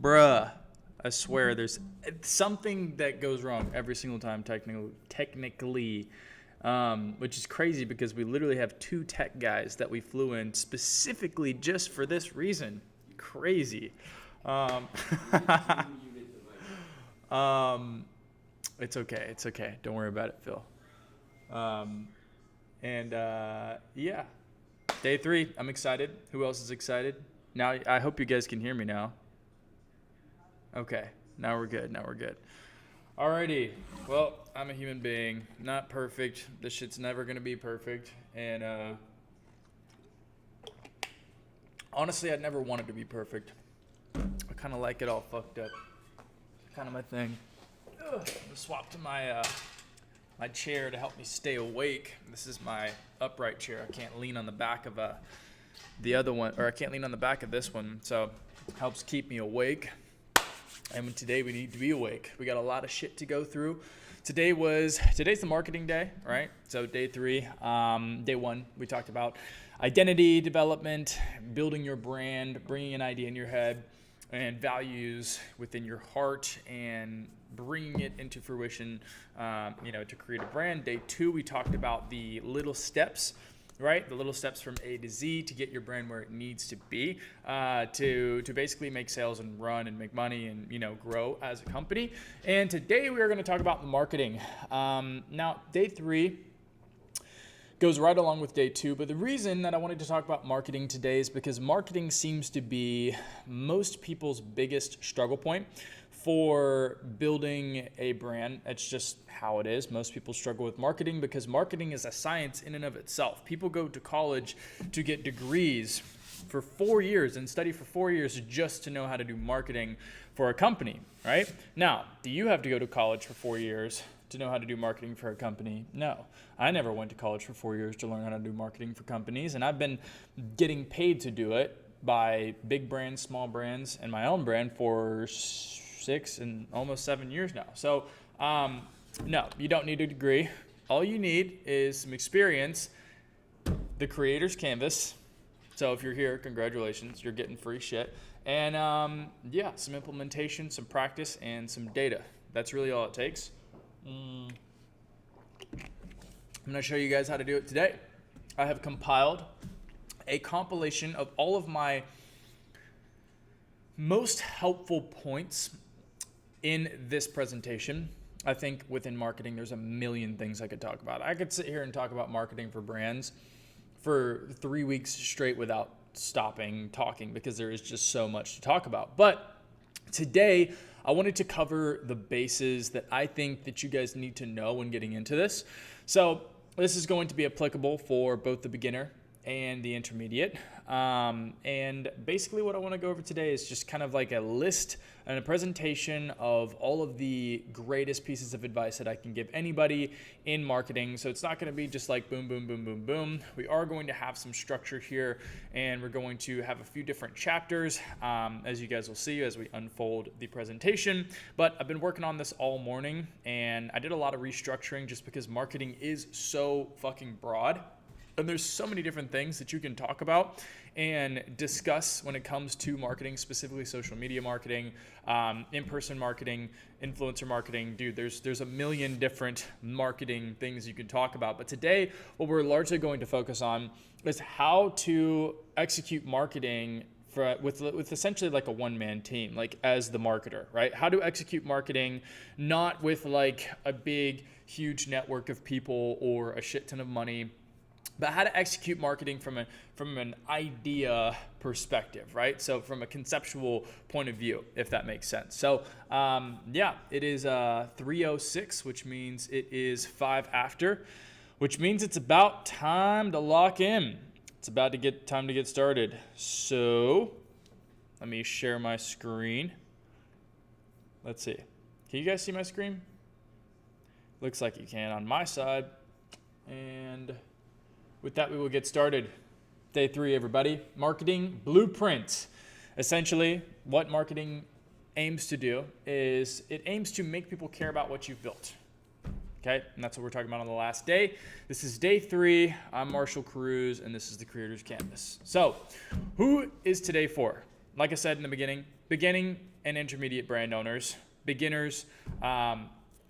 Bruh, I swear there's something that goes wrong every single time technically, which is crazy because we literally have two tech guys that we flew in specifically just for this reason. Crazy. Um, it's okay. It's okay. Don't worry about it, Phil. Um, yeah, day 3. I'm excited. Who else is excited? Now, I hope you guys can hear me now. Okay, now we're good. Now we're good. Alrighty. Well, I'm a human being, not perfect. This shit's never gonna be perfect, and honestly, I'd never wanted to be perfect. I kind of like it all fucked up. Kind of my thing. Ugh. I'm gonna swap to my my chair to help me stay awake. This is my upright chair. I can't lean on the back of the other one, or I can't lean on the back of this one, so it helps keep me awake. And today we need to be awake. We got a lot of shit to go through. Today's the marketing day, right? So day 3, day 1, we talked about identity development, building your brand, bringing an idea in your head, and values within your heart, and bringing it into fruition, to create a brand. Day 2, we talked about the little steps, right? The little steps from A to Z to get your brand where it needs to be, to basically make sales and run and make money and, grow as a company. And today we are going to talk about marketing. Now, day 3 goes right along with day 2, but the reason that I wanted to talk about marketing today is because marketing seems to be most people's biggest struggle point for building a brand. It's just how it is. Most people struggle with marketing because marketing is a science in and of itself. People go to college to get degrees for 4 years and study for 4 years just to know how to do marketing for a company, right? Now, do you have to go to college for 4 years to know how to do marketing for a company? No. I never went to college for 4 years to learn how to do marketing for companies, and I've been getting paid to do it by big brands, small brands, and my own brand for 6 and almost 7 years now. So, no, you don't need a degree. All you need is some experience, the creator's canvas. So if you're here, congratulations, you're getting free shit. And some implementation, some practice, and some data. That's really all it takes. I'm going to show you guys how to do it today. I have compiled a compilation of all of my most helpful points in this presentation. I think within marketing, there's a million things I could talk about. I could sit here and talk about marketing for brands for 3 weeks straight without stopping talking because there is just so much to talk about. But today, I wanted to cover the bases that I think that you guys need to know when getting into this. So this is going to be applicable for both the beginner and the intermediate. And basically what I want to go over today is just kind of like a list and a presentation of all of the greatest pieces of advice that I can give anybody in marketing. So it's not going to be just like boom, boom, boom, boom, boom. We are going to have some structure here, and we're going to have a few different chapters, as you guys will see as we unfold the presentation. But I've been working on this all morning, and I did a lot of restructuring just because marketing is so fucking broad. And there's so many different things that you can talk about and discuss when it comes to marketing, specifically social media marketing, in-person marketing, influencer marketing. Dude, there's a million different marketing things you can talk about. But today, what we're largely going to focus on is how to execute marketing with essentially like a one-man team, like as the marketer, right? How to execute marketing, not with like a big, huge network of people or a shit ton of money, but how to execute marketing from an idea perspective, right? So from a conceptual point of view, if that makes sense. So it is 3:06, which means it is 5 after, which means it's about time to lock in. It's about to get time to get started. So let me share my screen. Let's see. Can you guys see my screen? Looks like you can on my side. And with that, we will get started. Day 3, everybody. Marketing blueprint. Essentially, what marketing aims to do is it aims to make people care about what you've built. Okay, and that's what we're talking about on the last day. This is day 3. I'm Marshall Cruz, and this is the Creator's Canvas. So, who is today for? Like I said in the beginning, and intermediate brand owners, beginners,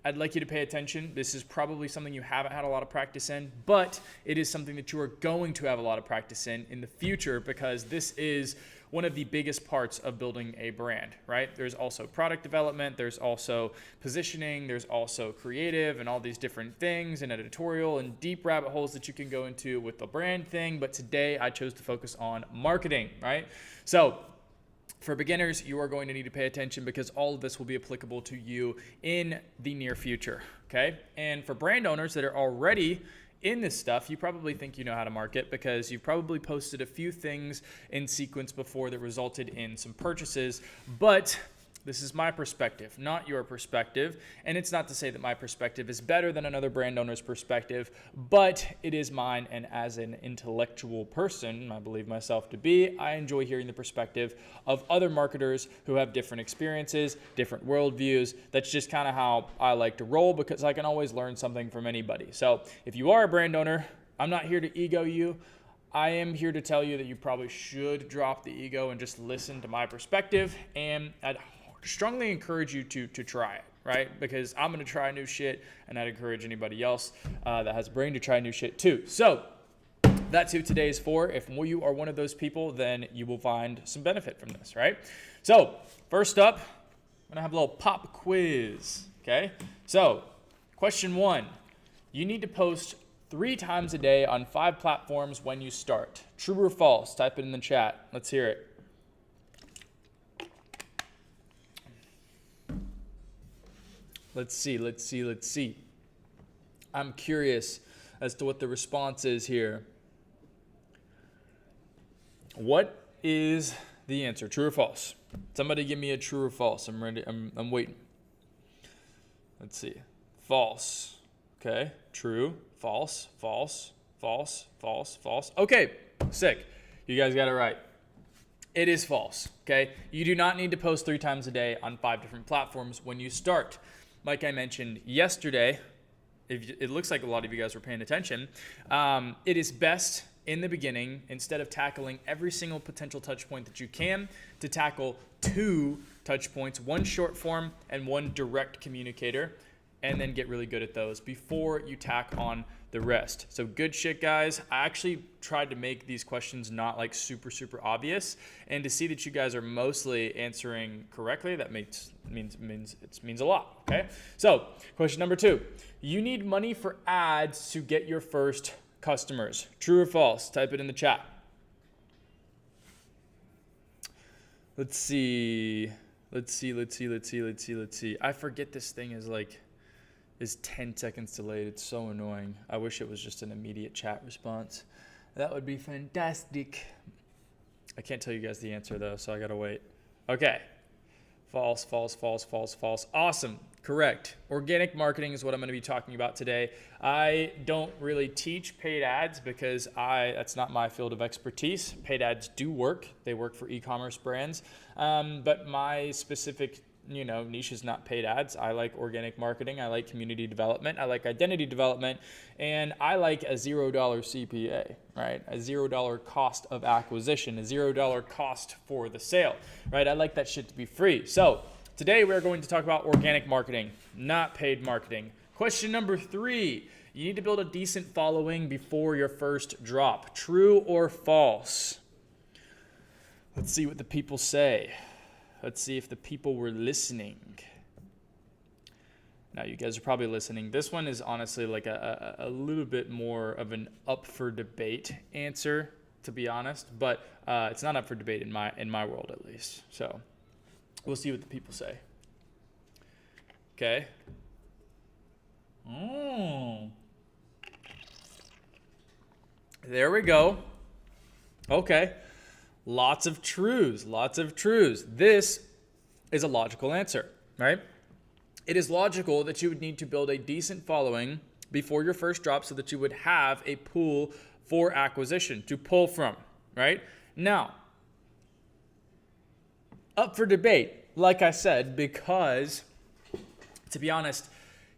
I'd like you to pay attention. This is probably something you haven't had a lot of practice in, but it is something that you are going to have a lot of practice in the future, because this is one of the biggest parts of building a brand, right? There's also product development, there's also positioning, there's also creative and all these different things and editorial and deep rabbit holes that you can go into with the brand thing. But today I chose to focus on marketing, right? So for beginners, you are going to need to pay attention, because all of this will be applicable to you in the near future, okay? And for brand owners that are already in this stuff, you probably think you know how to market, because you've probably posted a few things in sequence before that resulted in some purchases. But this is my perspective, not your perspective. And it's not to say that my perspective is better than another brand owner's perspective, but it is mine. And as an intellectual person, I believe myself to be, I enjoy hearing the perspective of other marketers who have different experiences, different worldviews. That's just kind of how I like to roll, because I can always learn something from anybody. So if you are a brand owner, I'm not here to ego you. I am here to tell you that you probably should drop the ego and just listen to my perspective. And I'd strongly encourage you to try it, right? Because I'm going to try new shit, and I'd encourage anybody else that has a brain to try new shit too. So that's who today is for. If you are one of those people, then you will find some benefit from this, right? So first up, I'm going to have a little pop quiz, okay? So question 1, you need to post 3 times a day on 5 platforms when you start. True or false? Type it in the chat. Let's hear it. Let's see. I'm curious as to what the response is here. What is the answer? True or false? Somebody give me a true or false. I'm ready. I'm waiting. Let's see. False. Okay. True. False. False. False. False. False. Okay. Sick. You guys got it right. It is false. Okay. You do not need to post 3 times a day on 5 different platforms when you start. Like I mentioned yesterday, it looks like a lot of you guys were paying attention. It is best in the beginning, instead of tackling every single potential touch point that you can, to tackle 2 touch points, 1 short form and 1 direct communicator, and then get really good at those before you tack on the rest. So good shit, guys. I actually tried to make these questions not like super obvious, and to see that you guys are mostly answering correctly, that means a lot. Okay. So question number 2, you need money for ads to get your first customers. True or false? Type it in the chat. Let's see. I forget this thing is 10 seconds delayed. It's so annoying. I wish it was just an immediate chat response. That would be fantastic. I can't tell you guys the answer though, so I gotta wait. Okay. False. Awesome. Correct. Organic marketing is what I'm going to be talking about today. I don't really teach paid ads because that's not my field of expertise. Paid ads do work. They work for e-commerce brands. But my specific niche is not paid ads. I like organic marketing. I like community development. I like identity development. And I like a $0 CPA, right? A $0 cost of acquisition, a $0 cost for the sale, right? I like that shit to be free. So today we're going to talk about organic marketing, not paid marketing. Question number 3, you need to build a decent following before your first drop. True or false? Let's see what the people say. Let's see if the people were listening. Now, you guys are probably listening. This one is honestly like a little bit more of an up for debate answer, to be honest. But it's not up for debate in my world, at least. So we'll see what the people say. Okay. There we go. Okay. Lots of truths. This is a logical answer, right? It is logical that you would need to build a decent following before your first drop so that you would have a pool for acquisition to pull from, right? Now, up for debate, like I said, because to be honest,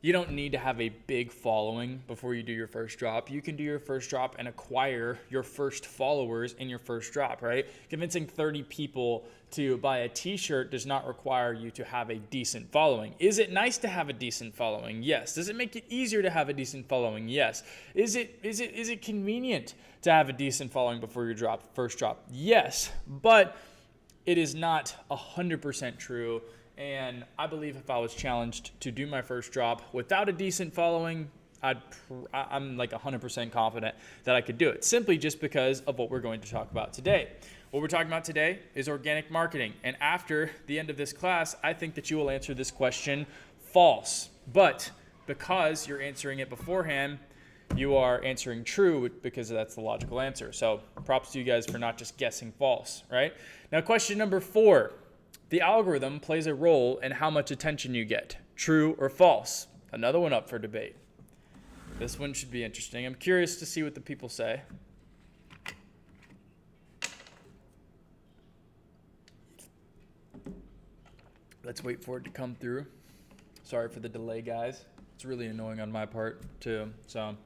You don't need to have a big following before you do your first drop. You can do your first drop and acquire your first followers in your first drop, right? Convincing 30 people to buy a t-shirt does not require you to have a decent following. Is it nice to have a decent following? Yes. Does it make it easier to have a decent following? Yes. Is it convenient to have a decent following before your first drop? Yes. But it is not 100% true. And I believe if I was challenged to do my first drop without a decent following, I'm like 100% confident that I could do it, simply just because of what we're going to talk about today. What we're talking about today is organic marketing. And after the end of this class, I think that you will answer this question false. But because you're answering it beforehand, you are answering true because that's the logical answer. So props to you guys for not just guessing false, right? Now, question number 4. The algorithm plays a role in how much attention you get. True or false? Another one up for debate. This one should be interesting. I'm curious to see what the people say. Let's wait for it to come through. Sorry for the delay, guys. It's really annoying on my part, too. So,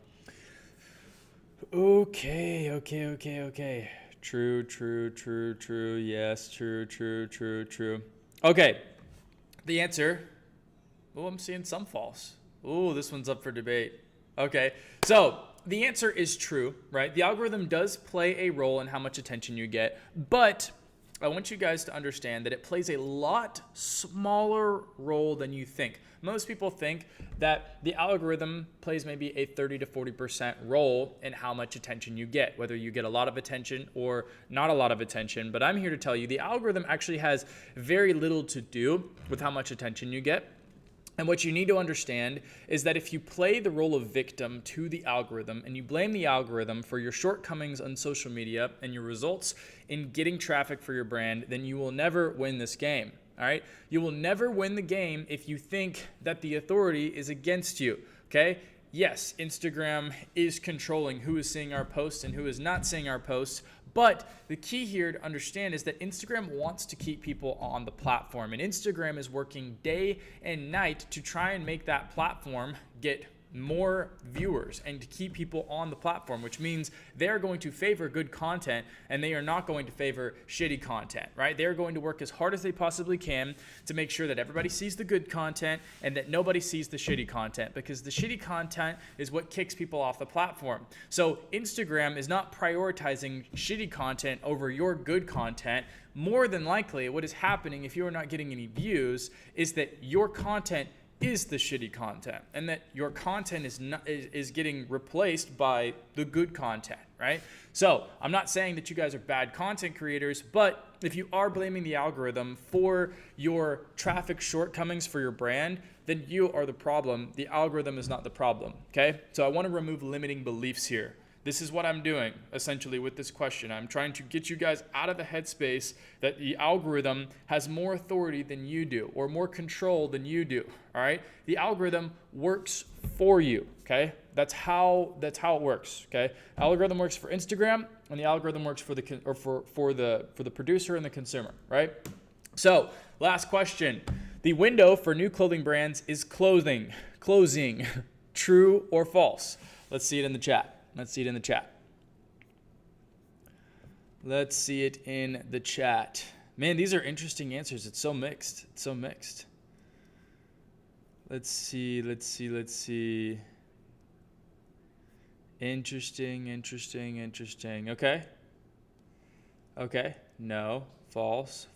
okay. True. Yes, true. Okay. The answer. Oh, I'm seeing some false. Oh, this one's up for debate. Okay. So the answer is true, right? The algorithm does play a role in how much attention you get, but I want you guys to understand that it plays a lot smaller role than you think. Most people think that the algorithm plays maybe a 30 to 40% role in how much attention you get, whether you get a lot of attention or not a lot of attention. But I'm here to tell you the algorithm actually has very little to do with how much attention you get. And what you need to understand is that if you play the role of victim to the algorithm and you blame the algorithm for your shortcomings on social media and your results in getting traffic for your brand, then you will never win this game. All right? You will never win the game if you think that the authority is against you. Okay? Yes, Instagram is controlling who is seeing our posts and who is not seeing our posts. But the key here to understand is that Instagram wants to keep people on the platform, and Instagram is working day and night to try and make that platform get more viewers and to keep people on the platform, which means they're going to favor good content and they are not going to favor shitty content, right? They're going to work as hard as they possibly can to make sure that everybody sees the good content and that nobody sees the shitty content, because the shitty content is what kicks people off the platform. So Instagram is not prioritizing shitty content over your good content. More than likely, what is happening if you are not getting any views is that your content is the shitty content, and that your content is getting replaced by the good content, right? So I'm not saying that you guys are bad content creators, but if you are blaming the algorithm for your traffic shortcomings for your brand, then you are the problem. The algorithm is not the problem, okay? So I want to remove limiting beliefs here. This is what I'm doing, essentially, with this question. I'm trying to get you guys out of the headspace that the algorithm has more authority than you do or more control than you do, all right? The algorithm works for you, okay? That's how it works, okay? Algorithm works for Instagram, and the algorithm works for the producer and the consumer, right? So, last question. The window for new clothing brands is closing. True or false? Let's see it in the chat. Let's see it in the chat. Man, these are interesting answers. It's so mixed. Let's see. Interesting. Okay. No. False.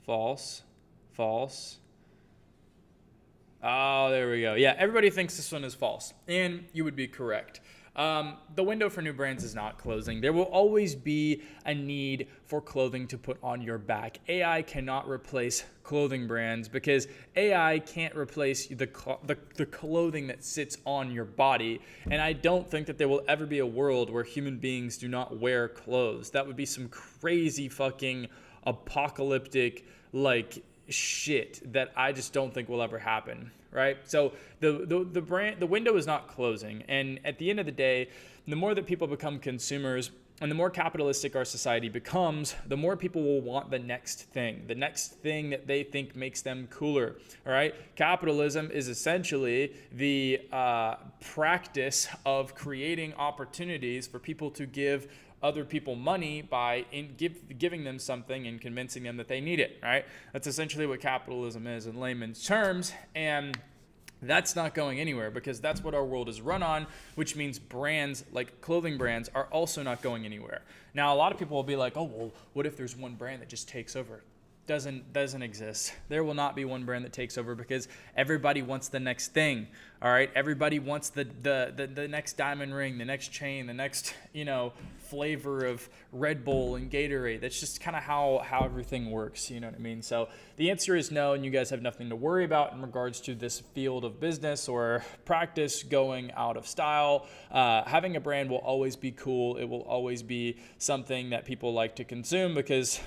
Oh, there we go. Yeah, everybody thinks this one is false, and you would be correct. The window for new brands is not closing. There will always be a need for clothing to put on your back. AI cannot replace clothing brands because AI can't replace the clothing that sits on your body. And I don't think that there will ever be a world where human beings do not wear clothes. That would be some crazy fucking apocalyptic shit that I just don't think will ever happen. right? So the window is not closing. And at the end of the day, the more that people become consumers and the more capitalistic our society becomes, the more people will want the next thing that they think makes them cooler. All right. Capitalism is essentially the practice of creating opportunities for people to give other people money by giving them something and convincing them that they need it. Right. That's essentially what capitalism is in layman's terms. And that's not going anywhere because that's what our world is run on, which means brands like clothing brands are also not going anywhere. Now, a lot of people will be like, oh, well, what if there's one brand that just takes over? Doesn't exist. There will not be one brand that takes over because everybody wants the next thing. All right. Everybody wants the next diamond ring, the next chain, the next, flavor of Red Bull and Gatorade. That's just kind of how everything works. You know what I mean? So the answer is no, and you guys have nothing to worry about in regards to this field of business or practice going out of style. Having a brand will always be cool. It will always be something that people like to consume because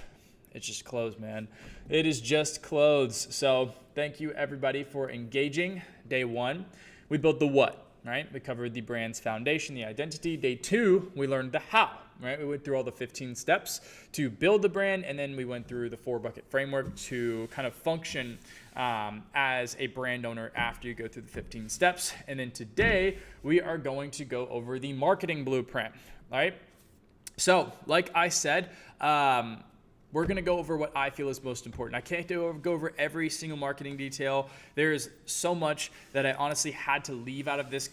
it's just clothes, man. It is just clothes. So thank you everybody for engaging. Day 1, we built the what, right? We covered the brand's foundation, the identity. Day 2, we learned the how, right? We went through all the 15 steps to build the brand, and then we went through the 4-bucket framework to kind of function as a brand owner after you go through the 15 steps. And then today, we are going to go over the marketing blueprint, right? So like I said, we're going to go over what I feel is most important. I can't go over every single marketing detail. There's so much that I honestly had to leave out of this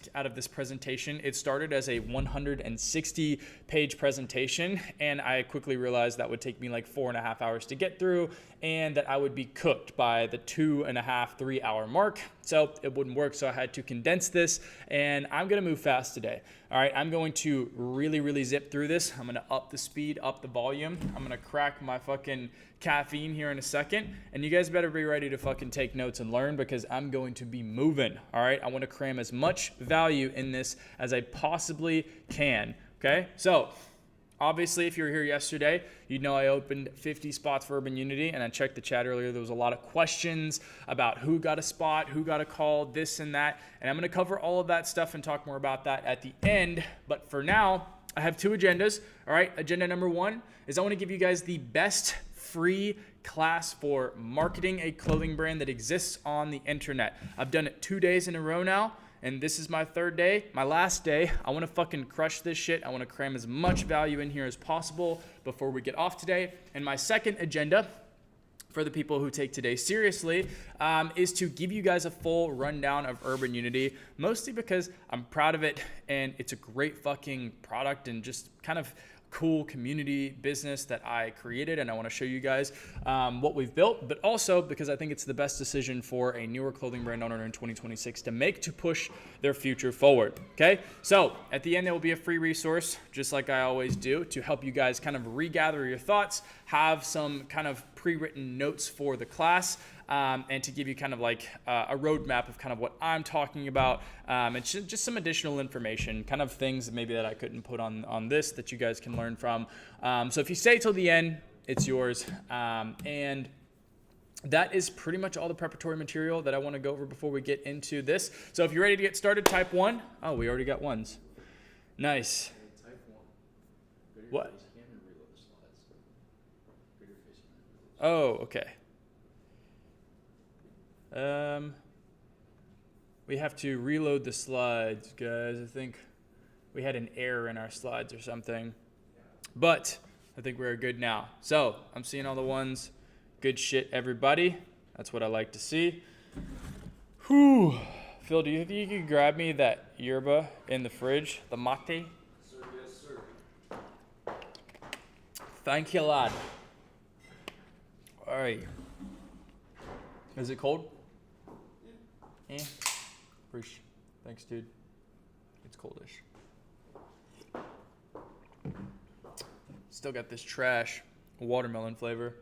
presentation. It started as a 160-page presentation, and I quickly realized that would take me like 4.5 hours to get through, and that I would be cooked by the 2.5, 3 hour mark. So it wouldn't work. So I had to condense this, and I'm going to move fast today. All right. I'm going to really zip through this. I'm going to up the speed, up the volume. I'm going to crack my fucking caffeine here in a second. And you guys better be ready to fucking take notes and learn because I'm going to be moving. All right. I want to cram as much value in this as I possibly can. Okay. So obviously, if you were here yesterday, you know I opened 50 spots for Urban Unity, and I checked the chat earlier. There was a lot of questions about who got a spot, who got a call, this and that, and I'm going to cover all of that stuff and talk more about that at the end. But for now, I have 2 agendas. All right, agenda number 1 is I want to give you guys the best free class for marketing a clothing brand that exists on the internet. I've done it 2 days in a row now. And this is my 3rd day, my last day. I want to fucking crush this shit. I want to cram as much value in here as possible before we get off today. And my second agenda for the people who take today seriously is to give you guys a full rundown of Urban Unity, mostly because I'm proud of it and it's a great fucking product and just kind of cool community business that I created, and I want to show you guys what we've built, but also because I think it's the best decision for a newer clothing brand owner in 2026 to make to push their future forward. Okay, so at the end there will be a free resource, just like I always do, to help you guys kind of regather your thoughts, have some kind of pre-written notes for the class, and to give you kind of like a roadmap of kind of what I'm talking about, and just some additional information, kind of things maybe that I couldn't put on this that you guys can learn from. So if you stay till the end, it's yours. And that is pretty much all the preparatory material that I want to go over before we get into this. So if you're ready to get started, type 1. Oh, we already got ones. Nice. Type 1. What? Go to your face cam and reload the slides. Oh, okay. We have to reload the slides, guys. I think we had an error in our slides or something. But I think we're good now. So I'm seeing all the ones. Good shit, everybody. That's what I like to see. Whew. Phil, do you think you could grab me that yerba in the fridge? The mate? Sir, yes, sir. Thank you, lad. All right. Is it cold? Yeah. Thanks, dude. It's coldish. Still got this trash watermelon flavor.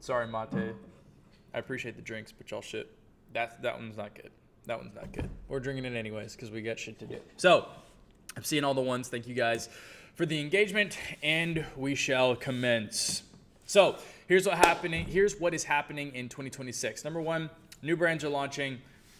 Sorry, mate. I appreciate the drinks, but y'all shit. That one's not good. That one's not good. We're drinking it anyways because we got shit to do. So I'm seeing all the ones. Thank you guys for the engagement, and we shall commence. So here's what is happening in 2026. Number 1, new brands are launching.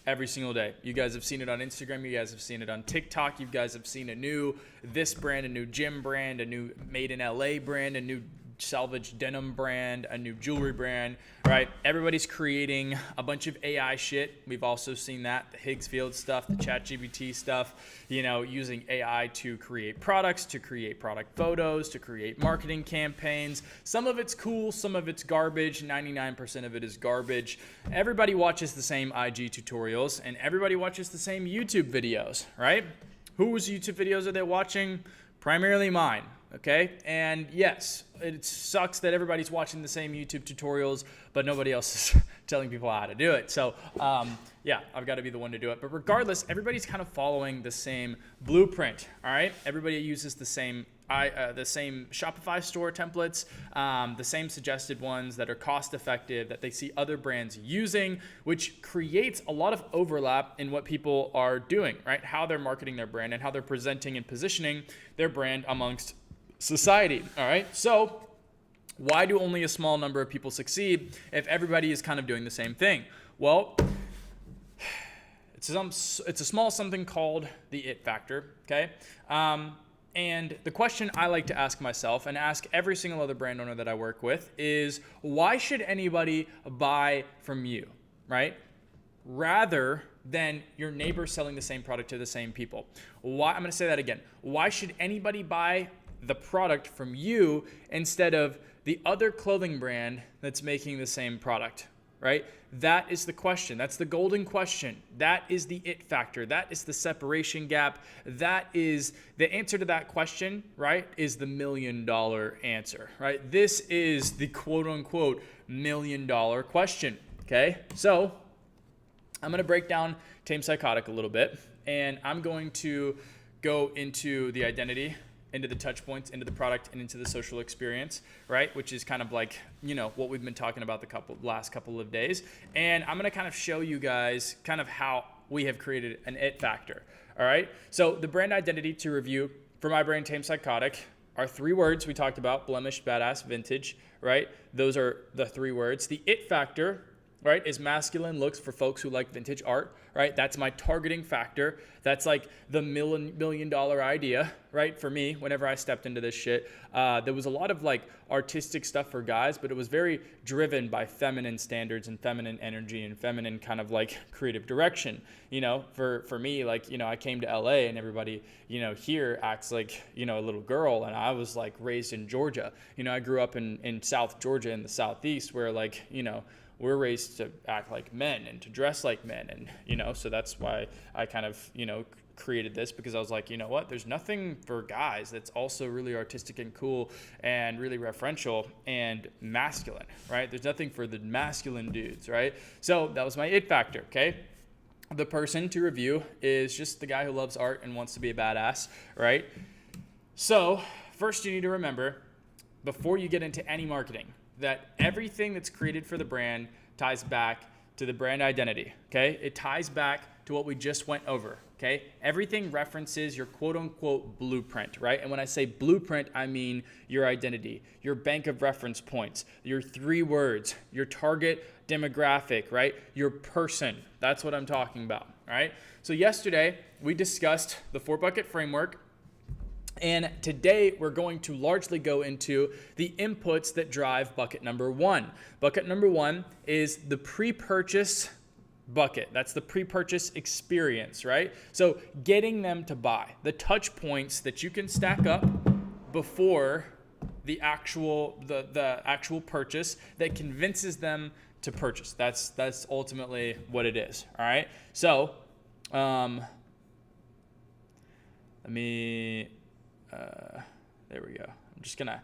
every single day. You guys have seen it on Instagram. You guys have seen it on TikTok. You guys have seen a new this brand, a new gym brand, a new made in LA brand, a new salvage denim brand, a new jewelry brand, right? Everybody's creating a bunch of AI shit. We've also seen that, the Higgs field stuff, the ChatGPT stuff, you know, using AI to create products, to create product photos, to create marketing campaigns. Some of it's cool, some of it's garbage. 99% of it is garbage. Everybody watches the same IG tutorials and everybody watches the same YouTube videos, right? Whose YouTube videos are they watching? Primarily mine. Okay, and yes, it sucks that everybody's watching the same YouTube tutorials, but nobody else is telling people how to do it. So yeah, I've got to be the one to do it. But regardless, everybody's kind of following the same blueprint. All right, everybody uses the same Shopify store templates, the same suggested ones that are cost effective that they see other brands using, which creates a lot of overlap in what people are doing, right? How they're marketing their brand and how they're presenting and positioning their brand amongst society. All right, so why do only a small number of people succeed if everybody is kind of doing the same thing? Well, it's a small something called the it factor. Okay. And the question I like to ask myself and ask every single other brand owner that I work with is, why should anybody buy from you, right? Rather than your neighbor selling the same product to the same people. Why? I'm going to say that again. Why should anybody buy the product from you instead of the other clothing brand that's making the same product, right? That is the question. That's the golden question. That is the it factor. That is the separation gap. That is the answer to that question, right? Is the $1 million answer, right? This is the quote unquote $1 million question. Okay. So I'm going to break down Tame Psychotic a little bit, and I'm going to go into the identity, into the touch points, into the product, and into the social experience, right? Which is kind of like, you know, what we've been talking about the last couple of days. And I'm going to kind of show you guys kind of how we have created an it factor. All right. So the brand identity to review for my brand, Tame Psychotic, are 3 words we talked about: blemished, badass, vintage, right? Those are the 3 words. The it factor, right, is masculine looks for folks who like vintage art, right? That's my targeting factor. That's like the $1 million idea, right? For me, whenever I stepped into this shit, there was a lot of like artistic stuff for guys, but it was very driven by feminine standards and feminine energy and feminine kind of like creative direction. You know, for me, like, you know, I came to LA and everybody, you know, here acts like, you know, a little girl. And I was like raised in Georgia. You know, I grew up in South Georgia in the Southeast, where like, you know, we're raised to act like men and to dress like men. And, you know, so that's why I kind of, you know, created this, because I was like, you know what, there's nothing for guys that's also really artistic and cool and really referential and masculine, right? There's nothing for the masculine dudes, right? So that was my it factor, okay? The person to review is just the guy who loves art and wants to be a badass, right? So first you need to remember, before you get into any marketing, that everything that's created for the brand ties back to the brand identity, okay? It ties back to what we just went over, okay? Everything references your quote unquote blueprint, right? And when I say blueprint, I mean your identity, your bank of reference points, your 3 words, your target demographic, right? Your person. That's what I'm talking about, all right? So yesterday we discussed the 4-bucket framework. And today we're going to largely go into the inputs that drive bucket number 1. Bucket number 1 is the pre-purchase bucket. That's the pre-purchase experience, right? So getting them to buy, the touch points that you can stack up before the actual purchase that convinces them to purchase. That's ultimately what it is. All right. So let me. There we go. I'm just gonna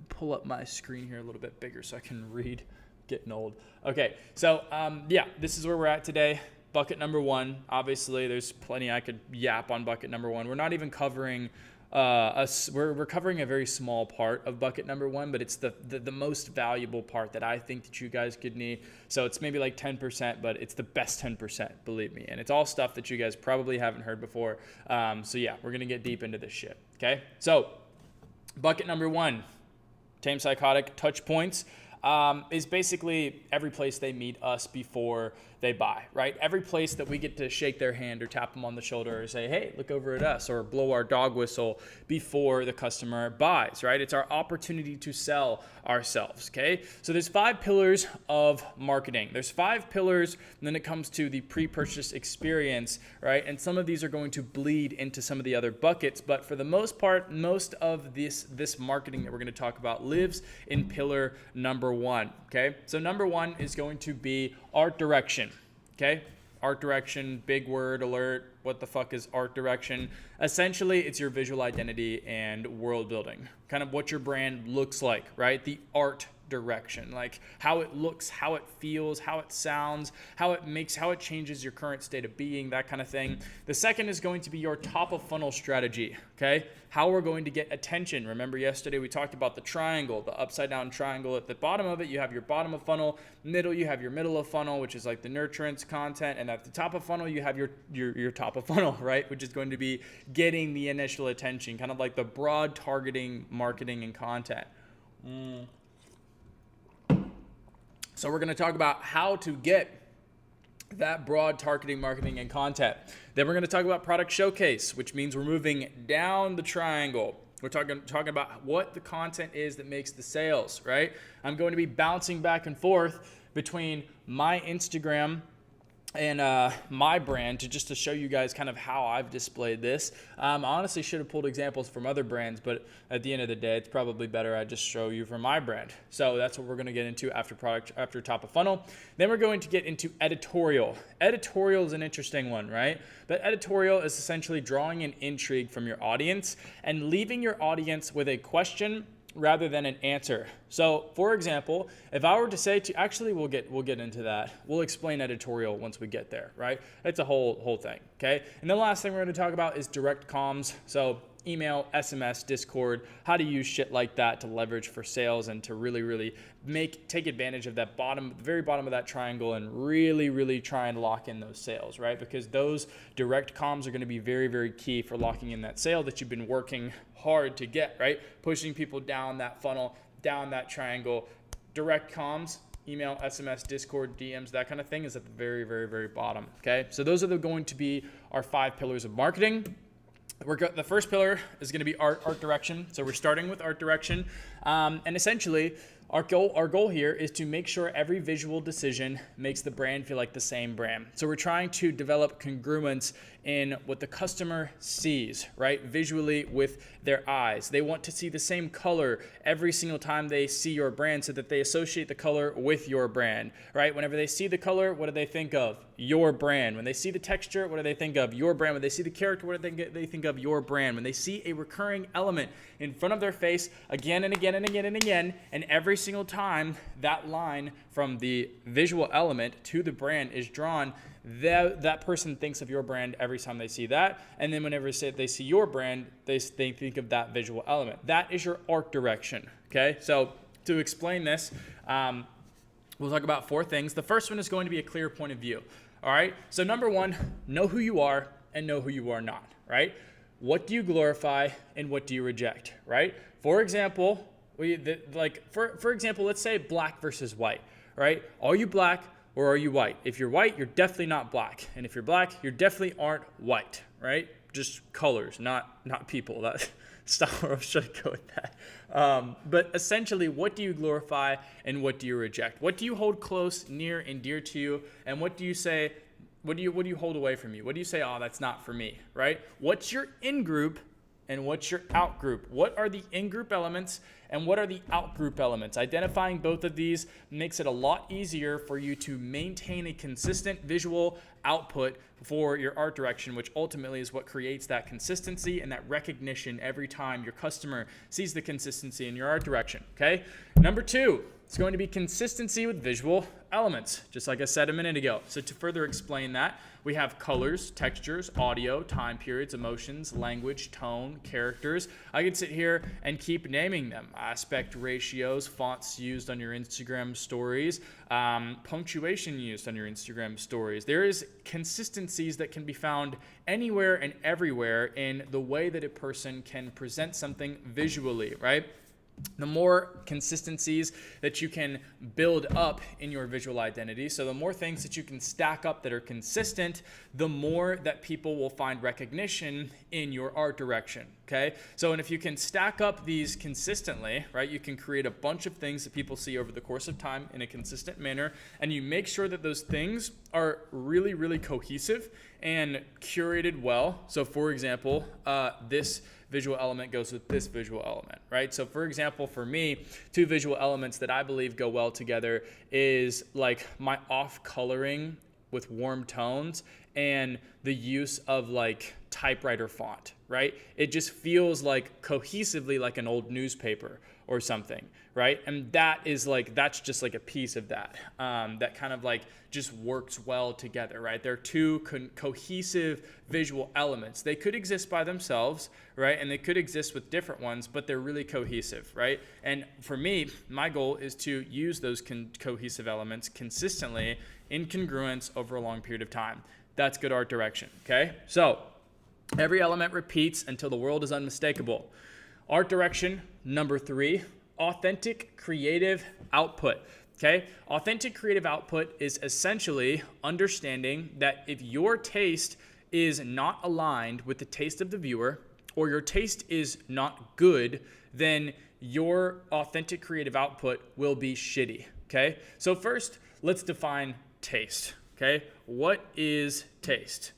pull up my screen here a little bit bigger so I can read. Getting old. Okay, so yeah, this is where we're at today. Bucket number 1. Obviously, there's plenty I could yap on bucket number 1. We're not even covering we're covering a very small part of bucket number 1, but it's the most valuable part that I think that you guys could need. So it's maybe like 10%, but it's the best 10%, believe me. And it's all stuff that you guys probably haven't heard before. So yeah, we're gonna get deep into this shit. Okay, so bucket number 1, Tame Psychotic touch points. is basically every place they meet us before they buy, right? Every place that we get to shake their hand or tap them on the shoulder or say, hey, look over at us, or blow our dog whistle before the customer buys, right? It's our opportunity to sell ourselves, okay? So there's 5 pillars of marketing. There's 5 pillars when it comes to the pre-purchase experience, right? And some of these are going to bleed into some of the other buckets, but for the most part, most of this marketing that we're going to talk about lives in pillar number 1, okay? So number 1 is going to be art direction, okay? Art direction, big word alert. What the fuck is art direction? Essentially, it's your visual identity and world building, kind of what your brand looks like, right? The art direction, like how it looks, how it feels, how it sounds, how it changes your current state of being, that kind of thing. The second is going to be your top of funnel strategy, okay? How we're going to get attention. Remember yesterday we talked about the triangle, the upside down triangle. At the bottom of it, you have your bottom of funnel. Middle, you have your middle of funnel, which is like the nurturance content. And at the top of funnel, you have your top of funnel, right? Which is going to be getting the initial attention, kind of like the broad targeting marketing and content. So we're going to talk about how to get that broad targeting, marketing, and content. Then we're going to talk about product showcase, which means we're moving down the triangle. We're talking about what the content is that makes the sales, right? I'm going to be bouncing back and forth between my Instagram and my brand to show you guys kind of how I've displayed this. I honestly should have pulled examples from other brands, but at the end of the day, it's probably better I just show you from my brand. So that's what we're going to get into after top of funnel. Then we're going to get into editorial. Editorial is an interesting one, right? But editorial is essentially drawing an intrigue from your audience and leaving your audience with a question rather than an answer. So, for example, if I were to say to, actually, we'll get into that. We'll explain editorial once we get there, right? It's a whole thing, okay? And the last thing we're going to talk about is direct comms. So, email, SMS, Discord, how to use shit like that to leverage for sales and to really take advantage of that very bottom of that triangle and really try and lock in those sales, right? Because those direct comms are going to be very key for locking in that sale that you've been working hard to get, right? Pushing people down that funnel, down that triangle. Direct comms, email, SMS, Discord, DMs, that kind of thing is at the very bottom, okay? So those are going to be our 5 pillars of marketing. The first pillar is going to be art direction. So we're starting with art direction. And essentially, our goal here is to make sure every visual decision makes the brand feel like the same brand. So we're trying to develop congruence in what the customer sees, right? Visually with their eyes. They want to see the same color every single time they see your brand so that they associate the color with your brand, right? Whenever they see the color, what do they think of? Your brand. When they see the texture, what do they think of? Your brand. When they see the character, what do they think of? Your brand. When they see a recurring element in front of their face again and again and again and again, and every single time that line from the visual element to the brand is drawn, that person thinks of your brand every time they see that. And then whenever they see your brand, they think of that visual element. That is your art direction, okay? So to explain this, we'll talk about 4 things. The first one is going to be a clear point of view, all right? So number 1, know who you are and know who you are not, right? What do you glorify and what do you reject, right? For example, for example, let's say black versus white, right? Are you black or are you white? If you're white, you're definitely not black. And if you're black, you definitely aren't white, right? Just colors, not people. That Star Wars should go with that. But essentially, what do you glorify and what do you reject? What do you hold close, near, and dear to you? And what do you say, what do you hold away from you? What do you say, oh, that's not for me, right? What's your in-group and what's your out-group? What are the in-group elements and what are the out-group elements? Identifying both of these makes it a lot easier for you to maintain a consistent visual output for your art direction, which ultimately is what creates that consistency and that recognition every time your customer sees the consistency in your art direction, okay? Number 2, it's going to be consistency with visual elements, just like I said a minute ago. So to further explain that, we have colors, textures, audio, time periods, emotions, language, tone, characters. I could sit here and keep naming them. Aspect ratios, fonts used on your Instagram stories, punctuation used on your Instagram stories. There is consistencies that can be found anywhere and everywhere in the way that a person can present something visually, right? the more consistencies that you can build up in your visual identity. So the more things that you can stack up that are consistent, the more that people will find recognition in your art direction. Okay. So, and if you can stack up these consistently, right, you can create a bunch of things that people see over the course of time in a consistent manner. And you make sure that those things are really, really cohesive and curated well. So for example, this visual element goes with this visual element, right? So for example, for me, two visual elements that I believe go well together is like my off coloring with warm tones and the use of like typewriter font, right? It just feels like cohesively like an old newspaper or something, right? And that is like, that's just like a piece of that, that kind of like just works well together, right? They're two cohesive visual elements. They could exist by themselves, right? And they could exist with different ones, but they're really cohesive, right? And for me, my goal is to use those cohesive elements consistently in congruence over a long period of time. That's good art direction, okay? So every element repeats until the world is unmistakable. Art direction, number 3, authentic creative output. Okay, authentic creative output is essentially understanding that if your taste is not aligned with the taste of the viewer, or your taste is not good, then your authentic creative output will be shitty. Okay, so first, let's define taste. Okay, what is taste?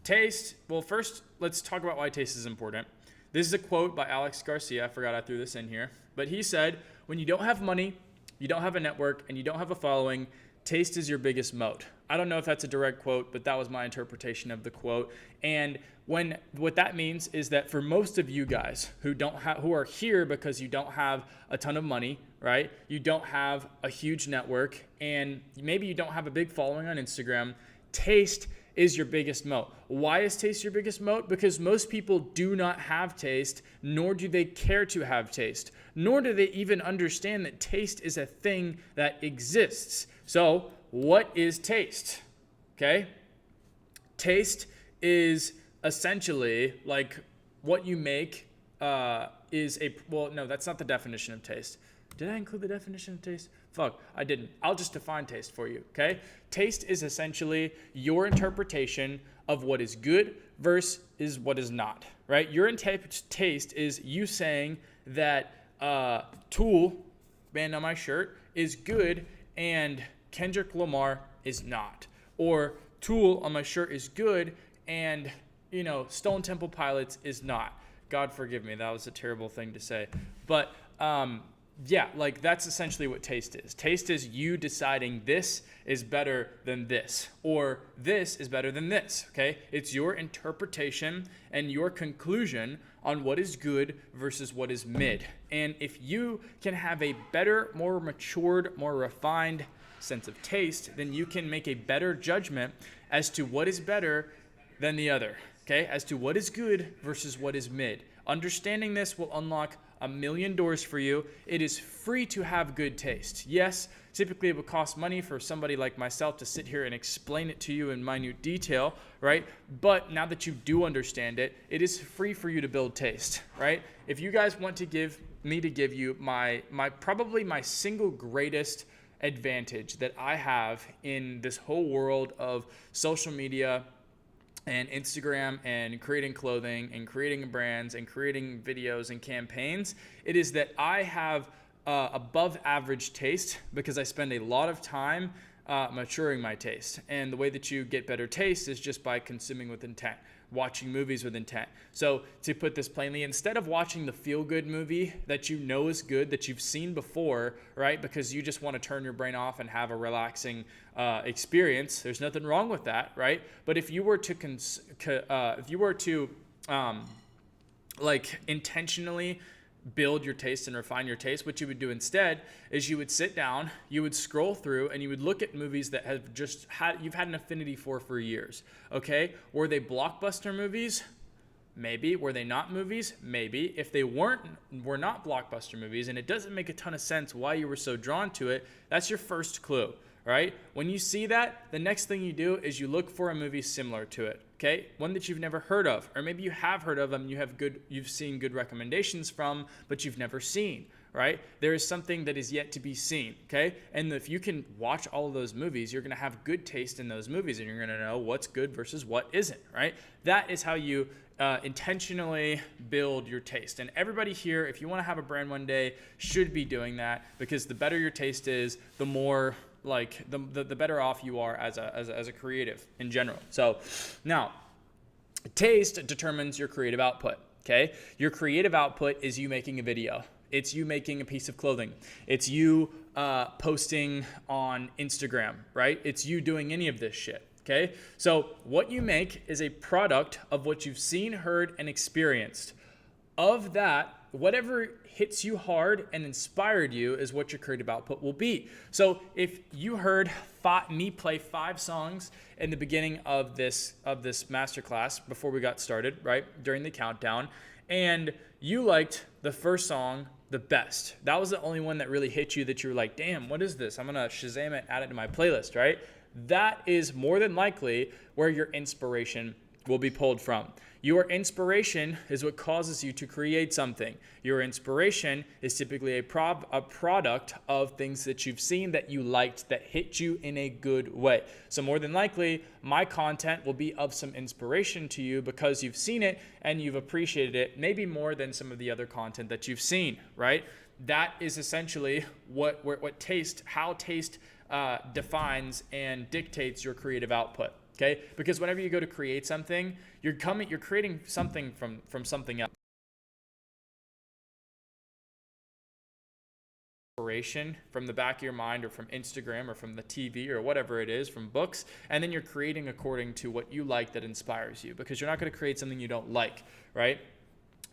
Taste, well, first, let's talk about why taste is important. This is a quote by Alex Garcia. I forgot I threw this in here. But he said, when you don't have money, you don't have a network, and you don't have a following, taste is your biggest moat. I don't know if that's a direct quote, but that was my interpretation of the quote. And what that means is that for most of you guys who are here because you don't have a ton of money, right? You don't have a huge network, and maybe you don't have a big following on Instagram, taste is your biggest moat. Why is taste your biggest moat? Because most people do not have taste, nor do they care to have taste, nor do they even understand that taste is a thing that exists. So what is taste? Okay? Taste is essentially like what you make no, that's not the definition of taste. Did I include the definition of taste? Fuck, I didn't. I'll just define taste for you, okay? Taste is essentially your interpretation of what is good versus what is not, right? Your taste is you saying that Tool, band on my shirt, is good and Kendrick Lamar is not. Or Tool on my shirt is good and, Stone Temple Pilots is not. God forgive me, that was a terrible thing to say. But, yeah, like that's essentially what taste is. Taste is you deciding this is better than this, or this is better than this, okay? It's your interpretation and your conclusion on what is good versus what is mid. And if you can have a better, more matured, more refined sense of taste, then you can make a better judgment as to what is better than the other, okay? As to what is good versus what is mid. Understanding this will unlock a million doors for you. It is free to have good taste. Yes, typically it would cost money for somebody like myself to sit here and explain it to you in minute detail, right? But now that you do understand it, it is free for you to build taste, right? If you guys want to give you my probably my single greatest advantage that I have in this whole world of social media and Instagram and creating clothing and creating brands and creating videos and campaigns, it is that I have above average taste because I spend a lot of time maturing my taste. And the way that you get better taste is just by consuming with intent, watching movies with intent. So to put this plainly, instead of watching the feel-good movie that you know is good, that you've seen before, right, because you just want to turn your brain off and have a relaxing experience, there's nothing wrong with that, right? But if you were to like intentionally build your taste and refine your taste, what you would do instead is you would sit down, you would scroll through, and you would look at movies that you've had an affinity for years. Okay, were they blockbuster movies? Maybe. Were they not movies? Maybe. If they were not blockbuster movies, and it doesn't make a ton of sense why you were so drawn to it, that's your first clue. Right? When you see that, the next thing you do is you look for a movie similar to it. Okay? One that you've never heard of, or maybe you have heard of them, you've seen good recommendations from, but you've never seen, right? There is something that is yet to be seen, okay? And if you can watch all of those movies, you're going to have good taste in those movies, and you're going to know what's good versus what isn't, right? That is how you intentionally build your taste. And everybody here, if you want to have a brand one day, should be doing that, because the better your taste is, the more like the better off you are as a creative in general. So now, taste determines your creative output. Okay, your creative output is you making a video. It's you making a piece of clothing. It's you posting on Instagram, right? It's you doing any of this shit. Okay, so what you make is a product of what you've seen, heard, and experienced. Of that, whatever hits you hard and inspired you is what your creative output will be. So if you heard me play 5 songs in the beginning of this masterclass before we got started, right, during the countdown, and you liked the first song the best, that was the only one that really hit you, that you were like, damn, what is this? I'm gonna Shazam it, add it to my playlist, right? That is more than likely where your inspiration will be pulled from. Your inspiration is what causes you to create something. Your inspiration is typically a product of things that you've seen that you liked, that hit you in a good way. So more than likely, my content will be of some inspiration to you because you've seen it and you've appreciated it, maybe more than some of the other content that you've seen, right? That is essentially how taste defines and dictates your creative output. Okay, because whenever you go to create something, you're creating something from something else. Inspiration from the back of your mind, or from Instagram, or from the TV, or whatever it is, from books, and then you're creating according to what you like that inspires you, because you're not going to create something you don't like, right?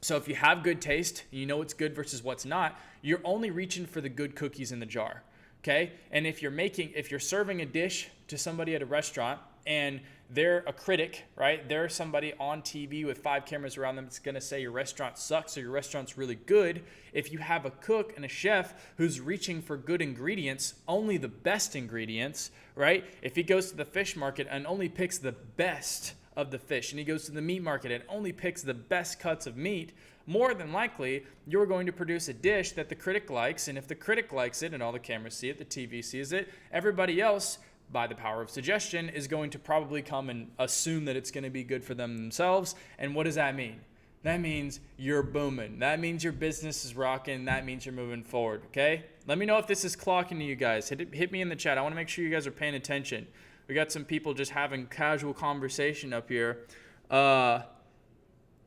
So if you have good taste, you know what's good versus what's not, you're only reaching for the good cookies in the jar. Okay, and if you're serving a dish to somebody at a restaurant, and they're a critic, right? They're somebody on TV with 5 cameras around them that's going to say your restaurant sucks or your restaurant's really good. If you have a cook and a chef who's reaching for good ingredients, only the best ingredients, right? If he goes to the fish market and only picks the best of the fish, and he goes to the meat market and only picks the best cuts of meat, more than likely, you're going to produce a dish that the critic likes. And if the critic likes it and all the cameras see it, the TV sees it, everybody else, by the power of suggestion, is going to probably come and assume that it's going to be good for them themselves. And what does that mean? That means you're booming. That means your business is rocking. That means you're moving forward, okay? Let me know if this is clocking to you guys. Hit me in the chat. I want to make sure you guys are paying attention. We got some people just having casual conversation up here. It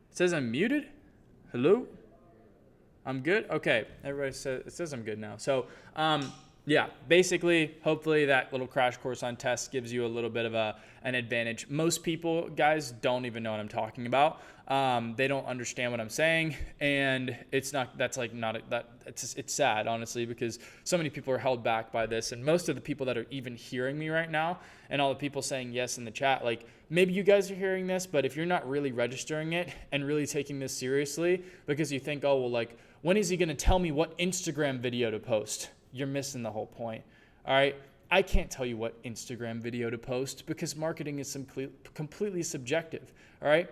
says I'm muted. Hello? I'm good? Okay. Everybody says, it says I'm good now. So, yeah, basically, hopefully that little crash course on tests gives you a little bit of an advantage. Most people, guys, don't even know what I'm talking about. They don't understand what I'm saying, and it's sad, honestly, because so many people are held back by this, and most of the people that are even hearing me right now, and all the people saying yes in the chat, like, maybe you guys are hearing this, but if you're not really registering it and really taking this seriously, because you think, oh, well, like, when is he going to tell me what Instagram video to post? You're missing the whole point. All right. I can't tell you what Instagram video to post, because marketing is completely subjective. All right.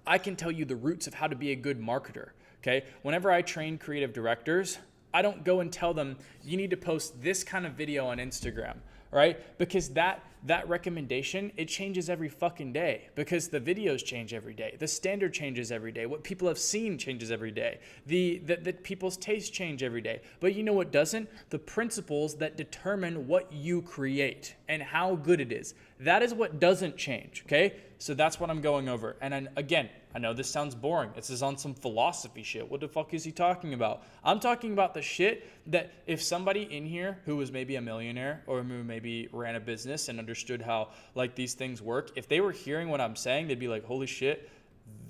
I can tell you the roots of how to be a good marketer. Okay. Whenever I train creative directors, I don't go and tell them you need to post this kind of video on Instagram. Right? Because that recommendation, it changes every fucking day, because the videos change every day. The standard changes every day. What people have seen changes every day. The people's tastes change every day. But you know what doesn't? The principles that determine what you create and how good it is. That is what doesn't change. Okay? So that's what I'm going over. And then, again, I know this sounds boring. This is on some philosophy shit. What the fuck is he talking about? I'm talking about the shit that if somebody in here who was maybe a millionaire, or who maybe ran a business and understood how like these things work, if they were hearing what I'm saying, they'd be like, holy shit,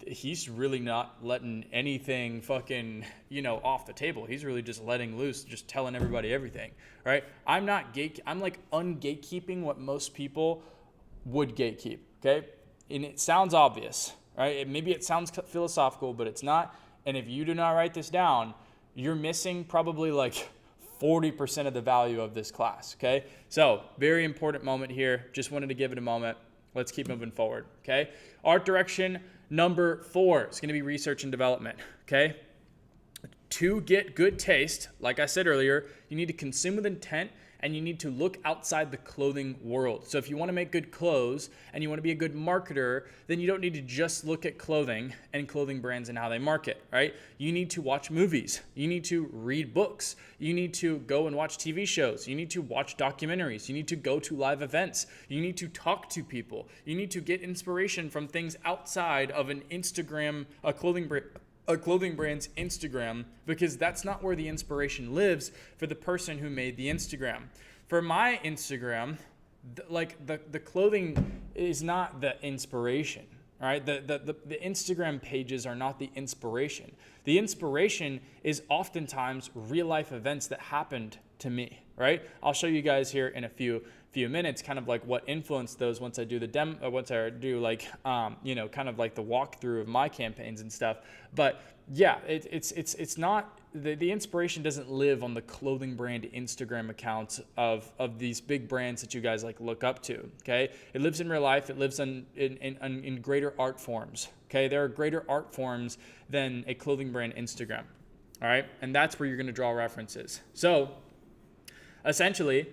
he's really not letting anything fucking, off the table. He's really just letting loose, just telling everybody everything, right? I'm like ungatekeeping what most people would gatekeep, okay? And it sounds obvious, right? Maybe it sounds philosophical, but it's not. And if you do not write this down, you're missing probably like 40% of the value of this class, okay? So very important moment here. Just wanted to give it a moment. Let's keep moving forward, okay? Art direction number 4 is going to be research and development, okay? to get good taste, like I said earlier, you need to consume with intent and you need to look outside the clothing world. So if you want to make good clothes and you want to be a good marketer, then you don't need to just look at clothing and clothing brands and how they market, right? You need to watch movies. You need to read books. You need to go and watch TV shows. You need to watch documentaries. You need to go to live events. You need to talk to people. You need to get inspiration from things outside of an Instagram, a clothing brand's Instagram, because that's not where the inspiration lives for the person who made the Instagram. For my Instagram, the clothing is not the inspiration, right? The Instagram pages are not the inspiration. The inspiration is oftentimes real life events that happened to me, right? I'll show you guys here in a few minutes kind of like what influenced those once I do the once I do like kind of like the walkthrough of my campaigns and stuff. But yeah, it's not the inspiration doesn't live on the clothing brand Instagram accounts of these big brands that you guys like look up to. Okay, it lives in real life. It lives in greater art forms. Okay, there are greater art forms than a clothing brand Instagram. All right, and that's where you're going to draw references. So essentially,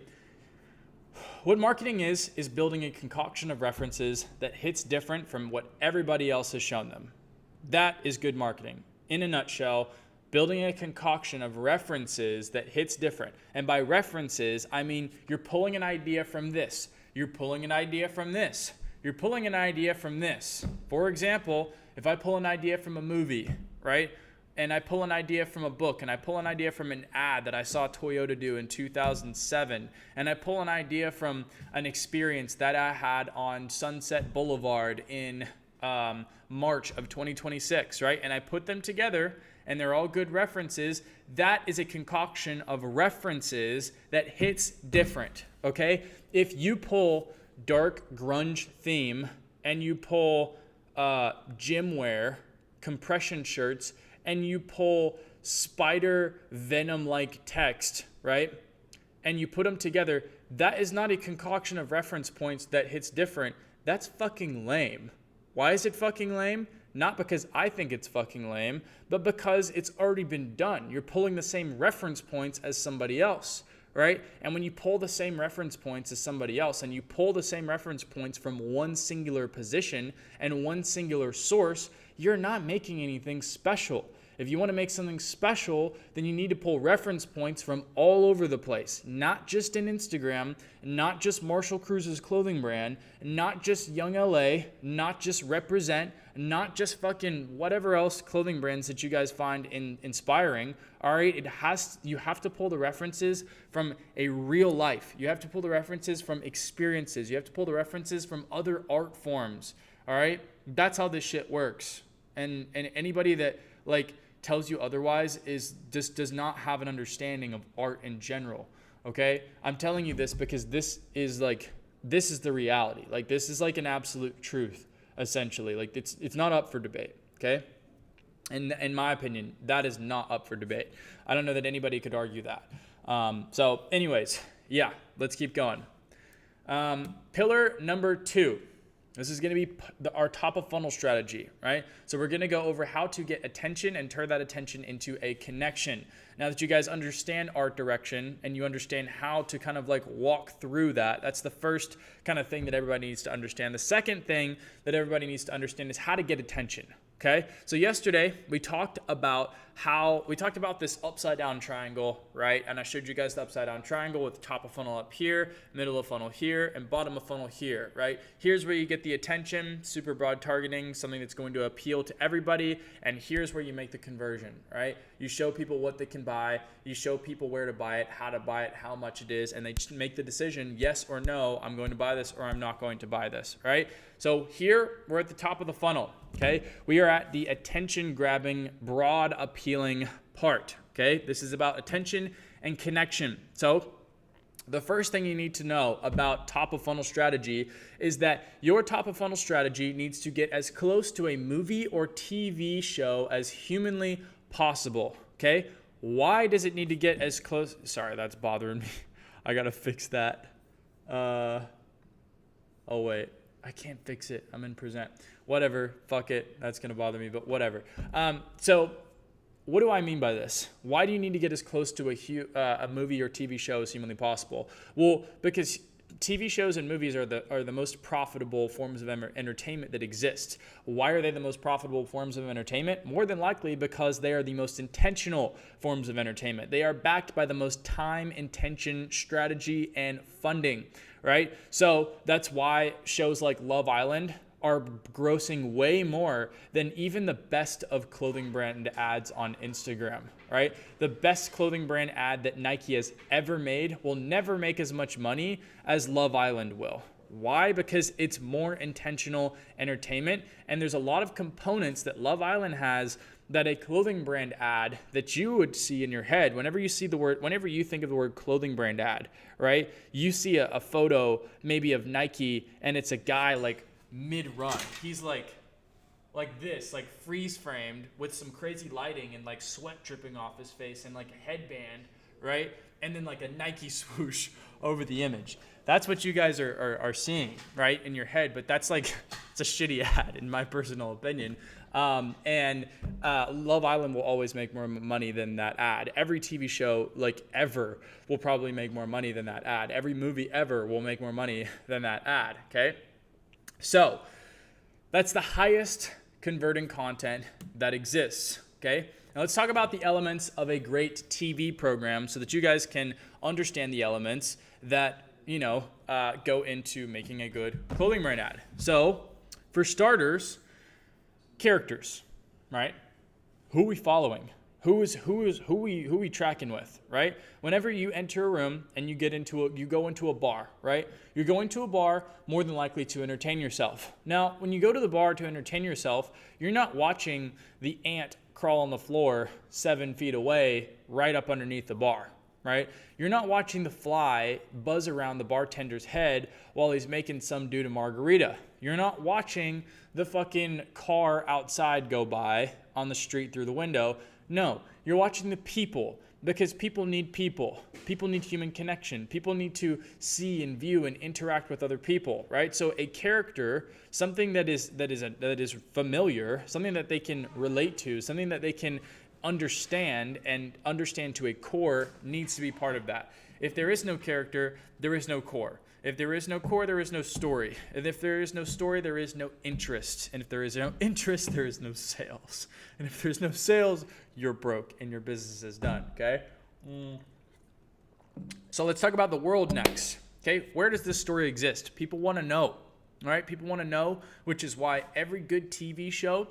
what marketing is building a concoction of references that hits different from what everybody else has shown them. That is good marketing. In a nutshell, building a concoction of references that hits different. And by references, I mean you're pulling an idea from this. You're pulling an idea from this. You're pulling an idea from this. For example, if I pull an idea from a movie, right? And I pull an idea from a book, and I pull an idea from an ad that I saw Toyota do in 2007, and I pull an idea from an experience that I had on Sunset Boulevard in March of 2026, right? And I put them together, and they're all good references. That is a concoction of references that hits different, okay? If you pull dark grunge theme, and you pull gym wear, compression shirts, and you pull spider venom-like text, right? And you put them together, that is not a concoction of reference points that hits different. That's fucking lame. Why is it fucking lame? Not because I think it's fucking lame, but because it's already been done. You're pulling the same reference points as somebody else, right? And when you pull the same reference points as somebody else, and you pull the same reference points from one singular position and one singular source, you're not making anything special. If you want to make something special, then you need to pull reference points from all over the place, not just in Instagram, not just Marshall Cruz's clothing brand, not just Young LA, not just Represent, not just fucking whatever else clothing brands that you guys find inspiring. All right, you have to pull the references from a real life. You have to pull the references from experiences. You have to pull the references from other art forms. All right, that's how this shit works. And anybody that like tells you otherwise does not have an understanding of art in general. Okay, I'm telling you this because this is the reality. Like, this is like an absolute truth, essentially. Like, it's not up for debate. Okay, and in my opinion, that is not up for debate. I don't know that anybody could argue that. So anyways, yeah, let's keep going. Pillar number 2. This is going to be our top of funnel strategy, right? So we're going to go over how to get attention and turn that attention into a connection. Now that you guys understand art direction and you understand how to kind of like walk through that, that's the first kind of thing that everybody needs to understand. The second thing that everybody needs to understand is how to get attention. Okay, so yesterday we talked about this upside down triangle, right? And I showed you guys the upside down triangle with top of funnel up here, middle of funnel here, and bottom of funnel here, right? Here's where you get the attention, super broad targeting, something that's going to appeal to everybody. And here's where you make the conversion, right? You show people what they can buy, you show people where to buy it, how to buy it, how much it is, and they just make the decision, yes or no, I'm going to buy this or I'm not going to buy this, right? So here we're at the top of the funnel. Okay, we are at the attention grabbing, broad appealing part. Okay, this is about attention and connection. So the first thing you need to know about top of funnel strategy is that your top of funnel strategy needs to get as close to a movie or TV show as humanly possible. Okay, why does it need to get as close? Sorry, that's bothering me. I gotta fix that. Oh wait, I can't fix it. I'm in present. Whatever, fuck it. That's gonna bother me, but whatever. So what do I mean by this? Why do you need to get as close to a movie or TV show as humanly possible? Well, because TV shows and movies are the most profitable forms of entertainment that exist. Why are they the most profitable forms of entertainment? More than likely because they are the most intentional forms of entertainment. They are backed by the most time, intention, strategy, and funding, right? So that's why shows like Love Island are grossing way more than even the best of clothing brand ads on Instagram, right? The best clothing brand ad that Nike has ever made will never make as much money as Love Island will. Why? Because it's more intentional entertainment, and there's a lot of components that Love Island has that a clothing brand ad that you would see in your head whenever you think of the word clothing brand ad, right? You see a photo maybe of Nike, and it's a guy like mid-run. He's like this, like freeze framed with some crazy lighting and like sweat dripping off his face and like a headband, right? And then like a Nike swoosh over the image. That's what you guys are seeing, right, in your head. But that's like, it's a shitty ad in my personal opinion. And Love Island will always make more money than that ad. Every TV show like ever will probably make more money than that ad. Every movie ever will make more money than that ad, okay? So that's the highest converting content that exists, okay? Now let's talk about the elements of a great TV program so that you guys can understand the elements that, go into making a good clothing brand ad. So for starters, characters, right? Who are we following? Who we tracking with, right? Whenever you enter a room and you go into a bar, right? You're going to a bar more than likely to entertain yourself. Now, when you go to the bar to entertain yourself, you're not watching the ant crawl on the floor 7 feet away, right up underneath the bar, right? You're not watching the fly buzz around the bartender's head while he's making some dude a margarita. You're not watching the fucking car outside go by on the street through the window. No, you're watching the people, because people need people. People need human connection. People need to see and view and interact with other people, right? So a character, something that is familiar, something that they can relate to, something that they can understand and understand to a core, needs to be part of that. If there is no character, there is no core. If there is no core, there is no story. And if there is no story, there is no interest. And if there is no interest, there is no sales. And if there's no sales, you're broke and your business is done, okay? So let's talk about the world next, okay? Where does this story exist? People want to know, all right? People want to know, which is why every good TV show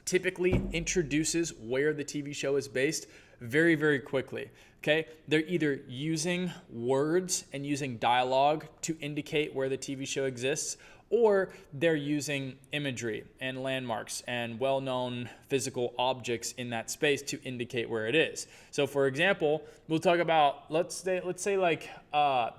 typically introduces where the TV show is based very, very quickly. Okay, they're either using words and using dialogue to indicate where the TV show exists, or they're using imagery and landmarks and well-known physical objects in that space to indicate where it is. So for example, we'll talk about, let's say like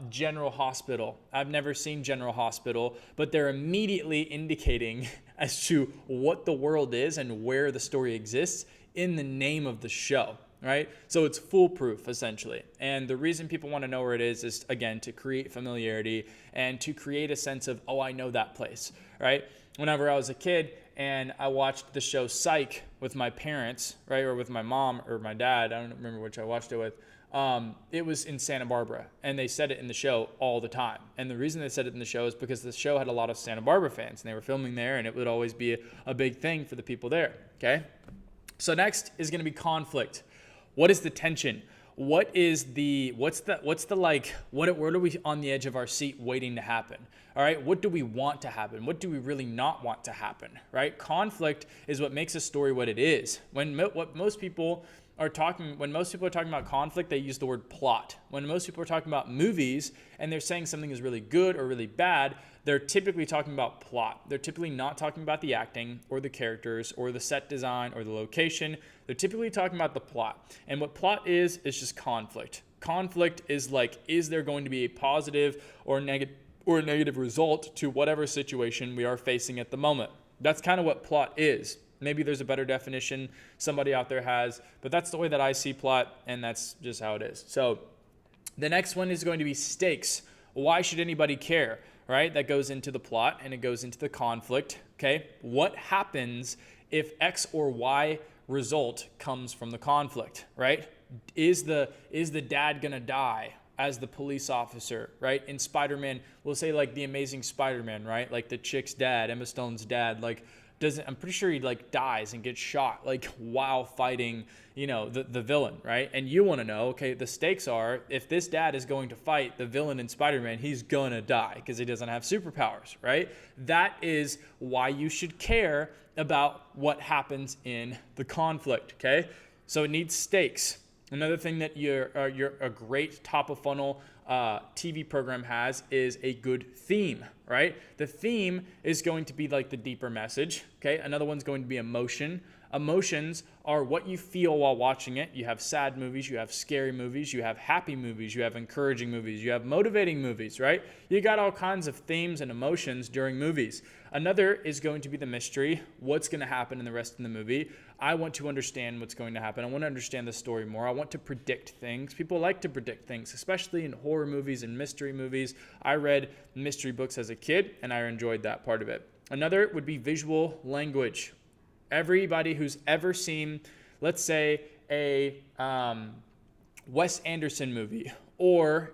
General Hospital. I've never seen General Hospital, but they're immediately indicating as to what the world is and where the story exists in the name of the show. Right? So it's foolproof essentially. And the reason people want to know where it is again, to create familiarity and to create a sense of, oh, I know that place, right? Whenever I was a kid and I watched the show Psych with my parents, right? Or with my mom or my dad, I don't remember which I watched it with. It was in Santa Barbara, and they said it in the show all the time. And the reason they said it in the show is because the show had a lot of Santa Barbara fans, and they were filming there, and it would always be a big thing for the people there, okay? So next is going to be conflict. What is the tension? Where are we on the edge of our seat waiting to happen? All right, what do we want to happen? What do we really not want to happen, right? Conflict is what makes a story what it is. When most people are talking about conflict, they use the word plot. When most people are talking about movies and they're saying something is really good or really bad, they're typically talking about plot. They're typically not talking about the acting or the characters or the set design or the location. They're typically talking about the plot. And what plot is just conflict. Conflict is like, is there going to be a positive or negative result to whatever situation we are facing at the moment? That's kind of what plot is. Maybe there's a better definition somebody out there has, but that's the way that I see plot, and that's just how it is. So the next one is going to be stakes. Why should anybody care, right? That goes into the plot, and it goes into the conflict. Okay, what happens if X or Y result comes from the conflict, right? Is the dad gonna die as the police officer, right? In Spider-Man, we'll say like the Amazing Spider-Man, right? Like the chick's dad, Emma Stone's dad, like I'm pretty sure he like dies and gets shot like while fighting, the villain, right? And you want to know, okay, the stakes are if this dad is going to fight the villain in Spider-Man, he's gonna die because he doesn't have superpowers, right? That is why you should care about what happens in the conflict, okay? So it needs stakes. Another thing that a great top of funnel TV program has is a good theme, right? The theme is going to be like the deeper message, okay? Another one's going to be emotion. Emotions are what you feel while watching it. You have sad movies, you have scary movies, you have happy movies, you have encouraging movies, you have motivating movies, right? You got all kinds of themes and emotions during movies. Another is going to be the mystery. What's going to happen in the rest of the movie? I want to understand what's going to happen. I want to understand the story more. I want to predict things. People like to predict things, especially in horror movies and mystery movies. I read mystery books as a kid, and I enjoyed that part of it. Another would be visual language. Everybody who's ever seen, let's say, a Wes Anderson movie or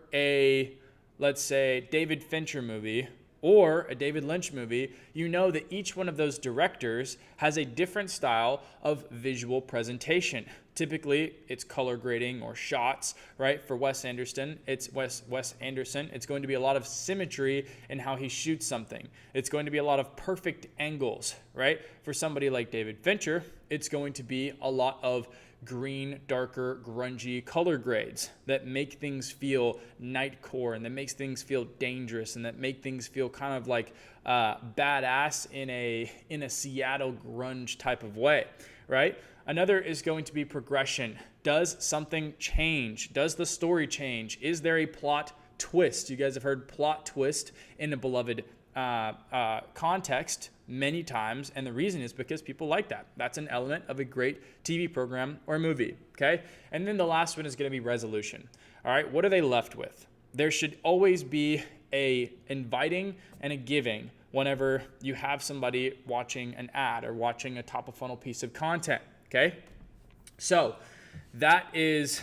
let's say, David Fincher movie or a David Lynch movie, you know that each one of those directors has a different style of visual presentation. Typically, it's color grading or shots, right? For Wes Anderson, it's going to be a lot of symmetry in how he shoots something. It's going to be a lot of perfect angles, right? For somebody like David Fincher, it's going to be a lot of green, darker, grungy color grades that make things feel nightcore and that makes things feel dangerous and that make things feel kind of like badass in a Seattle grunge type of way, right? Another is going to be progression. Does something change? Does the story change? Is there a plot twist? You guys have heard plot twist in a beloved context many times, and the reason is because people like that. That's an element of a great TV program or movie, okay? And then the last one is going to be resolution. All right, what are they left with? There should always be a inviting and a giving whenever you have somebody watching an ad or watching a top of funnel piece of content, okay? So that is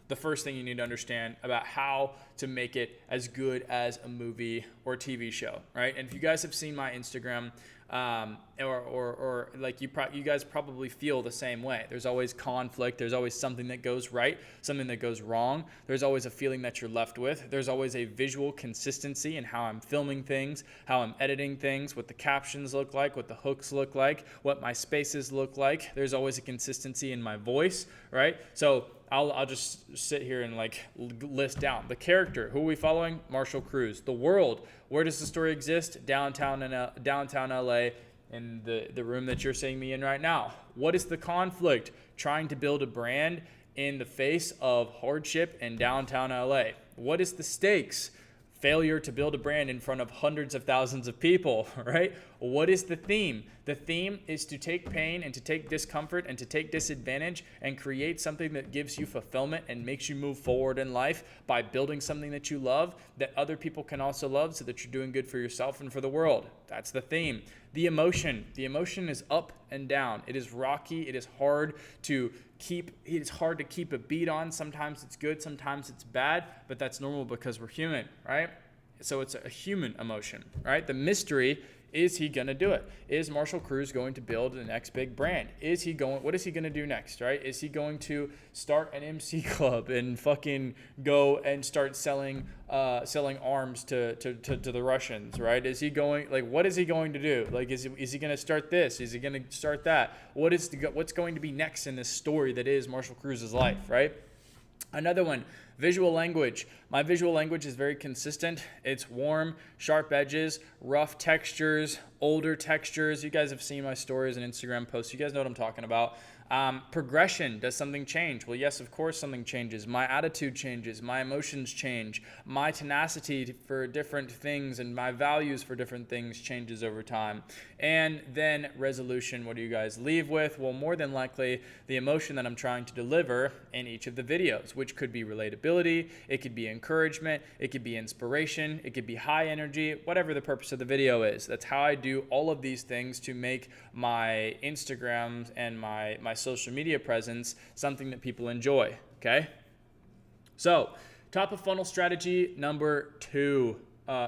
the first thing you need to understand about how to make it as good as a movie or TV show, right? And if you guys have seen my Instagram, or like you guys probably feel the same way. There's always conflict. There's always something that goes right, something that goes wrong. There's always a feeling that you're left with. There's always a visual consistency in how I'm filming things, how I'm editing things, what the captions look like, what the hooks look like, what my spaces look like. There's always a consistency in my voice, right? So I'll just sit here and like list down the character. Who are we following? Marshall Cruz. The world. Where does the story exist? Downtown LA, in the room that you're seeing me in right now. What is the conflict? Trying to build a brand in the face of hardship in downtown LA. What is the stakes? Failure to build a brand in front of hundreds of thousands of people, right? What is the theme? The theme is to take pain and to take discomfort and to take disadvantage and create something that gives you fulfillment and makes you move forward in life by building something that you love that other people can also love so that you're doing good for yourself and for the world. That's the theme. The emotion is up and down. It is rocky. It is hard to keep a beat on. Sometimes it's good, sometimes it's bad, but that's normal because we're human, right? So it's a human emotion, right? The mystery, is he going to do it? Is Marshall Cruz going to build the next big brand? What is he going to do next, right? Is he going to start an MC club and fucking go and start selling arms to the Russians, right? Is he going, like, what is he going to do? Like, is he going to start this? Is he going to start that? What's going to be next in this story that is Marshall Cruz's life, right? Another one, visual language. My visual language is very consistent. It's warm, sharp edges, rough textures, older textures. You guys have seen my stories and Instagram posts. You guys know what I'm talking about. Progression, does something change? Well, yes, of course something changes. My attitude changes, my emotions change, my tenacity for different things and my values for different things changes over time. And then resolution, what do you guys leave with? Well, more than likely the emotion that I'm trying to deliver in each of the videos, which could be relatability, it could be encouragement, it could be inspiration, it could be high energy, whatever the purpose of the video is. That's how I do all of these things to make my Instagram and my social media presence something that people enjoy, okay? So, top of funnel strategy number 2.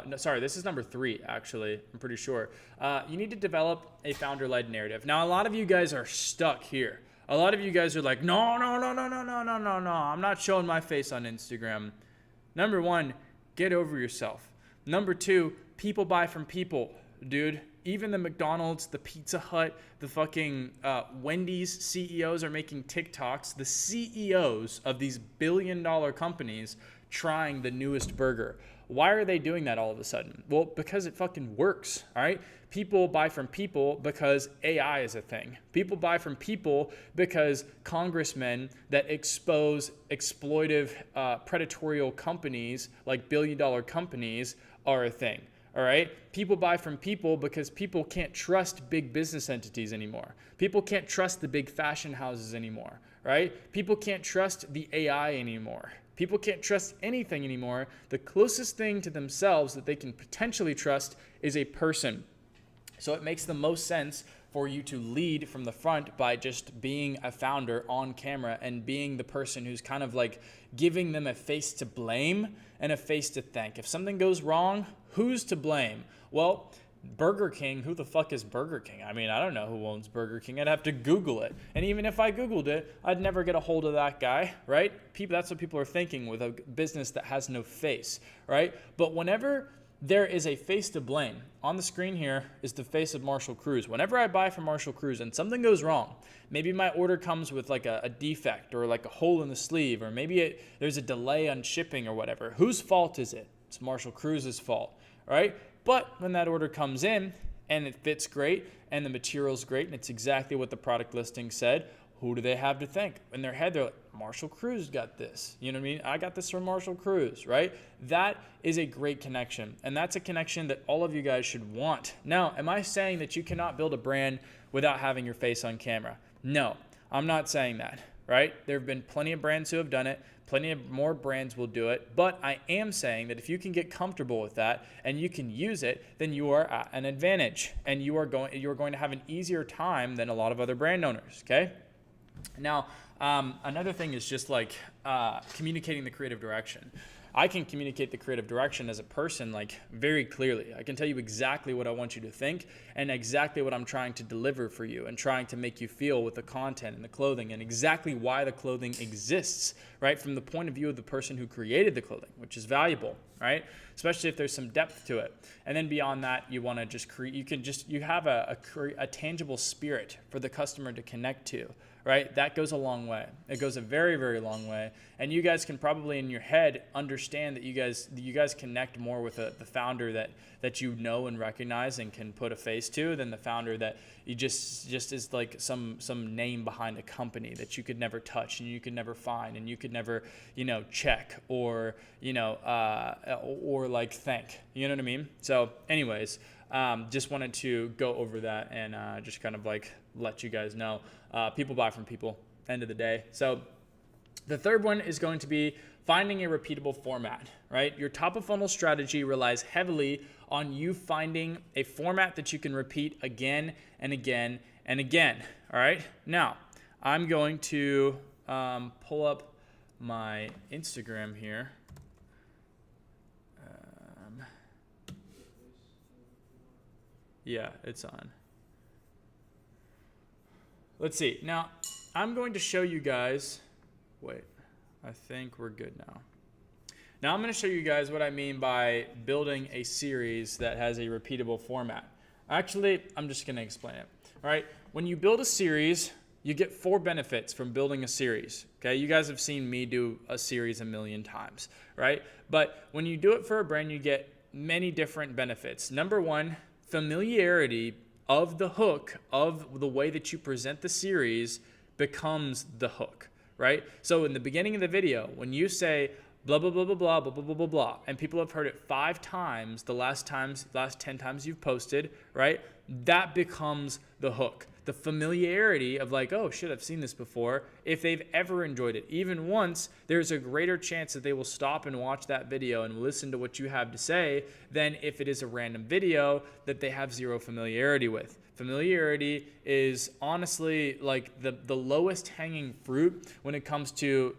This is number 3, actually. I'm pretty sure. You need to develop a founder-led narrative. Now, a lot of you guys are stuck here. A lot of you guys are like, no, I'm not showing my face on Instagram. Number 1, get over yourself. Number 2, people buy from people, dude. Even the McDonald's, the Pizza Hut, the fucking Wendy's CEOs are making TikToks. The CEOs of these billion-dollar companies trying the newest burger. Why are they doing that all of a sudden? Well, because it fucking works, all right? People buy from people because AI is a thing. People buy from people because congressmen that expose exploitive, predatorial companies like billion-dollar companies are a thing. All right. People buy from people because people can't trust big business entities anymore. People can't trust the big fashion houses anymore. Right. People can't trust the AI anymore. People can't trust anything anymore. The closest thing to themselves that they can potentially trust is a person. So it makes the most sense for you to lead from the front by just being a founder on camera and being the person who's kind of like giving them a face to blame and a face to thank. If something goes wrong, who's to blame? Well, Burger King, who the fuck is Burger King? I mean, I don't know who owns Burger King. I'd have to Google it. And even if I Googled it, I'd never get a hold of that guy, right? That's what people are thinking with a business that has no face, right? But whenever there is a face to blame, on the screen here is the face of Marshall Cruz. Whenever I buy from Marshall Cruz and something goes wrong, maybe my order comes with like a defect or like a hole in the sleeve, or maybe there's a delay on shipping or whatever. Whose fault is it? It's Marshall Cruz's fault, right? But when that order comes in and it fits great and the material's great and it's exactly what the product listing said, who do they have to thank? In their head, they're like, Marshall Cruz got this. You know what I mean? I got this from Marshall Cruz, right? That is a great connection. And that's a connection that all of you guys should want. Now, am I saying that you cannot build a brand without having your face on camera? No, I'm not saying that, right? There have been plenty of brands who have done it. Plenty of more brands will do it. But I am saying that if you can get comfortable with that and you can use it, then you are at an advantage. And you are going to have an easier time than a lot of other brand owners, okay? Now, another thing is just like communicating the creative direction. I can communicate the creative direction as a person like very clearly. I can tell you exactly what I want you to think and exactly what I'm trying to deliver for you and trying to make you feel with the content and the clothing and exactly why the clothing exists, right? From the point of view of the person who created the clothing, which is valuable, right? Especially if there's some depth to it. And then beyond that, you want to just you have a tangible spirit for the customer to connect to. Right? That goes a long way. It goes a very, very long way. And you guys can probably in your head understand that you guys connect more with the founder that you know and recognize and can put a face to than the founder that you just is like some name behind a company that you could never touch and you could never find and you could never, check or, or like thank. You know what I mean? So anyways, just wanted to go over that and just kind of like let you guys know. People buy from people, end of the day. So the third one is going to be finding a repeatable format, right? Your top of funnel strategy relies heavily on you finding a format that you can repeat again and again and again, all right? Now, I'm going to pull up my Instagram here. Yeah, it's on. Let's see. Now, I'm going to show you guys. Wait, I think we're good now. Now, I'm going to show you guys what I mean by building a series that has a repeatable format. Actually, I'm just going to explain it. All right. When you build a series, you get 4 benefits from building a series. Okay. You guys have seen me do a series a million times, right? But when you do it for a brand, you get many different benefits. Number 1, familiarity of the hook of the way that you present the series becomes the hook, right? So in the beginning of the video, when you say blah, blah, blah, blah, blah, blah, blah, blah, blah, blah, and people have heard it 5 times, the last 10 times you've posted, right? That becomes the hook. The familiarity of like, oh shit, I've seen this before. If they've ever enjoyed it, even once, there's a greater chance that they will stop and watch that video and listen to what you have to say than if it is a random video that they have zero familiarity with. Familiarity is honestly like the lowest hanging fruit when it comes to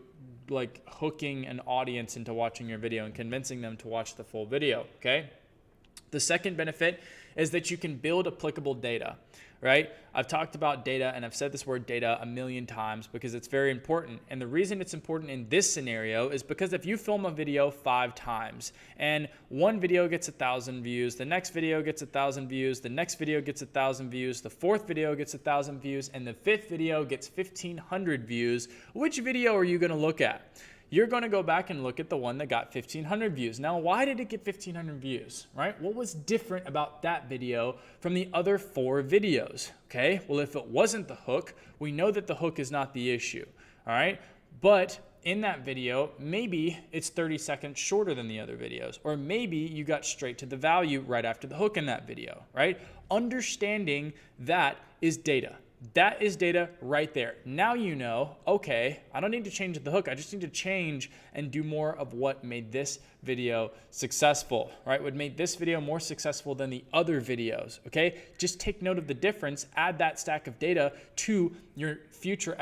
like hooking an audience into watching your video and convincing them to watch the full video, okay? The second benefit is that you can build applicable data, right? I've talked about data and I've said this word data a million times because it's very important. And the reason it's important in this scenario is because if you film a video 5 times and one video gets 1,000 views, the next video gets 1,000 views, the next video gets 1,000 views, the 4th video gets 1,000 views, and the 5th video gets 1,500 views, which video are you going to look at? You're going to go back and look at the one that got 1,500 views. Now, why did it get 1,500 views, right? What was different about that video from the other 4 videos, okay? Well, if it wasn't the hook, we know that the hook is not the issue, all right? But in that video, maybe it's 30 seconds shorter than the other videos, or maybe you got straight to the value right after the hook in that video, right? Understanding that is data. That is data right there. Now you know, okay, I don't need to change the hook. I just need to change and do more of what made this video successful, right? What made this video more successful than the other videos, okay? Just take note of the difference, add that stack of data to your future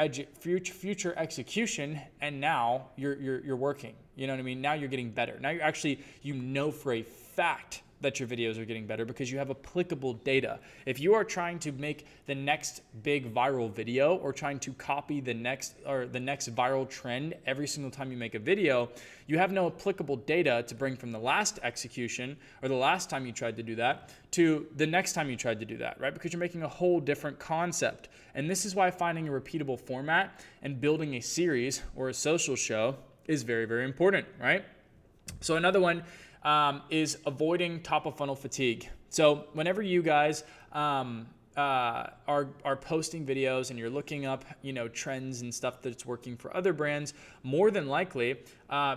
execution, and now you're working. You know what I mean? Now you're getting better. Now you're actually, you know for a fact that your videos are getting better because you have applicable data. If you are trying to make the next big viral video or trying to copy the next viral trend every single time you make a video, you have no applicable data to bring from the last execution or the last time you tried to do that to the next time you tried to do that, right? Because you're making a whole different concept. And this is why finding a repeatable format and building a series or a social show is very, very important, right? So another one is avoiding top of funnel fatigue. So whenever you guys are posting videos and you're looking up, trends and stuff that's working for other brands, more than likely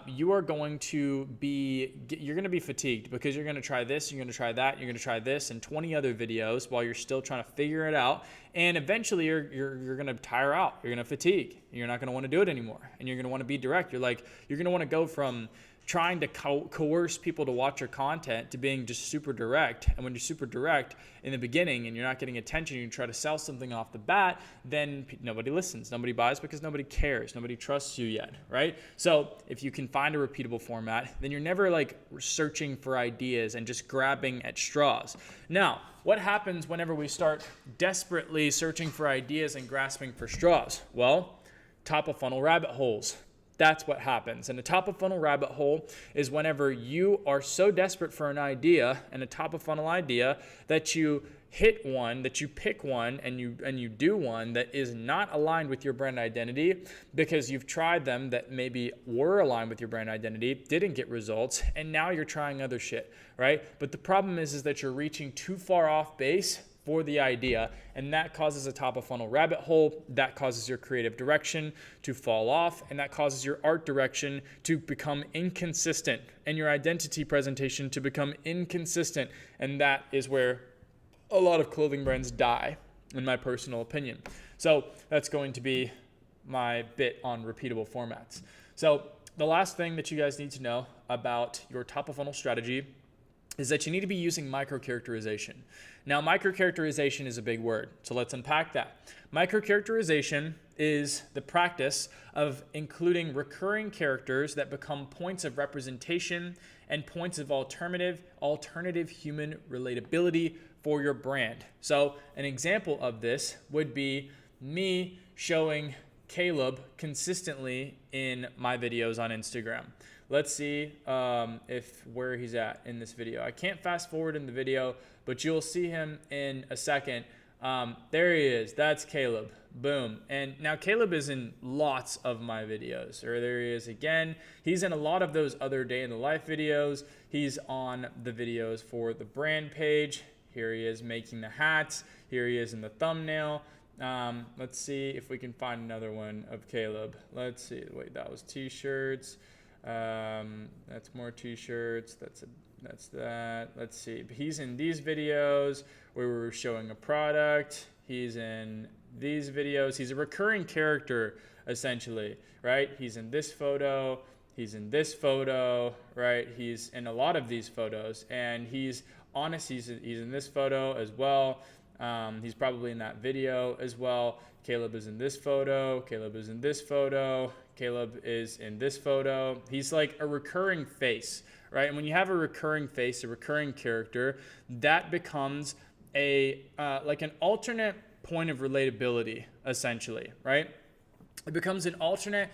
you're going to be fatigued because you're going to try this, you're going to try that, you're going to try this and 20 other videos while you're still trying to figure it out. And eventually you're going to tire out. You're going to fatigue. You're not going to want to do it anymore. And you're going to want to be direct. You're going to want to go from trying to coerce people to watch your content to being just super direct. And when you're super direct in the beginning and you're not getting attention, you try to sell something off the bat, then nobody listens, nobody buys because nobody cares, nobody trusts you yet, right? So if you can find a repeatable format, then you're never like searching for ideas and just grabbing at straws. Now, what happens whenever we start desperately searching for ideas and grasping for straws? Well, top of funnel rabbit holes. That's what happens. And a top of funnel rabbit hole is whenever you are so desperate for an idea and a top of funnel idea that you hit one, that you pick one and you do one that is not aligned with your brand identity because you've tried them that maybe were aligned with your brand identity, didn't get results, and now you're trying other shit, right? But the problem is that you're reaching too far off base for the idea, and that causes a top of funnel rabbit hole. That causes your creative direction to fall off, and that causes your art direction to become inconsistent and your identity presentation to become inconsistent, and that is where a lot of clothing brands die, in my personal opinion. So that's going to be my bit on repeatable formats. So the last thing that you guys need to know about your top of funnel strategy is that you need to be using microcharacterization. Now, microcharacterization is a big word, so let's unpack that. Microcharacterization is the practice of including recurring characters that become points of representation and points of alternative human relatability for your brand. So an example of this would be me showing Caleb consistently in my videos on Instagram. Let's see where he's at in this video. I can't fast forward in the video, but you'll see him in a second. There he is. That's Caleb. Boom. And now Caleb is in lots of my videos. Or there he is again. He's in a lot of those other day in the life videos. He's on the videos for the brand page. Here he is making the hats. Here he is in the thumbnail. Let's see if we can find another one of Caleb. Let's see. Wait, that was t-shirts. That's more t-shirts. That's that. Let's see. He's in these videos where we're showing a product. He's in these videos. He's a recurring character, essentially, right? He's in this photo. He's in this photo, right? He's in a lot of these photos, and he's honest. He's in this photo as well. He's probably in that video as well. Caleb is in this photo. Caleb is in this photo. Caleb is in this photo. He's like a recurring face, right? And when you have a recurring face, a recurring character, that becomes like an alternate point of relatability, essentially, right? It becomes an alternate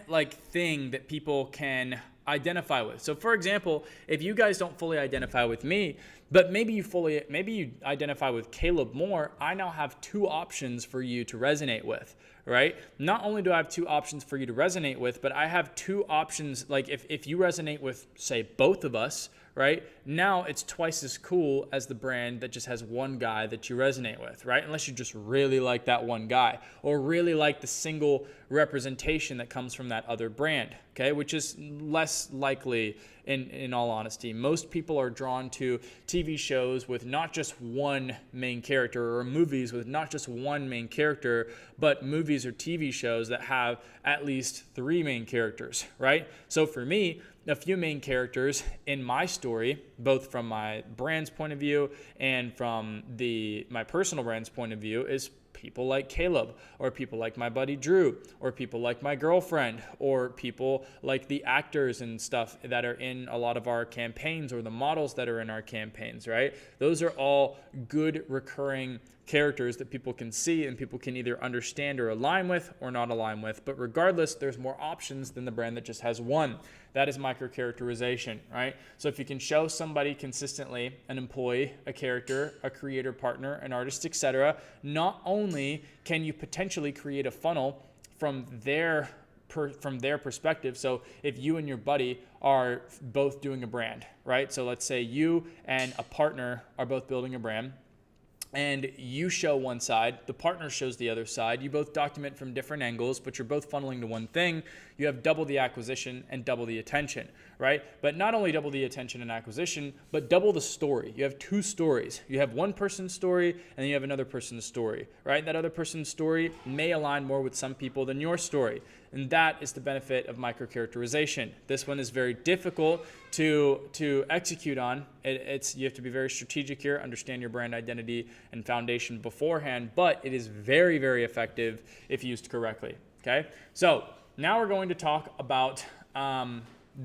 like thing that people can identify with. So for example, if you guys don't fully identify with me, but maybe you identify with Caleb more, I now have two options for you to resonate with, right? Not only do I have two options for you to resonate with, but I have two options. Like if you resonate with, say, both of us, right? Now it's twice as cool as the brand that just has one guy that you resonate with, right? Unless you just really like that one guy or really like the single representation that comes from that other brand, okay? Which is less likely in all honesty. Most people are drawn to TV shows with not just one main character, or movies with not just one main character, but movies or TV shows that have at least three main characters, right? So for me, a few main characters in my story, both from my brand's point of view and from my personal brand's point of view, is people like Caleb, or people like my buddy Drew, or people like my girlfriend, or people like the actors and stuff that are in a lot of our campaigns, or the models that are in our campaigns, right? Those are all good recurring characters that people can see and people can either understand or align with or not align with. But regardless, there's more options than the brand that just has one. That is micro-characterization, right? So if you can show somebody consistently, an employee, a character, a creator partner, an artist, etc., not only can you potentially create a funnel from their perspective. So if you and your buddy are both doing a brand, right? So let's say you and a partner are both building a brand, and you show one side, the partner shows the other side. You both document from different angles, but you're both funneling to one thing. You have double the acquisition and double the attention, right? But not only double the attention and acquisition, but double the story. You have two stories. You have one person's story, and then you have another person's story, right? That other person's story may align more with some people than your story. And that is the benefit of micro-characterization. This one is very difficult to execute on. You have to be very strategic here, understand your brand identity and foundation beforehand, but it is very, very effective if used correctly, okay? So now we're going to talk about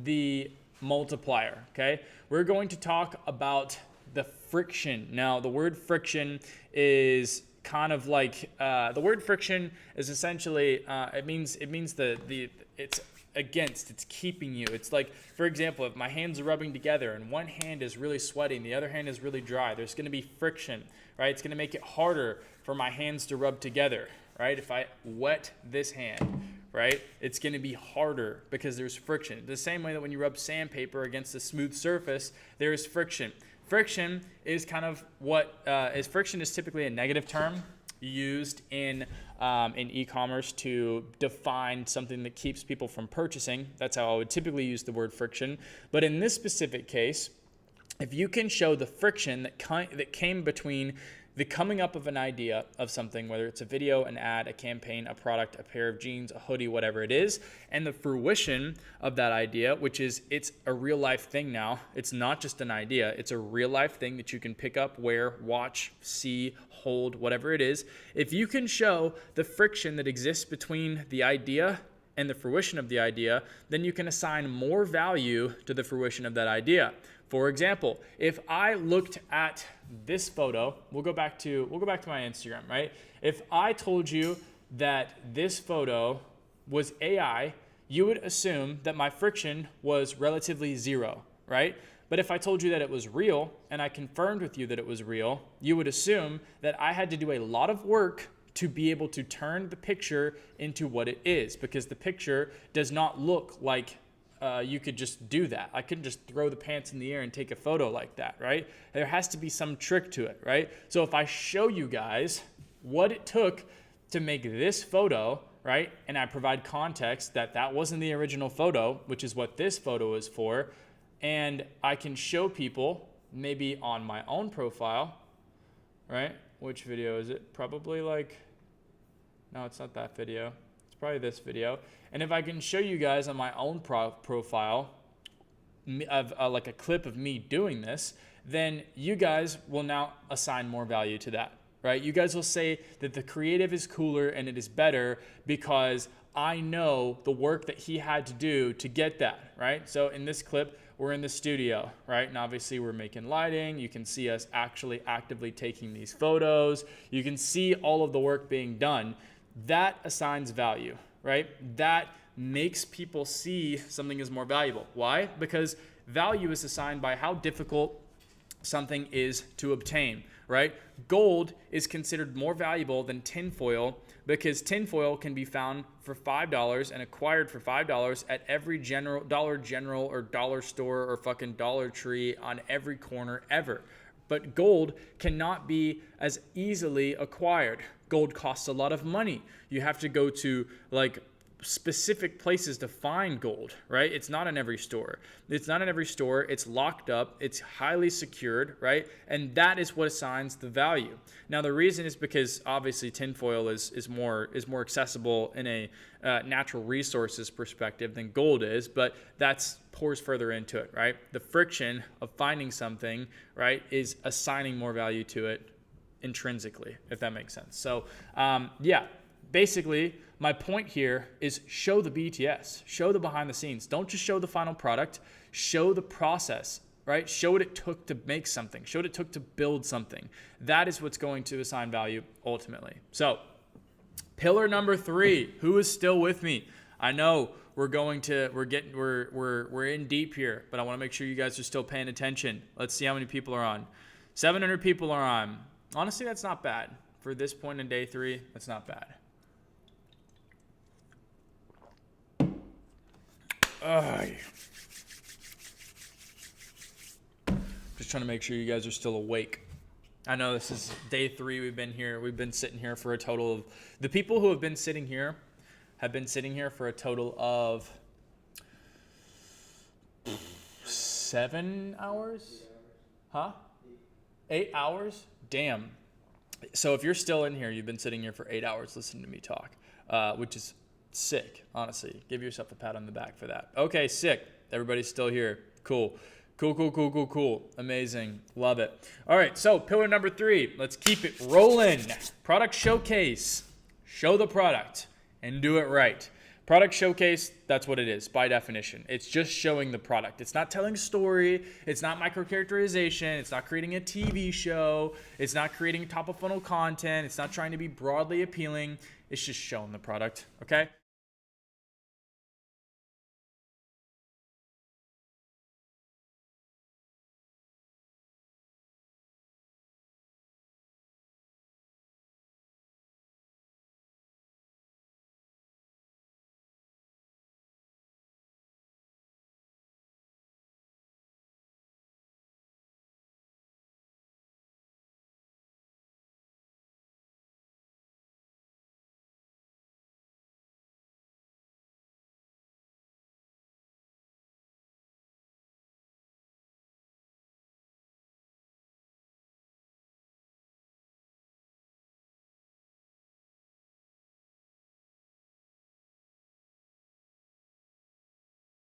the multiplier, okay? We're going to talk about the friction. Now, the word friction is kind of like the word friction is essentially it means it's against, it's keeping you. It's like, for example, if my hands are rubbing together and one hand is really sweaty and the other hand is really dry, there's going to be friction, right? It's going to make it harder for my hands to rub together, right? If I wet this hand, right, it's going to be harder because there's friction. The same way that when you rub sandpaper against a smooth surface, there is friction. Friction is kind of friction is typically a negative term used in e-commerce to define something that keeps people from purchasing. That's how I would typically use the word friction. But in this specific case, if you can show the friction that came between the coming up of an idea of something, whether it's a video, an ad, a campaign, a product, a pair of jeans, a hoodie, whatever it is, and the fruition of that idea, which is it's a real life thing now. It's not just an idea. It's a real life thing that you can pick up, wear, watch, see, hold, whatever it is. If you can show the friction that exists between the idea and the fruition of the idea, then you can assign more value to the fruition of that idea. For example, if I looked at this photo, we'll go back to my Instagram, right? If I told you that this photo was AI, you would assume that my friction was relatively zero, right? But if I told you that it was real and I confirmed with you that it was real, you would assume that I had to do a lot of work to be able to turn the picture into what it is, because the picture does not look like you could just do that. I couldn't just throw the pants in the air and take a photo like that, right? There has to be some trick to it, right? So if I show you guys what it took to make this photo, right? And I provide context that that wasn't the original photo, which is what this photo is for. And I can show people maybe on my own profile, right? Which video is it? Probably like, no, it's not that video. It's probably this video. And if I can show you guys on my own profile of like a clip of me doing this, then you guys will now assign more value to that, right? You guys will say that the creative is cooler and it is better because I know the work that he had to do to get that, right? So in this clip, we're in the studio, right? And obviously we're making lighting. You can see us actually actively taking these photos. You can see all of the work being done. That assigns value, right? That makes people see something is more valuable. Why? Because value is assigned by how difficult something is to obtain, right? Gold is considered more valuable than tinfoil because tinfoil can be found for $5 and acquired for $5 at every Dollar General or dollar store or fucking Dollar Tree on every corner ever. But gold cannot be as easily acquired. Gold costs a lot of money. You have to go to like specific places to find gold, right? It's not in every store. It's not in every store. It's locked up. It's highly secured, right? And that is what assigns the value. Now, the reason is because obviously tinfoil is more accessible in a natural resources perspective than gold is, but that's pours further into it, right? The friction of finding something, right, is assigning more value to it intrinsically, if that makes sense. So, yeah, basically, my point here is show the BTS, show the behind the scenes. Don't just show the final product, show the process, right? Show what it took to make something, show what it took to build something. That is what's going to assign value ultimately. So, pillar number 3, who is still with me? I know we're in deep here, but I want to make sure you guys are still paying attention. Let's see how many people are on. 700 people are on. Honestly, that's not bad. For this point in day 3, that's not bad. Just trying to make sure you guys are still awake. I know this is day 3. We've been sitting here for a total of, the people who have been sitting here have been sitting here for a total of 7 hours? Huh? 8 hours? Damn. So if you're still in here, you've been sitting here for 8 hours listening to me talk, which is sick, honestly. Give yourself a pat on the back for that. Okay, sick. Everybody's still here. Cool. Amazing. Love it. All right, so pillar number 3. Let's keep it rolling. Product showcase. Show the product and do it right. Product showcase, that's what it is by definition. It's just showing the product. It's not telling a story. It's not micro-characterization. It's not creating a TV show. It's not creating top-of-funnel content. It's not trying to be broadly appealing. It's just showing the product, okay?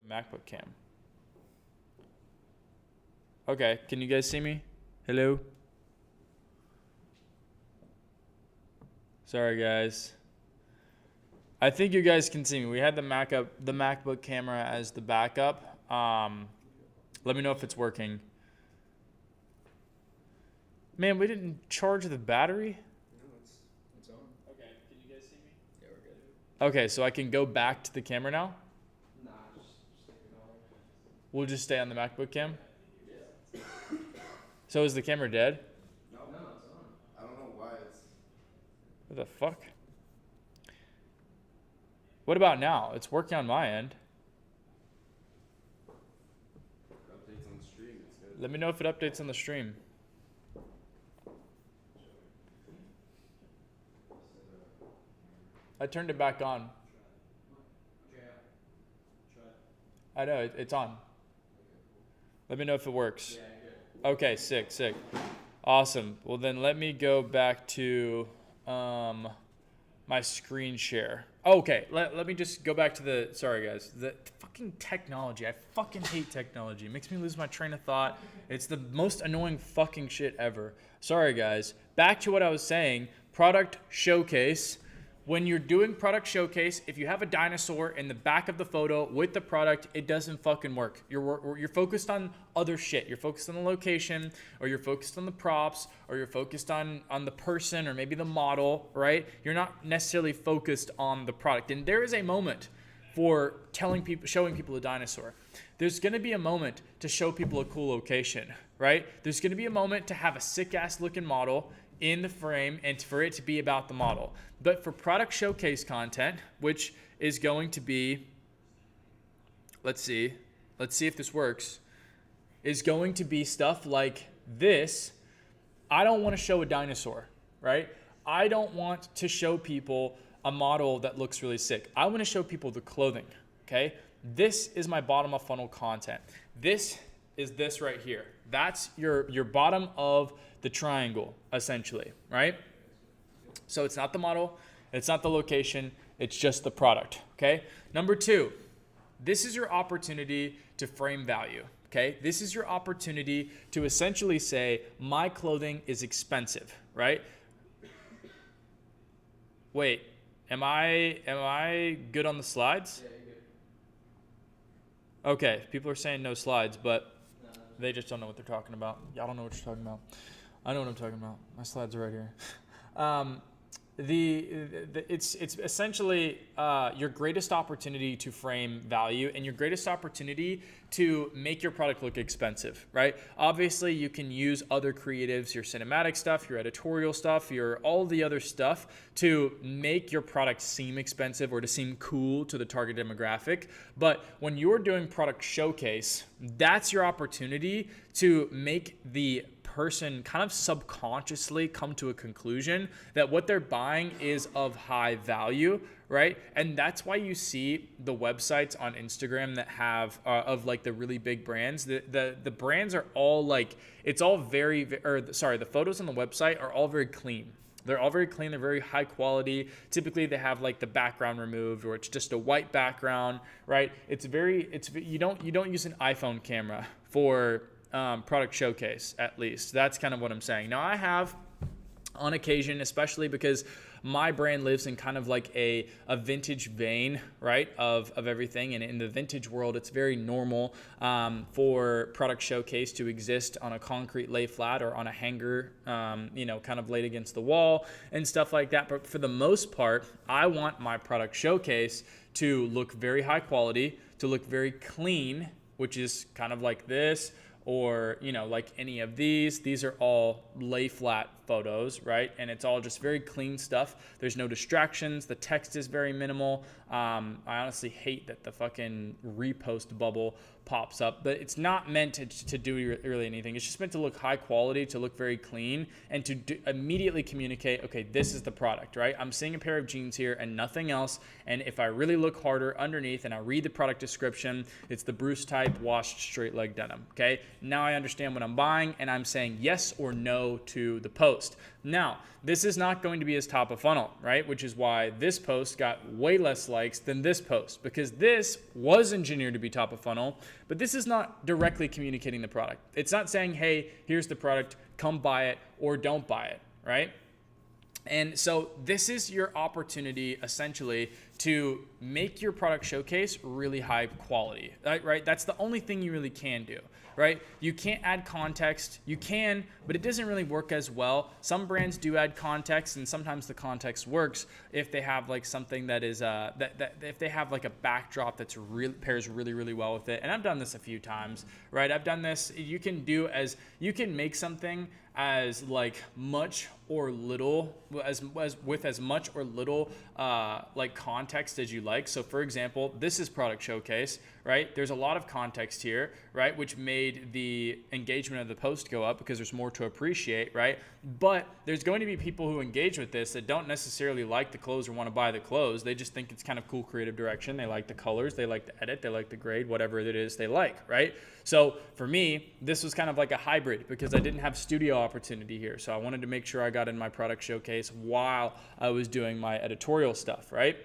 MacBook cam. Okay, can you guys see me? Hello? Sorry guys. I think you guys can see me. We had the MacBook camera as the backup. Let me know if it's working. Man, we didn't charge the battery? No, it's on. Okay, can you guys see me? Yeah, we're good. Okay, so I can go back to the camera now? Nah, just stick it on. We'll just stay on the MacBook cam? Yeah. So is the camera dead? No, it's on. I don't know why it's. What the fuck? What about now? It's working on my end. Updates on the stream. It's good. Let me know if it updates on the stream. I turned it back on. I know, it's on. Let me know if it works. Okay, sick. Awesome. Well, then let me go back to my screen share. Okay, let me just go back to the, sorry guys, the fucking technology. I fucking hate technology. It makes me lose my train of thought. It's the most annoying fucking shit ever. Sorry guys. Back to what I was saying, product showcase. When you're doing product showcase, if you have a dinosaur in the back of the photo with the product, it doesn't fucking work. You're focused on other shit. You're focused on the location, or you're focused on the props, or you're focused on the person, or maybe the model, right? You're not necessarily focused on the product. And there is a moment for showing people a dinosaur. There's gonna be a moment to show people a cool location, right? There's gonna be a moment to have a sick ass looking model in the frame and for it to be about the model. But for product showcase content, which is going to be, let's see if this works, is going to be stuff like this. I don't want to show a dinosaur, right? I don't want to show people a model that looks really sick. I want to show people the clothing, okay? This is my bottom of funnel content. This is this right here. That's your bottom of the triangle, essentially, right? So it's not the model, it's not the location, it's just the product, okay? Number two, this is your opportunity to frame value, okay? This is your opportunity to essentially say, my clothing is expensive, right? Wait, am I good on the slides? Yeah, you're good. Okay, people are saying no slides, but they just don't know what they're talking about. Y'all don't know what you're talking about. I know what I'm talking about. My slides are right here. It's essentially your greatest opportunity to frame value and your greatest opportunity to make your product look expensive, right? Obviously, you can use other creatives, your cinematic stuff, your editorial stuff, your all the other stuff to make your product seem expensive or to seem cool to the target demographic. But when you're doing product showcase, that's your opportunity to make the person kind of subconsciously come to a conclusion that what they're buying is of high value, right? And that's why you see the websites on Instagram that have of like the really big brands. The brands are all like, it's all the photos on the website are all very clean. They're all very clean. They're very high quality. Typically, they have like the background removed, or it's just a white background, right? You don't use an iPhone camera for product showcase, at least. That's kind of what I'm saying. Now, I have on occasion, especially because my brand lives in kind of like a vintage vein, right, of everything. And in the vintage world, it's very normal for product showcase to exist on a concrete lay flat or on a hanger, kind of laid against the wall and stuff like that. But for the most part, I want my product showcase to look very high quality, to look very clean, which is kind of like this, or, like any of these. These are all lay flat photos, right? And it's all just very clean stuff. There's no distractions. The text is very minimal. I honestly hate that the fucking repost bubble pops up, but it's not meant to do really anything. It's just meant to look high quality, to look very clean, and to immediately communicate, okay, this is the product, right? I'm seeing a pair of jeans here and nothing else. And if I really look harder underneath and I read the product description, it's the Bruce type washed straight leg denim, okay? Now I understand what I'm buying and I'm saying yes or no to the post. Now, this is not going to be as top of funnel, right? Which is why this post got way less likes than this post, because this was engineered to be top of funnel, but this is not directly communicating the product. It's not saying, hey, here's the product, come buy it or don't buy it, right? And so this is your opportunity essentially to make your product showcase really high quality, right? That's the only thing you really can do, right? You can't add context. You can, but it doesn't really work as well. Some brands do add context, and sometimes the context works if they have like something that is that if they have like a backdrop that's pairs really, really well with it. And I've done this a few times, right? I've done this. You can make something as like much or little with as much or little like context context as you like. So for example, this is Product Showcase, right? There's a lot of context here, right? Which made the engagement of the post go up because there's more to appreciate, right? But there's going to be people who engage with this that don't necessarily like the clothes or want to buy the clothes. They just think it's kind of cool creative direction. They like the colors, they like the edit, they like the grade, whatever it is they like, right? So for me, this was kind of like a hybrid because I didn't have studio opportunity here. So I wanted to make sure I got in my Product Showcase while I was doing my editorial stuff, right?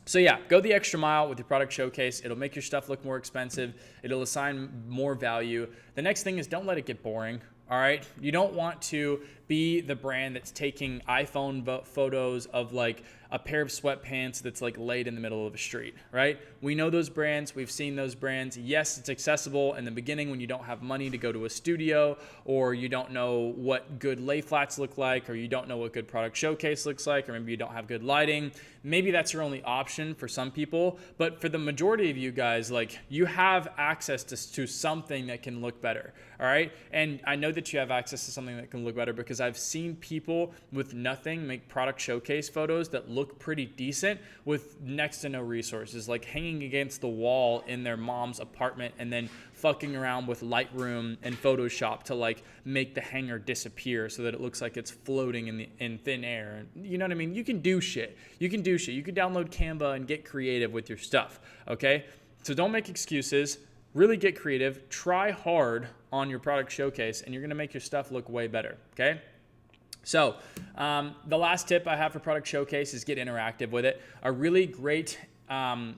So yeah, go the extra mile with your Product Showcase. It'll make your stuff look more expensive. It'll assign more value. The next thing is don't let it get boring. All right. You don't want to be the brand that's taking iPhone photos of like a pair of sweatpants that's like laid in the middle of a street, right? We know those brands. We've seen those brands. Yes, it's accessible in the beginning when you don't have money to go to a studio, or you don't know what good lay flats look like, or you don't know what good Product Showcase looks like, or maybe you don't have good lighting. Maybe that's your only option for some people. But for the majority of you guys, like you have access to something that can look better. All right. And I know that you have access to something that can look better because I've seen people with nothing make Product Showcase photos that look pretty decent with next to no resources, like hanging against the wall in their mom's apartment and then fucking around with Lightroom and Photoshop to like make the hanger disappear so that it looks like it's floating in thin air. You know what I mean? You can do shit. You can do shit. You can download Canva and get creative with your stuff. Okay. So don't make excuses. Really get creative. Try hard on your Product Showcase and you're going to make your stuff look way better. Okay. So the last tip I have for Product Showcase is get interactive with it. A really great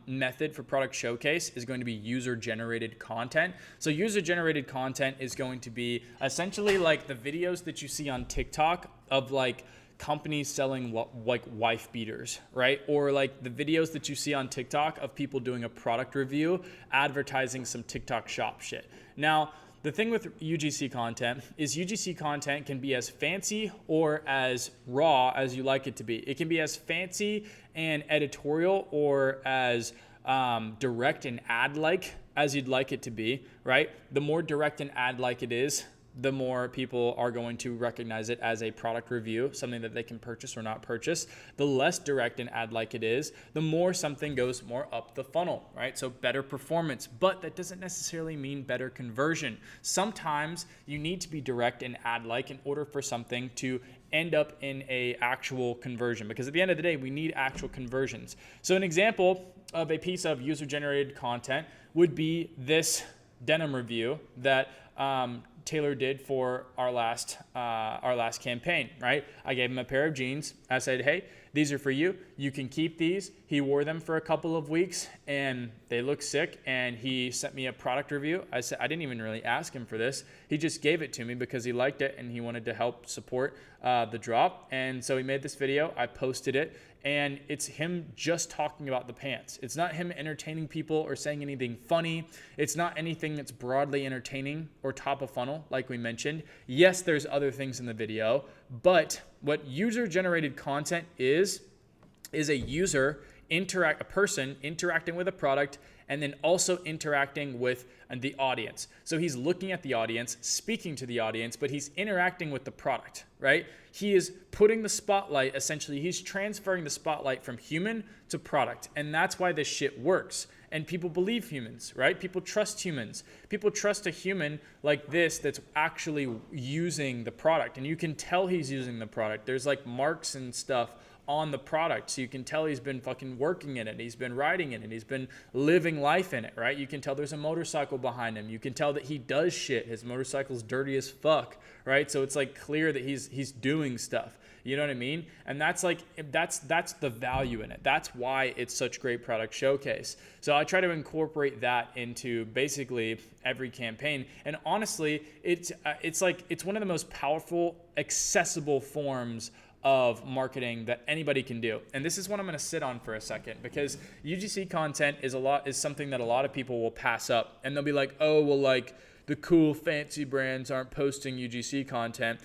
method for Product Showcase is going to be user-generated content. So user-generated content is going to be essentially like the videos that you see on TikTok of like companies selling like wife beaters, right? Or like the videos that you see on TikTok of people doing a product review, advertising some TikTok shop shit. Now, the thing with UGC content is UGC content can be as fancy or as raw as you like it to be. It can be as fancy and editorial or as direct and ad-like as you'd like it to be, right? The more direct and ad-like it is, the more people are going to recognize it as a product review, something that they can purchase or not purchase. The less direct and ad-like it is, the more something goes more up the funnel, right? So better performance, but that doesn't necessarily mean better conversion. Sometimes you need to be direct and ad-like in order for something to end up in a actual conversion, because at the end of the day, we need actual conversions. So an example of a piece of user-generated content would be this denim review that Taylor did for our last campaign, right? I gave him a pair of jeans. I said, hey, these are for you. You can keep these. He wore them for a couple of weeks and they look sick. And he sent me a product review. I said, I didn't even really ask him for this. He just gave it to me because he liked it and he wanted to help support the drop. And so he made this video. I posted it. And it's him just talking about the pants. It's not him entertaining people or saying anything funny. It's not anything that's broadly entertaining or top of funnel, like we mentioned. Yes, there's other things in the video, but what user-generated content is a person interacting with a product and then also interacting with the audience. So he's looking at the audience, speaking to the audience, but he's interacting with the product, right? He is putting the spotlight, essentially, he's transferring the spotlight from human to product. And that's why this shit works. And people believe humans, right? People trust humans. People trust a human like this that's actually using the product. And you can tell he's using the product. There's like marks and stuff on the product, so you can tell he's been fucking working in it, he's been riding in it, he's been living life in it, right? You can tell there's a motorcycle behind him, you can tell that he does shit, his motorcycle's dirty as fuck, right? So it's like clear that he's doing stuff, you know what I mean? And that's like that's the value in it. That's why it's such great Product Showcase. So I try to incorporate that into basically every campaign, and honestly, it's one of the most powerful, accessible forms of marketing that anybody can do. And this is what I'm going to sit on for a second, because UGC content is something that a lot of people will pass up, and they'll be like, oh, well, like the cool fancy brands aren't posting UGC content.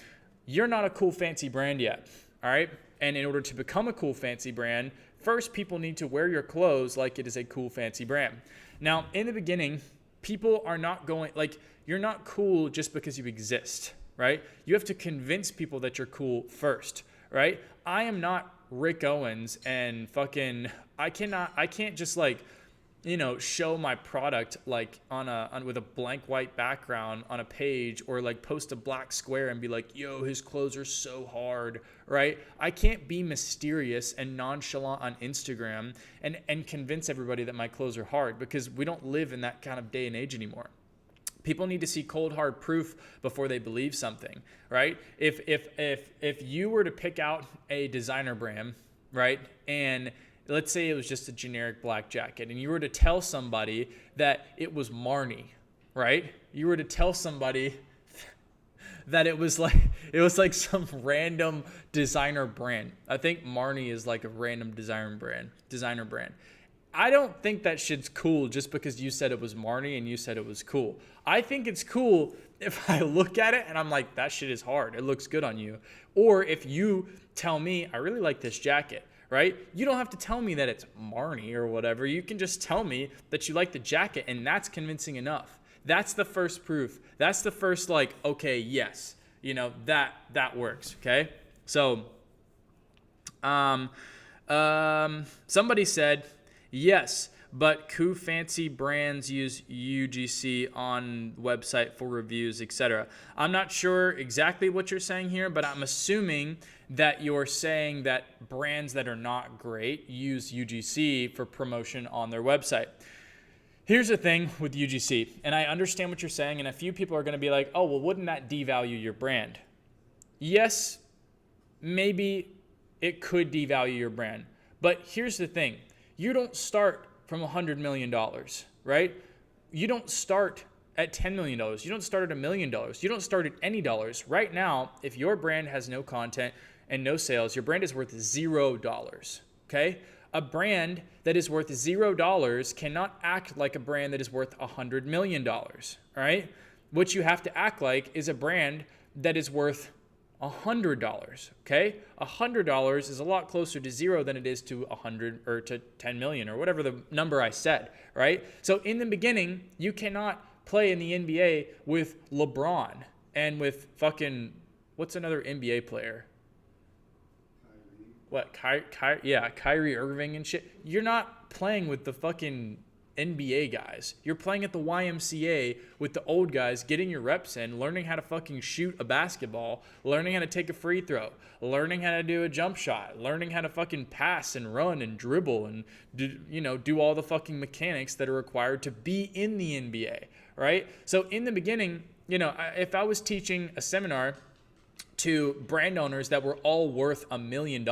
You're not a cool fancy brand yet. All right. And in order to become a cool fancy brand, first people need to wear your clothes like it is a cool fancy brand. Now, in the beginning, people are not going, like, you're not cool just because you exist, right? You have to convince people that you're cool first. Right? I am not Rick Owens and fucking, I can't just like, show my product like with a blank white background on a page, or like post a black square and be like, yo, his clothes are so hard, right? I can't be mysterious and nonchalant on Instagram and convince everybody that my clothes are hard, because we don't live in that kind of day and age anymore. People need to see cold hard proof before they believe something, right? If you were to pick out a designer brand, right, and let's say it was just a generic black jacket, and you were to tell somebody that it was Marni, right? You were to tell somebody that it was like some random designer brand. I think Marni is like a random designer brand. I don't think that shit's cool just because you said it was Marni and you said it was cool. I think it's cool if I look at it and I'm like, that shit is hard. It looks good on you. Or if you tell me, I really like this jacket, right? You don't have to tell me that it's Marni or whatever. You can just tell me that you like the jacket, and that's convincing enough. That's the first proof. That's the first like, okay, yes, that works. Okay. So, somebody said, yes, but cool fancy brands use UGC on website for reviews, etc. I'm not sure exactly what you're saying here, but I'm assuming that you're saying that brands that are not great use UGC for promotion on their website. Here's the thing with UGC, and I understand what you're saying, and a few people are going to be like, oh, well, wouldn't that devalue your brand? Yes, maybe it could devalue your brand, but here's the thing. You don't start from $100 million, right? You don't start at $10 million. You don't start at $1 million. You don't start at any dollars. Right now, if your brand has no content and no sales, your brand is worth $0, okay? A brand that is worth $0 cannot act like a brand that is worth $100 million, all right? What you have to act like is a brand that is worth $100, okay? $100 is a lot closer to zero than it is to 100 or to 10 million or whatever the number I said, right? So in the beginning, you cannot play in the NBA with LeBron and with fucking, what's another NBA player? What, Kyrie Irving and shit. You're not playing with the fucking NBA guys. You're playing at the YMCA with the old guys, getting your reps in, learning how to fucking shoot a basketball, learning how to take a free throw, learning how to do a jump shot, learning how to fucking pass and run and dribble and do all the fucking mechanics that are required to be in the NBA, right? So in the beginning, if I was teaching a seminar to brand owners that were all worth $1 million,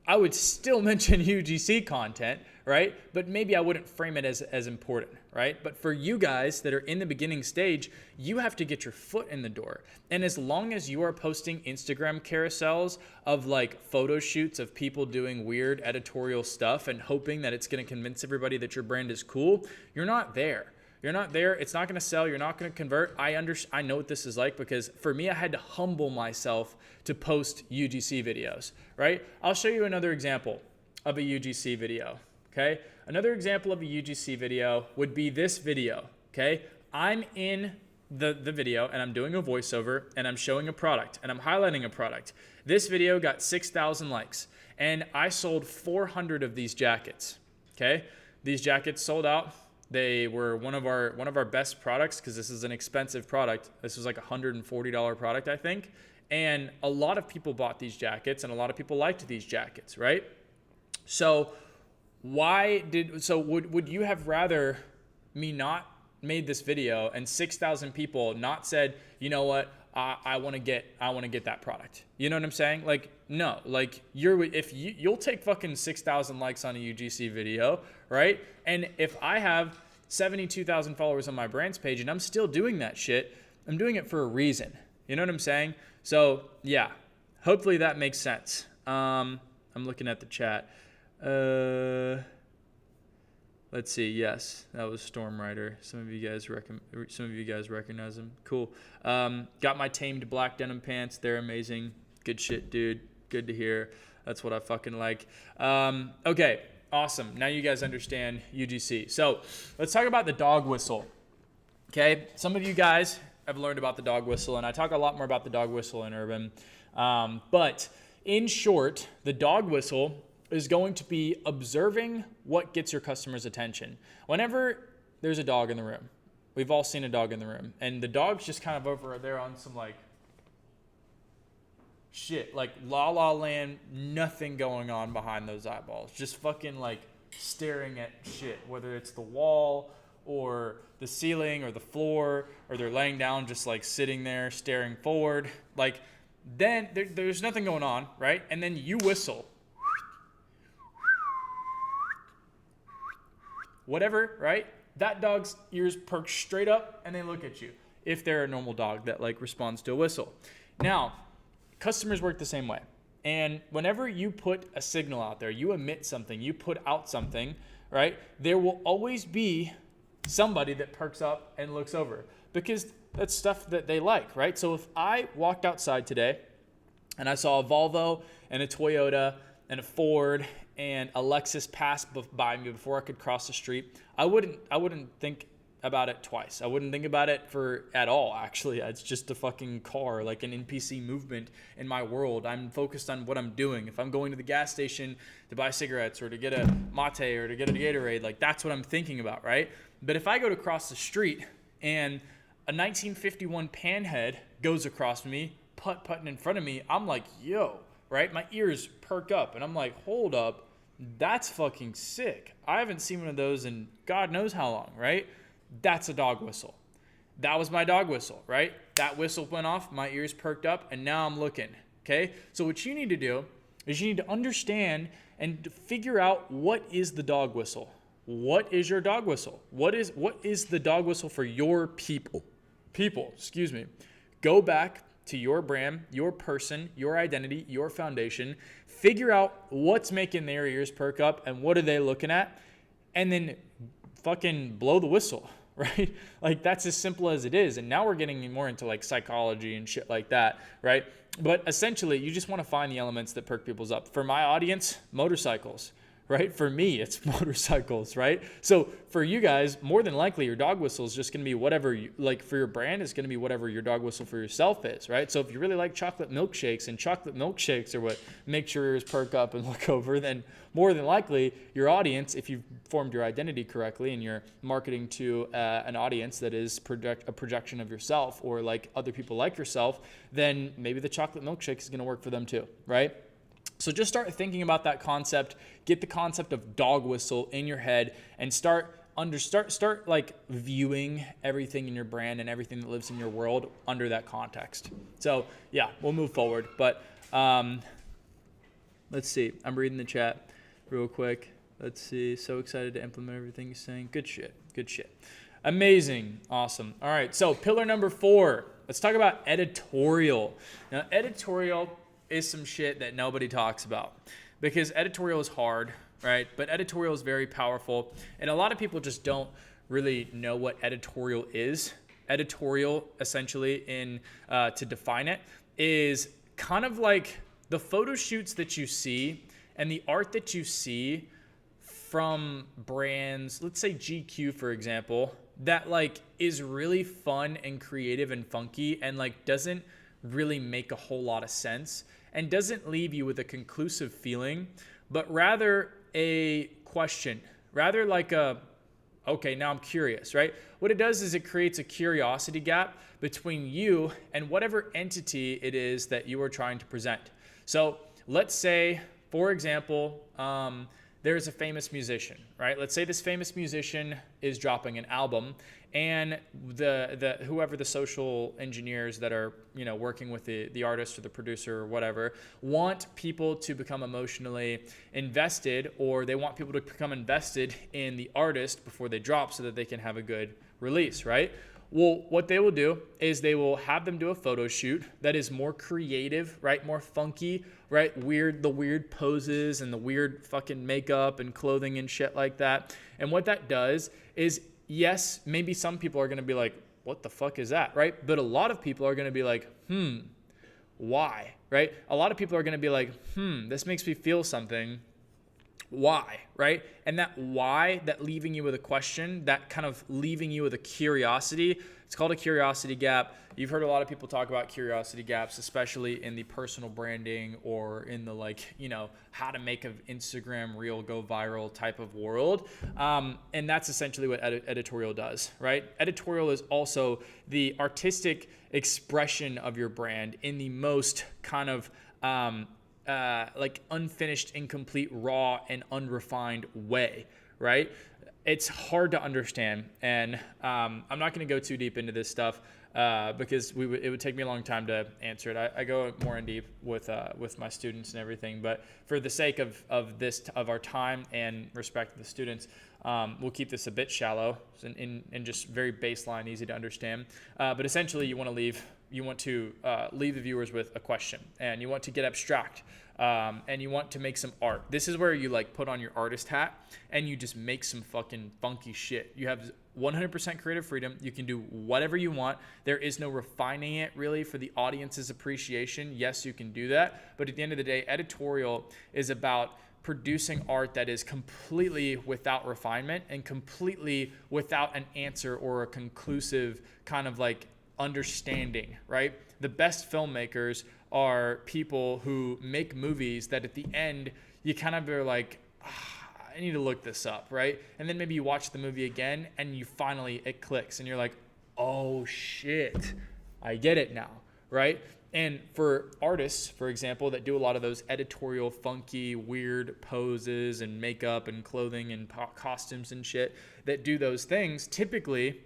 I would still mention UGC content, right? But maybe I wouldn't frame it as important, right? But for you guys that are in the beginning stage, you have to get your foot in the door. And as long as you are posting Instagram carousels of like photo shoots of people doing weird editorial stuff and hoping that it's going to convince everybody that your brand is cool, you're not there. You're not there. It's not going to sell. You're not going to convert. I know what this is like, because for me, I had to humble myself to post UGC videos, right? I'll show you another example of a UGC video, okay? Another example of a UGC video would be this video, okay? I'm in the video and I'm doing a voiceover and I'm showing a product and I'm highlighting a product. This video got 6,000 likes and I sold 400 of these jackets, okay? These jackets sold out. They were one of our best products because this is an expensive product. This was like a $140 product, I think. And a lot of people bought these jackets and a lot of people liked these jackets, right? So would you have rather me not made this video and 6,000 people not said, you know what, I want to get that product. You know what I'm saying? Like, no, like you'll take fucking 6,000 likes on a UGC video, right? And if I have 72,000 followers on my brands page and I'm still doing that shit, I'm doing it for a reason. You know what I'm saying? So yeah, hopefully that makes sense. I'm looking at the chat. Let's see. Yes, that was Storm Rider. Some of you guys recognize him. Cool. Got my tamed black denim pants. They're amazing. Good shit, dude. Good to hear. That's what I fucking like. Okay, awesome. Now you guys understand UGC. So let's talk about the dog whistle. Okay, some of you guys have learned about the dog whistle, and I talk a lot more about the dog whistle in Urban. But in short, the dog whistle is going to be observing what gets your customer's attention. Whenever there's a dog in the room, we've all seen a dog in the room, and the dog's just kind of over there on some like shit, like La La Land, nothing going on behind those eyeballs, just fucking like staring at shit, whether it's the wall or the ceiling or the floor, or they're laying down just like sitting there staring forward. Like then there's nothing going on, right? And then you whistle. Whatever, right? That dog's ears perk straight up and they look at you if they're a normal dog that like responds to a whistle. Now, customers work the same way. And whenever you put a signal out there, you emit something, you put out something, right? There will always be somebody that perks up and looks over because that's stuff that they like, right? So if I walked outside today and I saw a Volvo and a Toyota and a Ford and a Lexus pass by me before I could cross the street, I wouldn't think about it twice. I wouldn't think about it at all, actually. It's just a fucking car, like an NPC movement in my world. I'm focused on what I'm doing. If I'm going to the gas station to buy cigarettes or to get a mate or to get a Gatorade, like that's what I'm thinking about, right? But if I go to cross the street and a 1951 Panhead goes across me, putting in front of me, I'm like, yo, right? My ears perk up and I'm like, hold up, that's fucking sick. I haven't seen one of those in God knows how long, right? That's a dog whistle. That was my dog whistle, right? That whistle went off, my ears perked up, and now I'm looking, okay? So what you need to do is you need to understand and figure out what is the dog whistle. What is your dog whistle? What is the dog whistle for your people? Go back to your brand, your person, your identity, your foundation. Figure out what's making their ears perk up and what are they looking at, and then fucking blow the whistle, right? Like that's as simple as it is. And now we're getting more into like psychology and shit like that, right? But essentially, you just want to find the elements that perk people's up. For my audience, motorcycles, right? For me, it's motorcycles, right? So for you guys, more than likely, your dog whistle is just going to be whatever you like. For your brand, it's going to be whatever your dog whistle for yourself is, right? So if you really like chocolate milkshakes and chocolate milkshakes are what makes your ears perk up and look over, then more than likely your audience, if you've formed your identity correctly and you're marketing to an audience that is a projection of yourself or like other people like yourself, then maybe the chocolate milkshake is going to work for them too, right? So just start thinking about that concept, get the concept of dog whistle in your head, and start like viewing everything in your brand and everything that lives in your world under that context. So yeah, we'll move forward. But let's see. I'm reading the chat real quick. Let's see. So excited to implement everything you're saying. Good shit. Amazing. Awesome. All right. So pillar number 4. Let's talk about editorial. Now, editorial is some shit that nobody talks about because editorial is hard, right? But editorial is very powerful. And a lot of people just don't really know what editorial is. Editorial, essentially, to define it, is kind of like the photo shoots that you see and the art that you see from brands, let's say GQ, for example, that like is really fun and creative and funky and like doesn't really make a whole lot of sense and doesn't leave you with a conclusive feeling, but rather a question, rather like okay, now I'm curious, right? What it does is it creates a curiosity gap between you and whatever entity it is that you are trying to present. So let's say, for example, there's a famous musician, right? Let's say this famous musician is dropping an album, and the whoever the social engineers that are working with the artist or the producer or whatever want people to become emotionally invested, or they want people to become invested in the artist before they drop so that they can have a good release, right? Well, what they will do is they will have them do a photo shoot that is more creative, right? More funky, right? The weird poses and the weird fucking makeup and clothing and shit like that. And what that does is, yes, maybe some people are going to be like, what the fuck is that, right? But a lot of people are going to be like, why, right? A lot of people are going to be like, this makes me feel something. Why, right? And that why, that leaving you with a question, that kind of leaving you with a curiosity It's called a curiosity gap. You've heard a lot of people talk about curiosity gaps, especially in the personal branding or in the how to make an Instagram reel go viral type of world. And that's essentially what editorial does, right? Editorial is also the artistic expression of your brand in the most kind of unfinished, incomplete, raw, and unrefined way, right? It's hard to understand, and I'm not going to go too deep into this stuff because it would take me a long time to answer it. I go more in deep with my students and everything, but for the sake of our time and respect to the students, we'll keep this a bit shallow and just very baseline, easy to understand. But essentially, you want to leave the viewers with a question, and you want to get abstract. And you want to make some art. This is where you put on your artist hat and you just make some fucking funky shit. You have 100% creative freedom. You can do whatever you want. There is no refining it really for the audience's appreciation. Yes, you can do that. But at the end of the day, editorial is about producing art that is completely without refinement and completely without an answer or a conclusive kind of understanding, right? The best filmmakers are people who make movies that at the end you kind of are like, I need to look this up, right? And then maybe you watch the movie again and it clicks and you're like, oh shit, I get it now, right? And for artists, for example, that do a lot of those editorial, funky, weird poses and makeup and clothing and costumes and shit that do those things, typically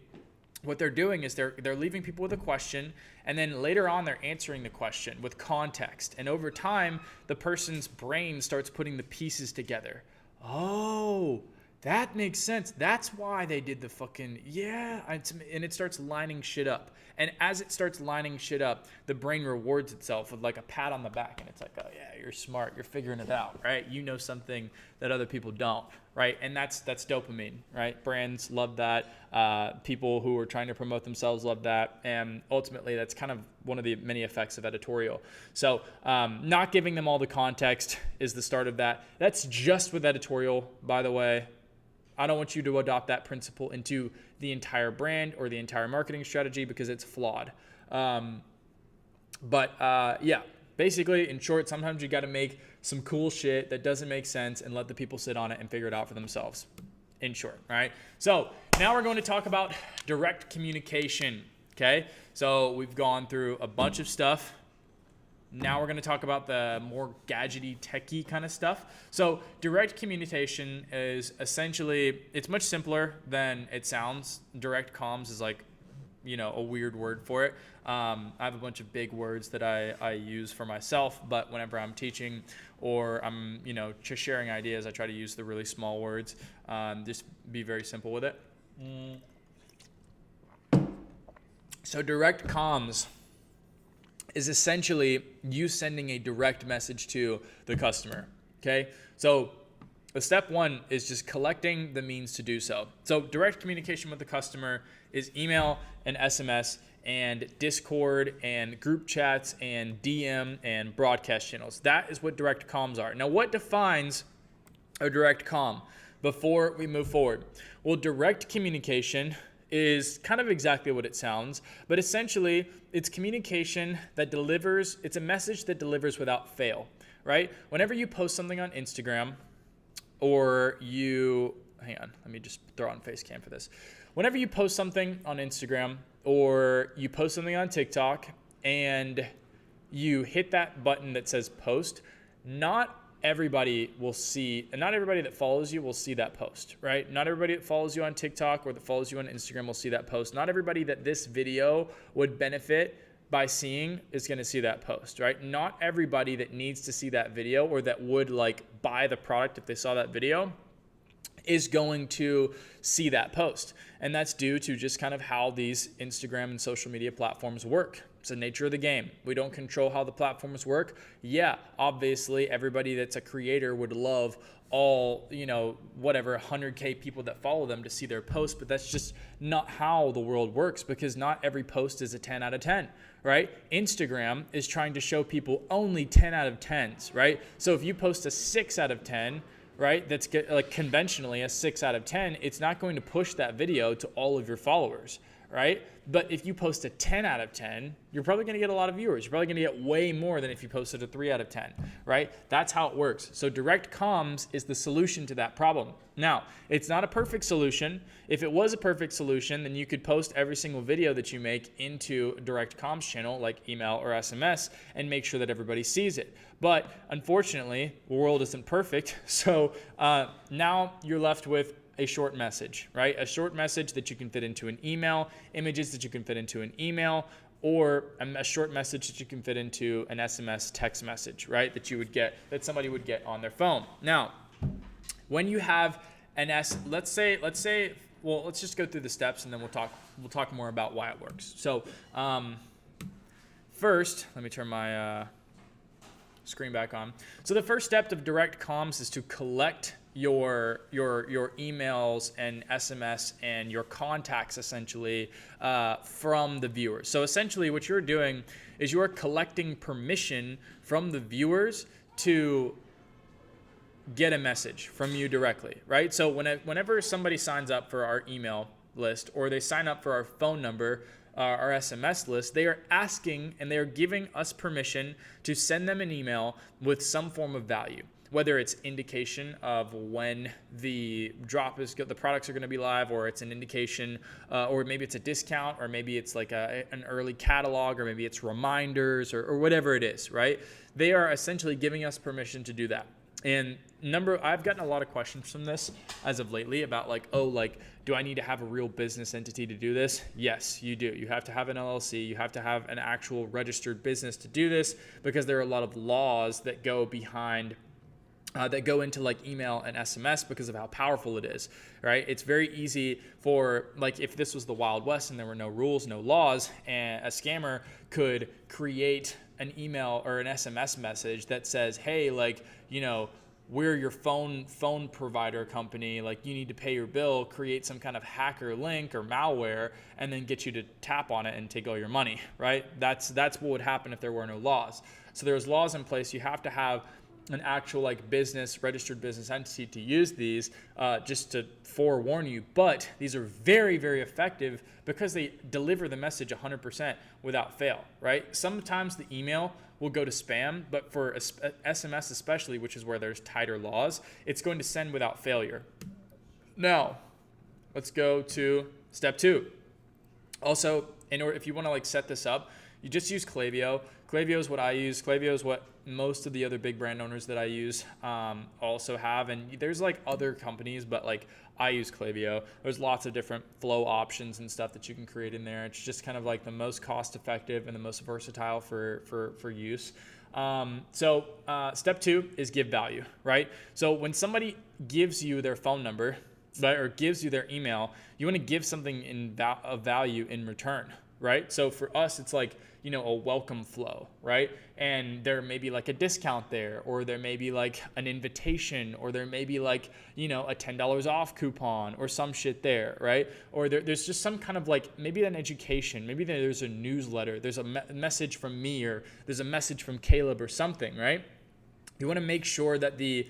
what they're doing is they're leaving people with a question, and then later on they're answering the question with context. And over time, the person's brain starts putting the pieces together. Oh, that makes sense. That's why they did the fucking, yeah. And it starts lining shit up. And as it starts lining shit up, the brain rewards itself with a pat on the back. And it's like, oh yeah, you're smart. You're figuring it out, right? You know something that other people don't, right? And that's dopamine, right? Brands love that. People who are trying to promote themselves love that. And ultimately, that's kind of one of the many effects of editorial. So not giving them all the context is the start of that. That's just with editorial, by the way. I don't want you to adopt that principle into the entire brand or the entire marketing strategy because it's flawed. Yeah, basically, in short, sometimes you got to make some cool shit that doesn't make sense and let the people sit on it and figure it out for themselves. In short, all right? So now we're going to talk about direct communication, okay? So we've gone through a bunch of stuff. Now we're going to talk about the more gadgety, techie kind of stuff. So direct communication is essentially, it's much simpler than it sounds. Direct comms is a weird word for it. I have a bunch of big words that I use for myself, but whenever I'm teaching or I'm, just sharing ideas, I try to use the really small words. Just be very simple with it. So direct comms is essentially you sending a direct message to the customer, okay? So the step one is just collecting the means to do so. So direct communication with the customer is email and SMS and Discord and group chats and DM and broadcast channels. That is what direct comms are. Now, what defines a direct comm before we move forward? Well, direct communication is kind of exactly what it sounds, but essentially it's communication that delivers, it's a message that delivers without fail, right? Whenever you post something on Instagram or hang on, let me just throw on face cam for this. Whenever you post something on Instagram or you post something on TikTok and you hit that button that says post, not everybody will see, and not everybody that follows you will see that post, right? Not everybody that follows you on TikTok or that follows you on Instagram will see that post. Not everybody that this video would benefit by seeing is going to see that post, right? Not everybody that needs to see that video or that would buy the product if they saw that video is going to see that post. And that's due to just kind of how these Instagram and social media platforms work. It's the nature of the game. We don't control how the platforms work. Yeah, obviously everybody that's a creator would love all, 100K people that follow them to see their post, but that's just not how the world works because not every post is a 10 out of 10, right? Instagram is trying to show people only 10 out of 10s, right? So if you post a 6 out of 10, right, that's conventionally a 6 out of 10, it's not going to push that video to all of your followers, right? But if you post a 10 out of 10, you're probably going to get a lot of viewers. You're probably going to get way more than if you posted a 3 out of 10, right? That's how it works. So direct comms is the solution to that problem. Now, it's not a perfect solution. If it was a perfect solution, then you could post every single video that you make into a direct comms channel like email or SMS and make sure that everybody sees it. But unfortunately, the world isn't perfect. So now you're left with a short message, right? A short message that you can fit into an email, images that you can fit into an email, or a short message that you can fit into an SMS text message, right? That somebody would get on their phone. Now, when you have let's say, well, let's just go through the steps and then we'll talk more about why it works. So, first, let me turn my screen back on. So the first step of direct comms is to collect your emails and SMS and your contacts essentially from the viewers. So essentially what you're doing is you're collecting permission from the viewers to get a message from you directly, right? So whenever somebody signs up for our email list or they sign up for our phone number, our SMS list, they are asking and they are giving us permission to send them an email with some form of value. Whether it's indication of when the products are going to be live, or it's an indication, or maybe it's a discount, or maybe it's like an early catalog, or maybe it's reminders, or whatever it is, right? They are essentially giving us permission to do that. And I've gotten a lot of questions from this as of lately about do I need to have a real business entity to do this? Yes, you do. You have to have an LLC. You have to have an actual registered business to do this because there are a lot of laws that go behind that go into like email and SMS because of how powerful it is, right? It's very easy for, like, if this was the Wild West and there were no rules, no laws, and a scammer could create an email or an SMS message that says, hey, we're your phone provider company, like you need to pay your bill, create some kind of hacker link or malware, and then get you to tap on it and take all your money, right? That's what would happen if there were no laws. So there's laws in place. You have to have an actual registered business entity to use these, just to forewarn you. But these are very, very effective because they deliver the message 100% without fail, right? Sometimes the email will go to spam, but for SMS especially, which is where there's tighter laws, it's going to send without failure. Now, let's go to step 2. Also, if you want to set this up, you just use Klaviyo. Klaviyo is what I use. Klaviyo is what most of the other big brand owners that I use also have. And there's other companies, but I use Klaviyo. There's lots of different flow options and stuff that you can create in there. It's just kind of the most cost effective and the most versatile for use. So step 2 is give value, right? So when somebody gives you their phone number, right, or gives you their email, you want to give something of value in return, right? So for us, it's a welcome flow, right? And there may be a discount there, or there may be an invitation, or there may be a $10 off coupon or some shit there, right? Or there's just some kind of maybe an education, maybe there's a newsletter, there's a message from me, or there's a message from Caleb or something, right? You want to make sure that the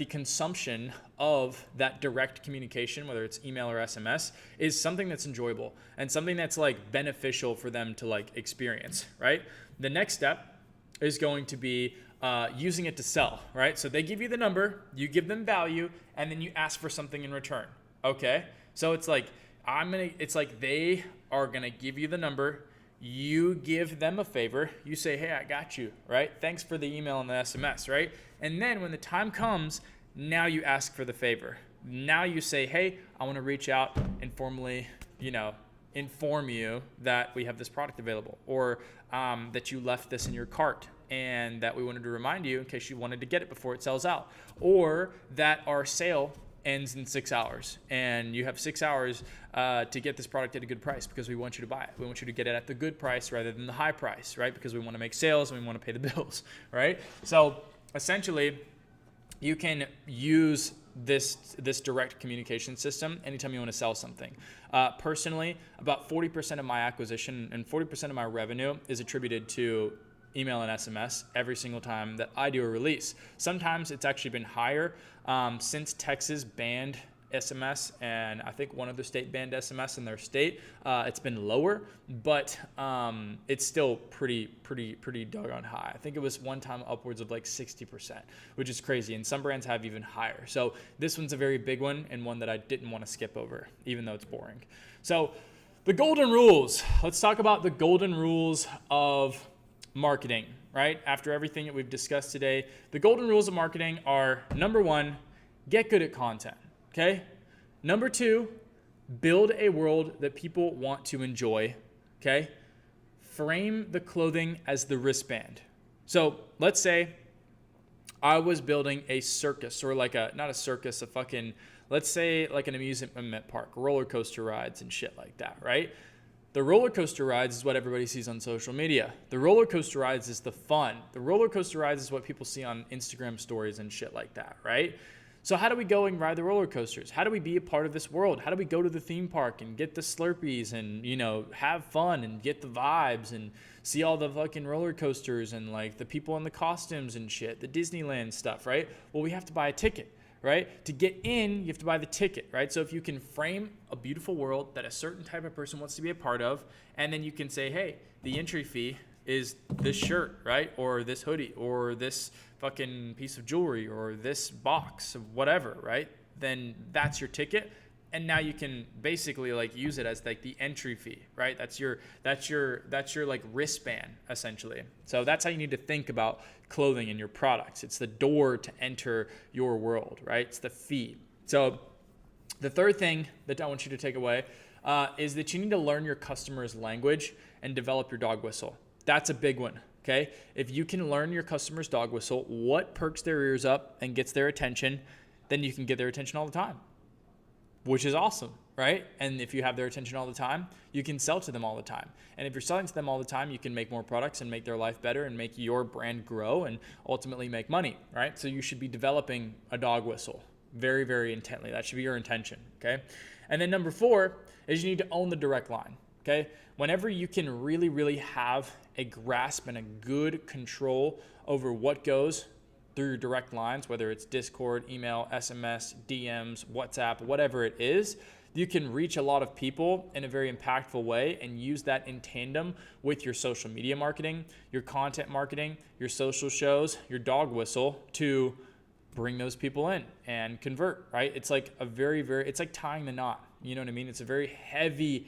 consumption of that direct communication, whether it's email or SMS, is something that's enjoyable and something that's beneficial for them to experience, right? The next step is going to be using it to sell, right? So they give you the number, you give them value, and then you ask for something in return. Okay, so it's they are gonna give you the number. You give them a favor. You say, hey, I got you, right? Thanks for the email and the SMS, right? And then when the time comes, now you ask for the favor. Now you say, hey, I want to reach out and formally, inform you that we have this product available, or that you left this in your cart and that we wanted to remind you in case you wanted to get it before it sells out, or that our sale ends in 6 hours and you have 6 hours to get this product at a good price because we want you to buy it. We want you to get it at the good price rather than the high price, right? Because we want to make sales and we want to pay the bills, right? So essentially, you can use this direct communication system anytime you want to sell something. Personally, about 40% of my acquisition and 40% of my revenue is attributed to email and SMS every single time that I do a release. Sometimes it's actually been higher since Texas banned SMS, and I think one other state banned SMS in their state. It's been lower, but it's still pretty doggone high. I think it was one time upwards of like 60%, which is crazy. And some brands have even higher. So this one's a very big one and one that I didn't want to skip over, even though it's boring. So the golden rules. Let's talk about the golden rules of marketing, right? After everything that we've discussed today, the golden rules of marketing are: number 1, get good at content, okay? Number 2, build a world that people want to enjoy, okay? Frame the clothing as the wristband. So let's say I was building a circus, or like not a circus, let's say like an amusement park, roller coaster rides and shit like that, right? The roller coaster rides is what everybody sees on social media. The roller coaster rides is the fun. The roller coaster rides is what people see on Instagram stories and shit like that, right? So how do we go and ride the roller coasters? How do we be a part of this world? How do we go to the theme park and get the Slurpees and, have fun and get the vibes and see all the fucking roller coasters and like the people in the costumes and shit, the Disneyland stuff, right? Well, we have to buy a ticket. Right? To get in, you have to buy the ticket, right? So if you can frame a beautiful world that a certain type of person wants to be a part of, and then you can say, hey, the entry fee is this shirt, right? Or this hoodie, or this fucking piece of jewelry, or this box of whatever, right? Then that's your ticket. And now you can basically like use it as like the entry fee, right? That's your like wristband essentially. So that's how you need to think about clothing and your products. It's the door to enter your world, right? It's the fee. So the third thing that I want you to take away is that you need to learn your customer's language and develop your dog whistle. That's a big one. Okay. If you can learn your customer's dog whistle, what perks their ears up and gets their attention, then you can get their attention all the time, which is awesome, right? And if you have their attention all the time, you can sell to them all the time. And if you're selling to them all the time, you can make more products and make their life better and make your brand grow and ultimately make money, right? So you should be developing a dog whistle very, very intently. That should be your intention, okay? And then number 4 is you need to own the direct line, okay? Whenever you can really, really have a grasp and a good control over what goes through your direct lines, whether it's Discord, email, SMS, DMs, WhatsApp, whatever it is, you can reach a lot of people in a very impactful way and use that in tandem with your social media marketing, your content marketing, your social shows, your dog whistle to bring those people in and convert, right? It's like it's like tying the knot. You know what I mean? It's a very heavy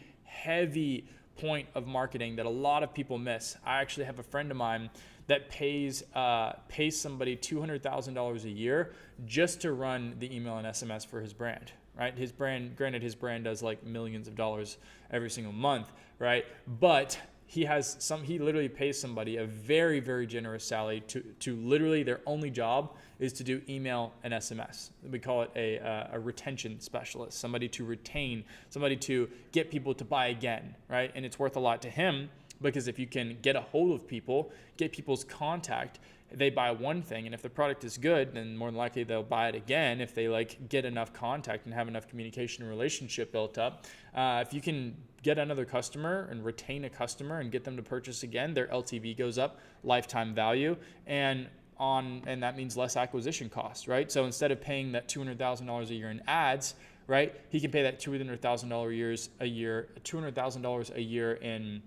point of marketing that a lot of people miss. I actually have a friend of mine that pays somebody $200,000 a year just to run the email and SMS for his brand, right? His brand does like millions of dollars every single month, right? But he literally pays somebody a very, very generous salary to literally their only job is to do email and SMS. We call it a retention specialist, somebody to retain, somebody to get people to buy again, right? And it's worth a lot to him because if you can get a hold of people, get people's contact, they buy one thing, and if the product is good, then more than likely they'll buy it again if they like get enough contact and have enough communication and relationship built up. If you can get another customer and retain a customer and get them to purchase again, their LTV goes up, lifetime value, and that means less acquisition cost, right? So instead of paying that $200,000 a year in ads, right, he can pay that $200,000 a year in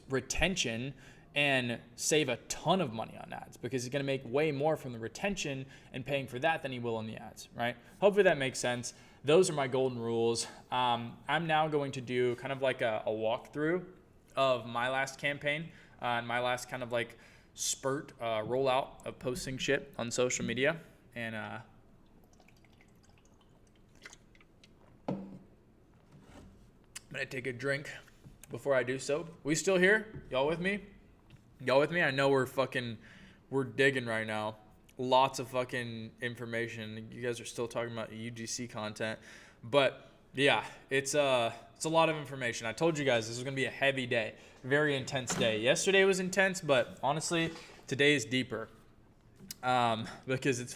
retention and save a ton of money on ads because he's going to make way more from the retention and paying for that than he will on the ads, right? Hopefully that makes sense. Those are my golden rules. I'm now going to do kind of like a walkthrough of my last campaign and my last kind of like spurt rollout of posting shit on social media. And I'm going to take a drink before I do so. We still here? Y'all with me? I know we're digging right now. Lots of fucking information. You guys are still talking about UGC content. But yeah, it's a lot of information. I told you guys this was going to be a heavy day. Very intense day. Yesterday was intense, but honestly, today is deeper. Because it's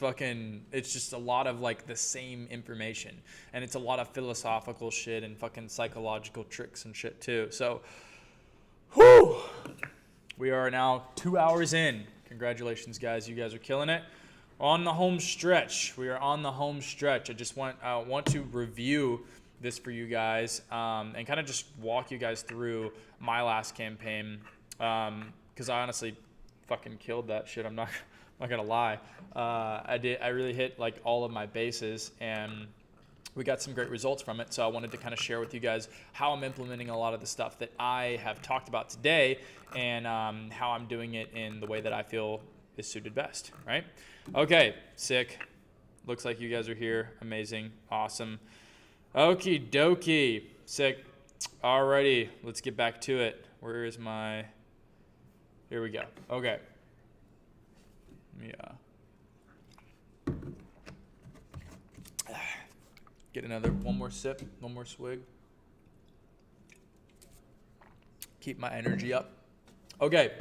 just a lot of like the same information. And it's a lot of philosophical shit and fucking psychological tricks and shit too. So, we are now 2 hours in. Congratulations, guys. You guys are killing it. on the home stretch. We are on the home stretch. I just want to review this for you guys and kind of just walk you guys through my last campaign because I honestly fucking killed that shit. I'm not gonna lie. I really hit like all of my bases and we got some great results from it. So I wanted to kind of share with you guys how I'm implementing a lot of the stuff that I have talked about today and how I'm doing it in the way that I feel is suited best, right? Okay, sick. Looks like you guys are here. Amazing. Awesome. Okie dokie. Sick. Alrighty, let's get back to it. Where is my... Here we go. Okay. Yeah. Get one more sip, one more swig. Keep my energy up. Okay.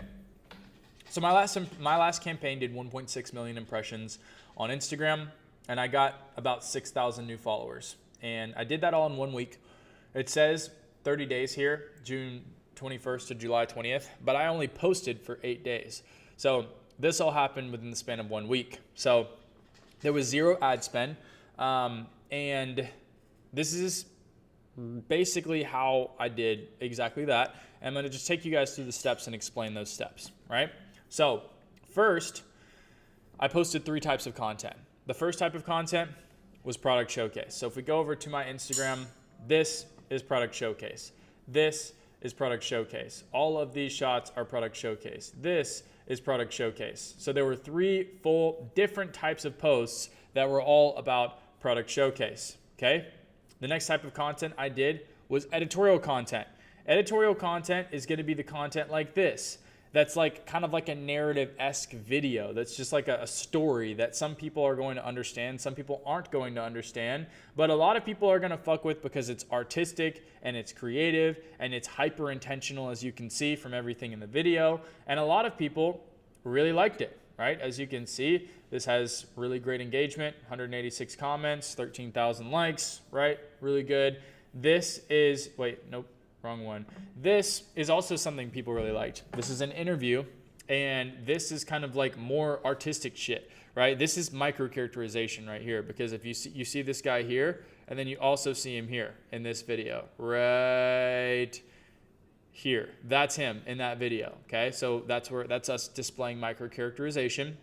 So my last campaign did 1.6 million impressions on Instagram, and I got about 6,000 new followers. And I did that all in 1 week. It says 30 days here, June 21st to July 20th, but I only posted for 8 days. So this all happened within the span of 1 week. So there was zero ad spend. And this is basically how I did exactly that. I'm going to just take you guys through the steps and explain those steps, right? So first, I posted 3 types of content. The first type of content was product showcase. So if we go over to my Instagram, this is product showcase. This is product showcase. All of these shots are product showcase. This is product showcase. So there were 3 full different types of posts that were all about product showcase, okay? The next type of content I did was editorial content. Editorial content is gonna be the content like this. That's like kind of like a narrative-esque video. That's just like a story that some people are going to understand, some people aren't going to understand, but a lot of people are gonna fuck with because it's artistic and it's creative and it's hyper intentional, as you can see from everything in the video. And a lot of people really liked it, right? As you can see, this has really great engagement, 186 comments, 13,000 likes, right? Really good. This is, wait, nope. Wrong one. This is also something people really liked. This is an interview, and this is kind of like more artistic shit, right? This is micro characterization right here, because if you see this guy here, and then you also see him here in this video, right here. That's him in that video. Okay, so that's us displaying micro characterization.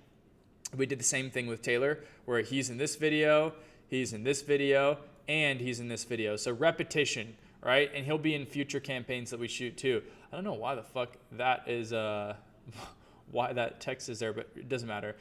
We did the same thing with Taylor, where he's in this video, he's in this video, and he's in this video. So repetition. Right? And he'll be in future campaigns that we shoot too. I don't know why the fuck that is, why that text is there, but it doesn't matter.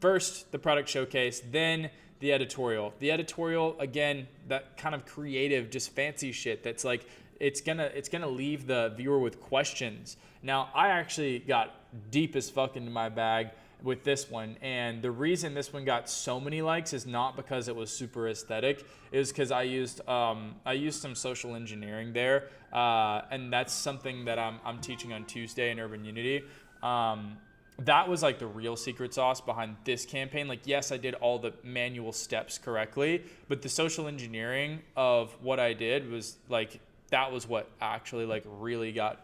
First, the product showcase, then the editorial. The editorial, again, that kind of creative, just fancy shit that's like, it's gonna leave the viewer with questions. Now, I actually got deep as fuck into my bag with this one, and the reason this one got so many likes is not because it was super aesthetic. It was because I used some social engineering there, and that's something that I'm teaching on Tuesday in Urban Unity. That was like the real secret sauce behind this campaign. Like, yes, I did all the manual steps correctly, but the social engineering of what I did was like, that was what actually like really got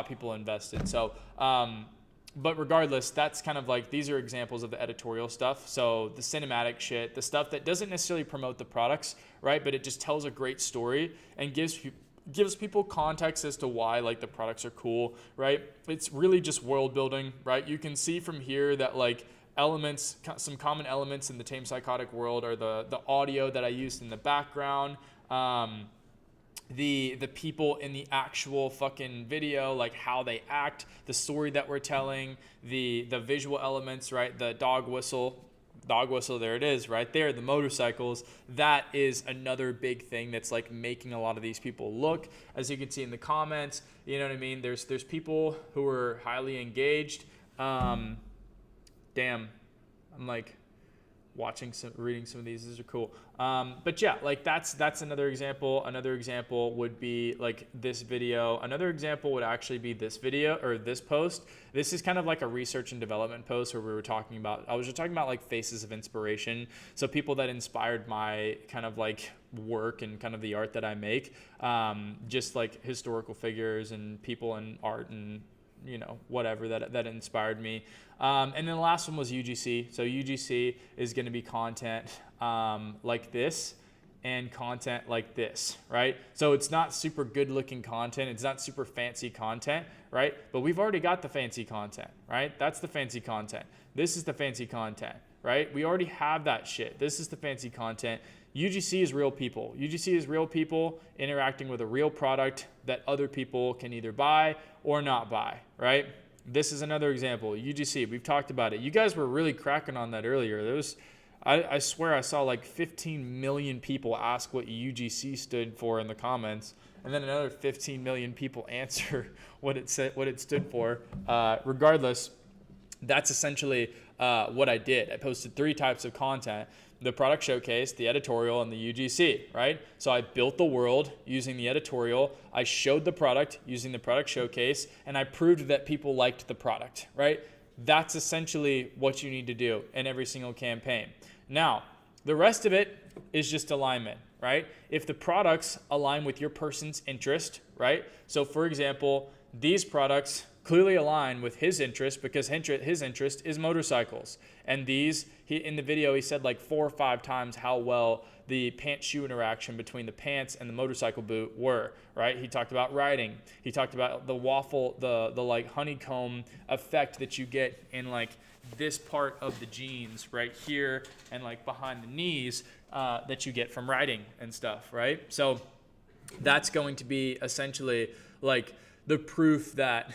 people invested. So but regardless, that's kind of like, these are examples of the editorial stuff. So the cinematic shit, the stuff that doesn't necessarily promote the products, right? But it just tells a great story and gives people context as to why like the products are cool, right? It's really just world building, right? You can see from here that like elements, some common elements in the Tame Psychotic world are the audio that I used in the background, the people in the actual fucking video, like how they act, the story that we're telling, the visual elements, right? The dog whistle, there it is right there, the motorcycles. That is another big thing that's like making a lot of these people look, as you can see in the comments, you know what I mean? There's people who are highly engaged. Damn, I'm like reading some of these are cool. But yeah, like that's another example. Another example would be like this video. Another example would actually be this video or this post. This is kind of like a research and development post where I was just talking about like faces of inspiration. So people that inspired my kind of like work and kind of the art that I make, just like historical figures and people in art and whatever that inspired me. And then the last one was UGC. So UGC is going to be content like this and content like this, right? So it's not super good looking content. It's not super fancy content, right? But we've already got the fancy content, right? That's the fancy content. This is the fancy content, right? We already have that shit. This is the fancy content. UGC is real people. UGC is real people interacting with a real product that other people can either buy or not buy, right? This is another example. UGC, we've talked about it. You guys were really cracking on that earlier. There was, I swear I saw like 15 million people ask what UGC stood for in the comments, and then another 15 million people answer what it stood for. Regardless, that's essentially what I did. I posted 3 types of content: the product showcase, the editorial, and the UGC, right? So I built the world using the editorial, I showed the product using the product showcase, and I proved that people liked the product, right? That's essentially what you need to do in every single campaign. Now, the rest of it is just alignment, right? If the products align with your person's interest, right? So for example, these products clearly align with his interest because his interest is motorcycles. And these, in the video, he said like 4 or 5 times how well the pant-shoe interaction between the pants and the motorcycle boot were, right? He talked about riding. He talked about the waffle, the like honeycomb effect that you get in like this part of the jeans right here and like behind the knees that you get from riding and stuff, right? So that's going to be essentially like the proof that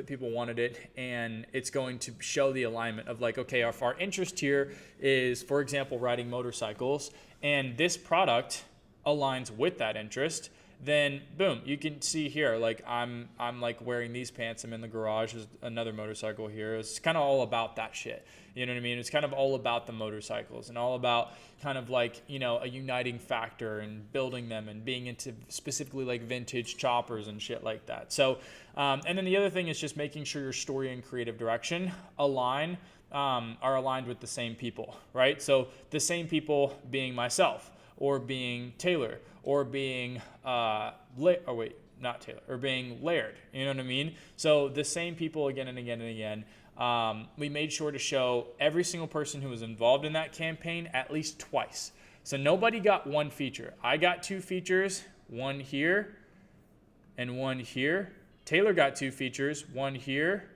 people wanted it, and it's going to show the alignment of like, okay, if our interest here is, for example, riding motorcycles, and this product aligns with that interest, then boom, you can see here, like I'm like wearing these pants. I'm in the garage. There's another motorcycle here. It's kind of all about that shit. You know what I mean? It's kind of all about the motorcycles and all about kind of like, a uniting factor and building them and being into specifically like vintage choppers and shit like that. So, and then the other thing is just making sure your story and creative direction are aligned with the same people, right? So the same people being myself, or being Taylor, or being or being Laird. You know what I mean? So the same people again and again and again. We made sure to show every single person who was involved in that campaign at least twice. So nobody got one feature. I got 2 features, one here and one here. Taylor got 2 features, one here.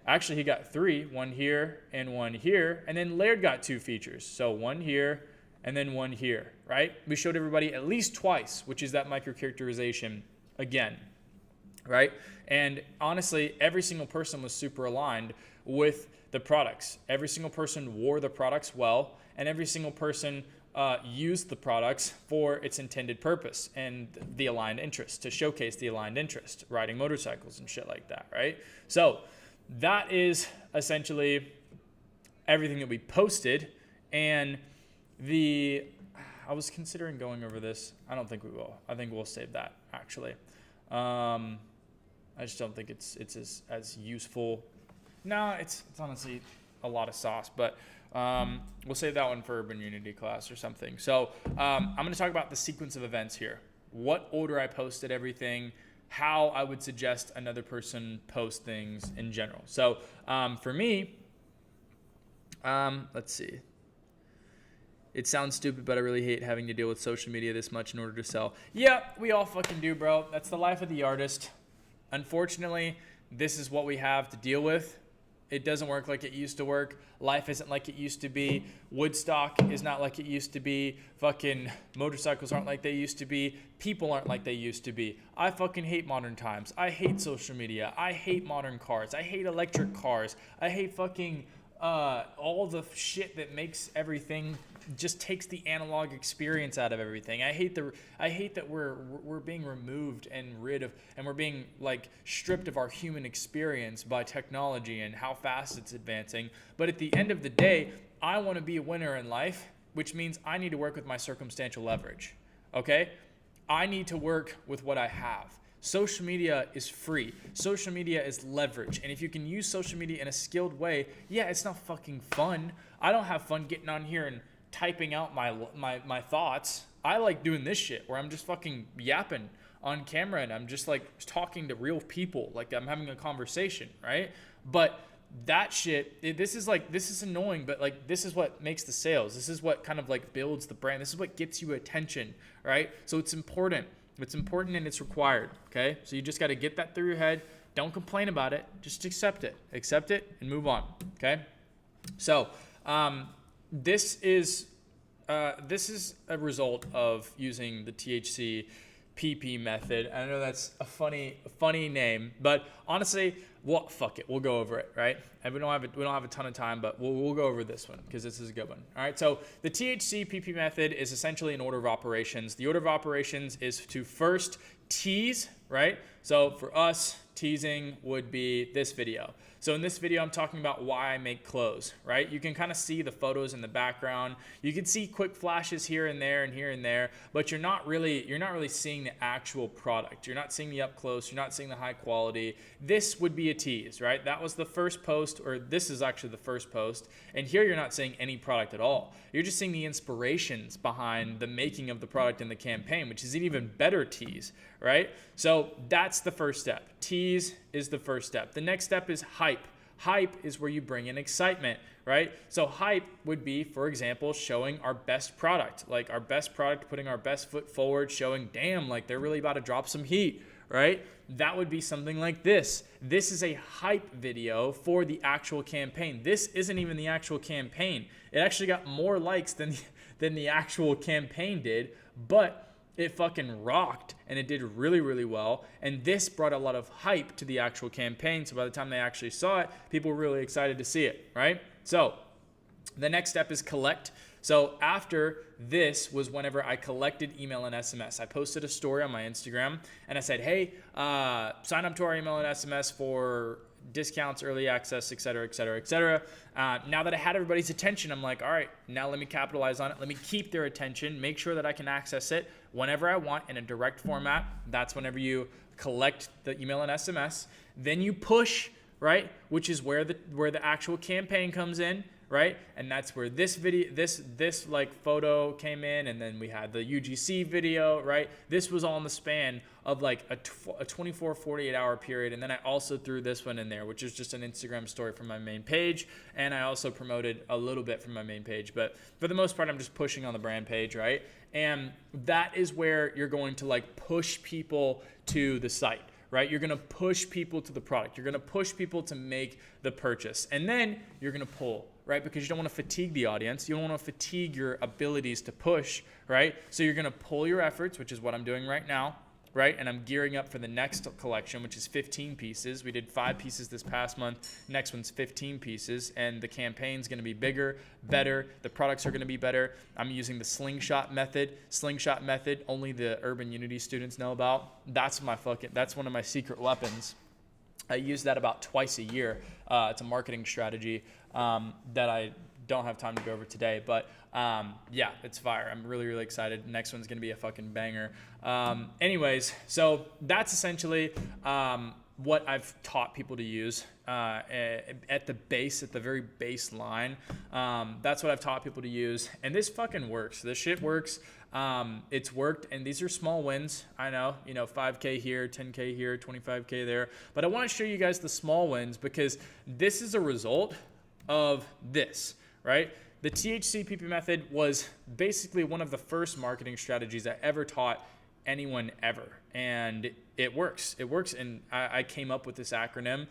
Actually, he got 3, one here and one here. And then Laird got 2 features. So one here and then one here, right? We showed everybody at least twice, which is that micro-characterization again, right? And honestly, every single person was super aligned with the products. Every single person wore the products well, and every single person used the products for its intended purpose and the aligned interest, to showcase the aligned interest, riding motorcycles and shit like that, right? So that is essentially everything that we posted. And I was considering going over this. I don't think we will. I think we'll save that, actually. I just don't think it's as useful. No, it's honestly a lot of sauce, but we'll save that one for Urban Unity class or something. So I'm going to talk about the sequence of events here. What order I posted everything, how I would suggest another person post things in general. So for me, let's see. It sounds stupid, but I really hate having to deal with social media this much in order to sell. Yeah, we all fucking do, bro. That's the life of the artist. Unfortunately, this is what we have to deal with. It doesn't work like it used to work. Life isn't like it used to be. Woodstock is not like it used to be. Fucking motorcycles aren't like they used to be. People aren't like they used to be. I fucking hate modern times. I hate social media. I hate modern cars. I hate electric cars. I hate fucking all the shit that makes everything, just takes the analog experience out of everything. I hate that we're being removed and we're being like stripped of our human experience by technology and how fast it's advancing. But at the end of the day, I want to be a winner in life, which means I need to work with my circumstantial leverage. Okay? I need to work with what I have. Social media is free. Social media is leverage. And if you can use social media in a skilled way, yeah, it's not fucking fun. I don't have fun getting on here and typing out my thoughts. I like doing this shit where I'm just fucking yapping on camera and I'm just like talking to real people, like I'm having a conversation, right? But that shit, this is annoying, but like this is what makes the sales. This is what kind of like builds the brand. This is what gets you attention, right? So it's important. It's important and it's required, okay? So you just got to get that through your head. Don't complain about it. Just accept it. Accept it and move on, okay? So this is a result of using the THC PP method. I know that's a funny name, but honestly, well, fuck it, we'll go over it, right? And we don't have a ton of time, but we'll go over this one because this is a good one. All right, so the THC PP method is essentially an order of operations. The order of operations is to first tease, right? So for us, teasing would be this video. So in this video, I'm talking about why I make clothes, right? You can kind of see the photos in the background. You can see quick flashes here and there, but you're not really seeing the actual product. You're not seeing the up close. You're not seeing the high quality. This would be a tease, right? That was the first post, or this is actually the first post. And here you're not seeing any product at all. You're just seeing the inspirations behind the making of the product in the campaign, which is an even better tease, right? So that's the first step. Tease is the first step. The next step is hype. Hype is where you bring in excitement, right? So hype would be, for example, showing our best product, like our best product, putting our best foot forward, showing, damn, like they're really about to drop some heat, right? That would be something like this. This is a hype video for the actual campaign. This isn't even the actual campaign. It actually got more likes than the actual campaign did, but it fucking rocked and it did really, really well. And this brought a lot of hype to the actual campaign. So by the time they actually saw it, people were really excited to see it, right? So the next step is collect. So after this was whenever I collected email and SMS. I posted a story on my Instagram and I said, hey, sign up to our email and SMS for discounts, early access, et cetera, et cetera, et cetera. Now that I had everybody's attention, I'm like, all right, now let me capitalize on it. Let me keep their attention, make sure that I can access it whenever I want in a direct format. That's whenever you collect the email and SMS. Then you push, right? Which is where the actual campaign comes in, right? And that's where this video, this like photo came in, and then we had the UGC video, right? This was all in the span of like a 24, 48 hour period. And then I also threw this one in there, which is just an Instagram story from my main page. And I also promoted a little bit from my main page, but for the most part, I'm just pushing on the brand page, right? And that is where you're going to like push people to the site, right? You're going to push people to the product. You're going to push people to make the purchase. And then you're going to pull, right? Because you don't want to fatigue the audience. You don't want to fatigue your abilities to push, right? So you're going to pull your efforts, which is what I'm doing right now, right? And I'm gearing up for the next collection, which is 15 pieces. We did 5 pieces this past month. Next one's 15 pieces. And the campaign's going to be bigger, better. The products are going to be better. I'm using the slingshot method. Slingshot method, only the Urban Unity students know about. That's one of my secret weapons. I use that about twice a year. It's a marketing strategy that I don't have time to go over today, but yeah, it's fire. I'm really, really excited. Next one's gonna be a fucking banger. Anyways, so that's essentially what I've taught people to use at the very baseline. That's what I've taught people to use, and this fucking works. This shit works. It's worked, and these are small wins. I know, 5K here, 10K here, 25K there, but I want to show you guys the small wins because this is a result of this, right? The THC PP method was basically one of the first marketing strategies I ever taught anyone ever, and it works. It works, and I came up with this acronym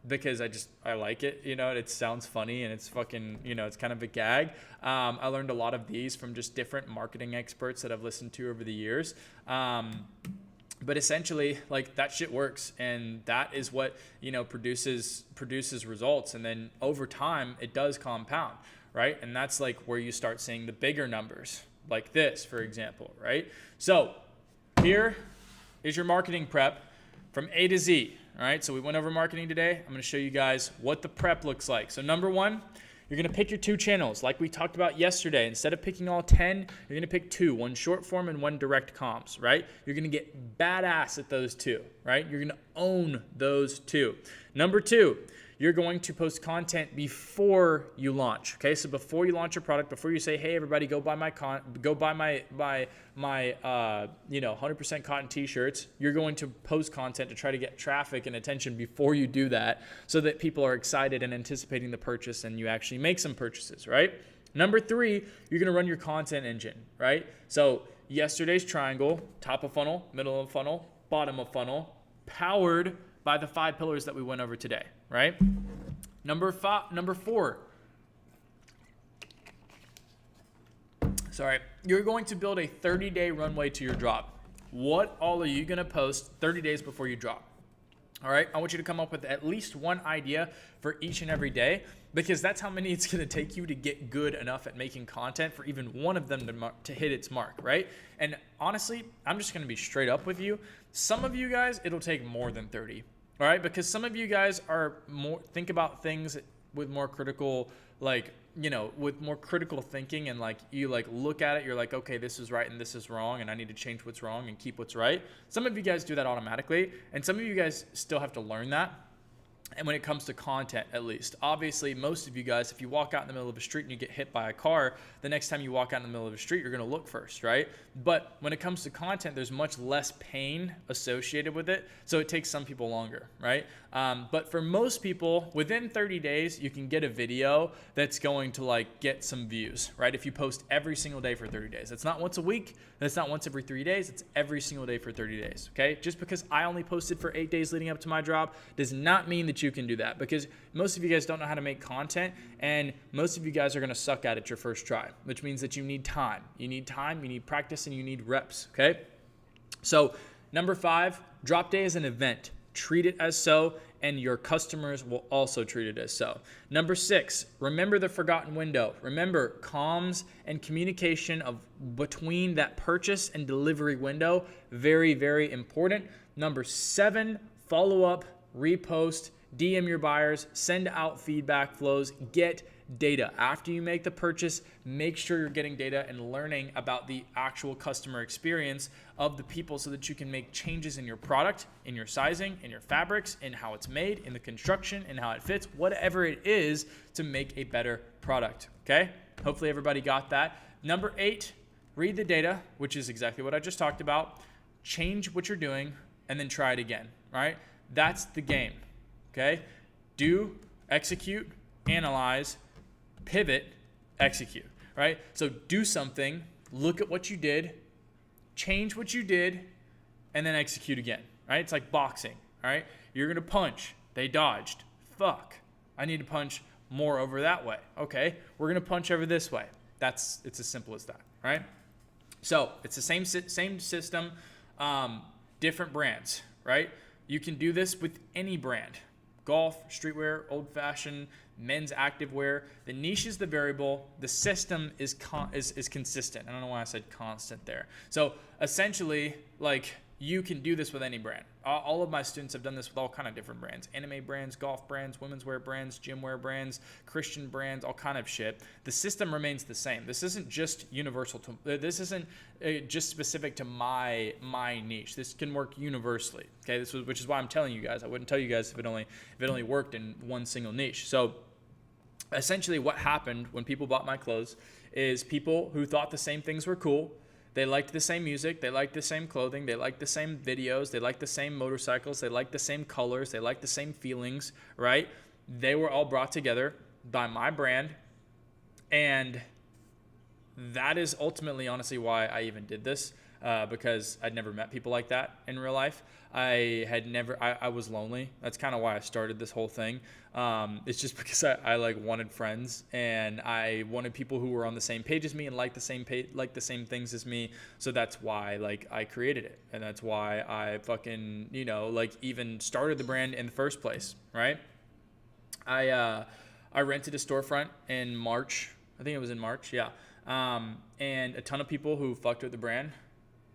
because I like it. It sounds funny, and it's fucking, it's kind of a gag. I learned a lot of these from just different marketing experts that I've listened to over the years. But essentially, like, that shit works, and that is what produces results, and then over time it does compound, right? And that's like where you start seeing the bigger numbers, like this, for example, right? So here is your marketing prep from A to Z. All right, so we went over marketing today. I'm going to show you guys what the prep looks like. So number 1, you're going to pick your 2 channels like we talked about yesterday. Instead of picking all 10, you're going to pick 2, one short form and one direct comms, right? You're going to get badass at those 2, right? You're going to own those 2. Number 2, you're going to post content before you launch. Okay, so before you launch your product, before you say, hey everybody, go buy my 100% cotton t-shirts, you're going to post content to try to get traffic and attention before you do that, so that people are excited and anticipating the purchase and you actually make some purchases, right? Number 3, you're going to run your content engine, right? So yesterday's triangle, top of funnel, middle of funnel, bottom of funnel, powered by the 5 pillars that we went over today, right? Number 4. You're going to build a 30-day runway to your drop. What all are you going to post 30 days before you drop? All right, I want you to come up with at least one idea for each and every day, because that's how many it's going to take you to get good enough at making content for even one of them to hit its mark, right? And honestly, I'm just going to be straight up with you. Some of you guys, it'll take more than 30, all right? Because some of you guys think about things with more critical, with more critical thinking, and you look at it, you're like, okay, this is right and this is wrong, and I need to change what's wrong and keep what's right. Some of you guys do that automatically, and some of you guys still have to learn that. And when it comes to content, at least, obviously, most of you guys, if you walk out in the middle of a street and you get hit by a car, the next time you walk out in the middle of a street, you're going to look first, right? But when it comes to content, there's much less pain associated with it. So it takes some people longer, right? But for most people, within 30 days, you can get a video that's going to get some views, right? If you post every single day for 30 days. That's not once a week. That's not once every 3 days. It's every single day for 30 days, okay? Just because I only posted for 8 days leading up to my drop does not mean that you can do that, because most of you guys don't know how to make content, and most of you guys are going to suck at it your first try, which means that you need time. You need time, you need practice, and you need reps, okay? So number 5, drop day is an event. Treat it as so, and your customers will also treat it as so. Number 6, remember the forgotten window. Remember, comms and communication between that purchase and delivery window, very, very important. Number 7, follow up, repost, DM your buyers, send out feedback flows, get data. After you make the purchase, make sure you're getting data and learning about the actual customer experience of the people, so that you can make changes in your product, in your sizing, in your fabrics, in how it's made, in the construction, in how it fits, whatever it is, to make a better product, okay? Hopefully everybody got that. Number 8, read the data, which is exactly what I just talked about. Change what you're doing and then try it again, right? That's the game, okay? Do, execute, analyze, pivot, execute, right? So do something, look at what you did, change what you did, and then execute again, right? It's like boxing, all right? You're going to punch. They dodged. Fuck. I need to punch more over that way. Okay, we're going to punch over this way. It's as simple as that, right? So it's the same system, different brands, right? You can do this with any brand. Golf, streetwear, old-fashioned, men's activewear. The niche is the variable. The system is consistent. I don't know why I said constant there. So essentially, you can do this with any brand. All of my students have done this with all kind of different brands. Anime brands, golf brands, women's wear brands, gym wear brands, Christian brands, all kind of shit. The system remains the same. This isn't just universal. This isn't just specific to my niche. This can work universally. Okay, which is why I'm telling you guys. I wouldn't tell you guys if it only worked in one single niche. So essentially what happened when people bought my clothes is people who thought the same things were cool. They liked the same music, they liked the same clothing, they liked the same videos, they liked the same motorcycles, they liked the same colors, they liked the same feelings, right? They were all brought together by my brand, and that is ultimately, honestly, why I even did this, because I'd never met people like that in real life. I was lonely. That's kind of why I started this whole thing. It's just because I wanted friends, and I wanted people who were on the same page as me and liked the same things as me. So that's why I created it, and that's why I fucking even started the brand in the first place, right? I rented a storefront in March. I think it was in March, yeah. And a ton of people who fucked with the brand,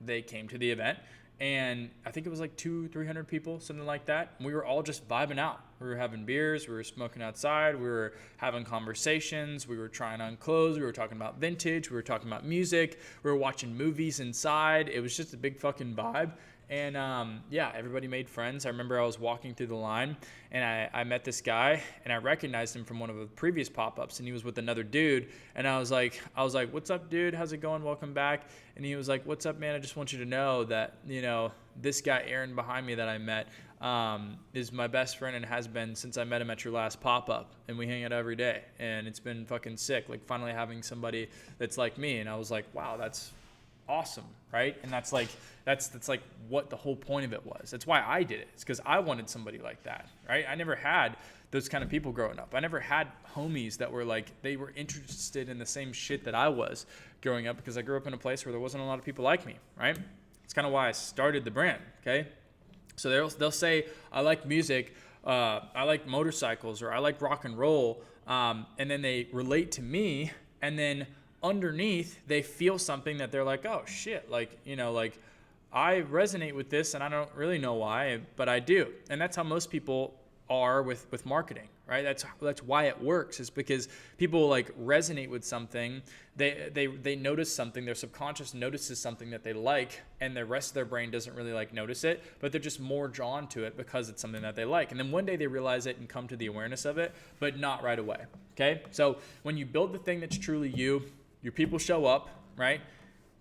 they came to the event. And I think it was 200-300 people, something like that. And we were all just vibing out. We were having beers. We were smoking outside. We were having conversations. We were trying on clothes. We were talking about vintage. We were talking about music. We were watching movies inside. It was just a big fucking vibe. And yeah, everybody made friends. I remember I was walking through the line and I met this guy and I recognized him from one of the previous pop-ups, and he was with another dude. And I was like, what's up, dude? How's it going? Welcome back. And he was like, what's up, man? I just want you to know that, you know, this guy, Aaron, behind me that I met, is my best friend and has been since I met him at your last pop-up, and we hang out every day, and it's been fucking sick, like finally having somebody that's like me. And I was like, wow, that's awesome, right? And that's like what the whole point of it was. That's why I did it. It's because I wanted somebody like that, right? I never had those kind of people growing up. I never had homies that were like, they were interested in the same shit that I was growing up, because I grew up in a place where there wasn't a lot of people like me, right? It's kind of why I started the brand, okay? So they'll say, I like music, I like motorcycles, or I like rock and roll, and then they relate to me, and then underneath they feel something that they're like, oh shit, like, you know, like I resonate with this, and I don't really know why, but I do. And that's how most people are with marketing, right? That's why it works, is because people like resonate with something. They notice something, their subconscious notices something that they like, and the rest of their brain doesn't really like notice it, but they're just more drawn to it because it's something that they like. And then one day they realize it and come to the awareness of it, but not right away. Okay? So when you build the thing that's truly you, your people show up, right?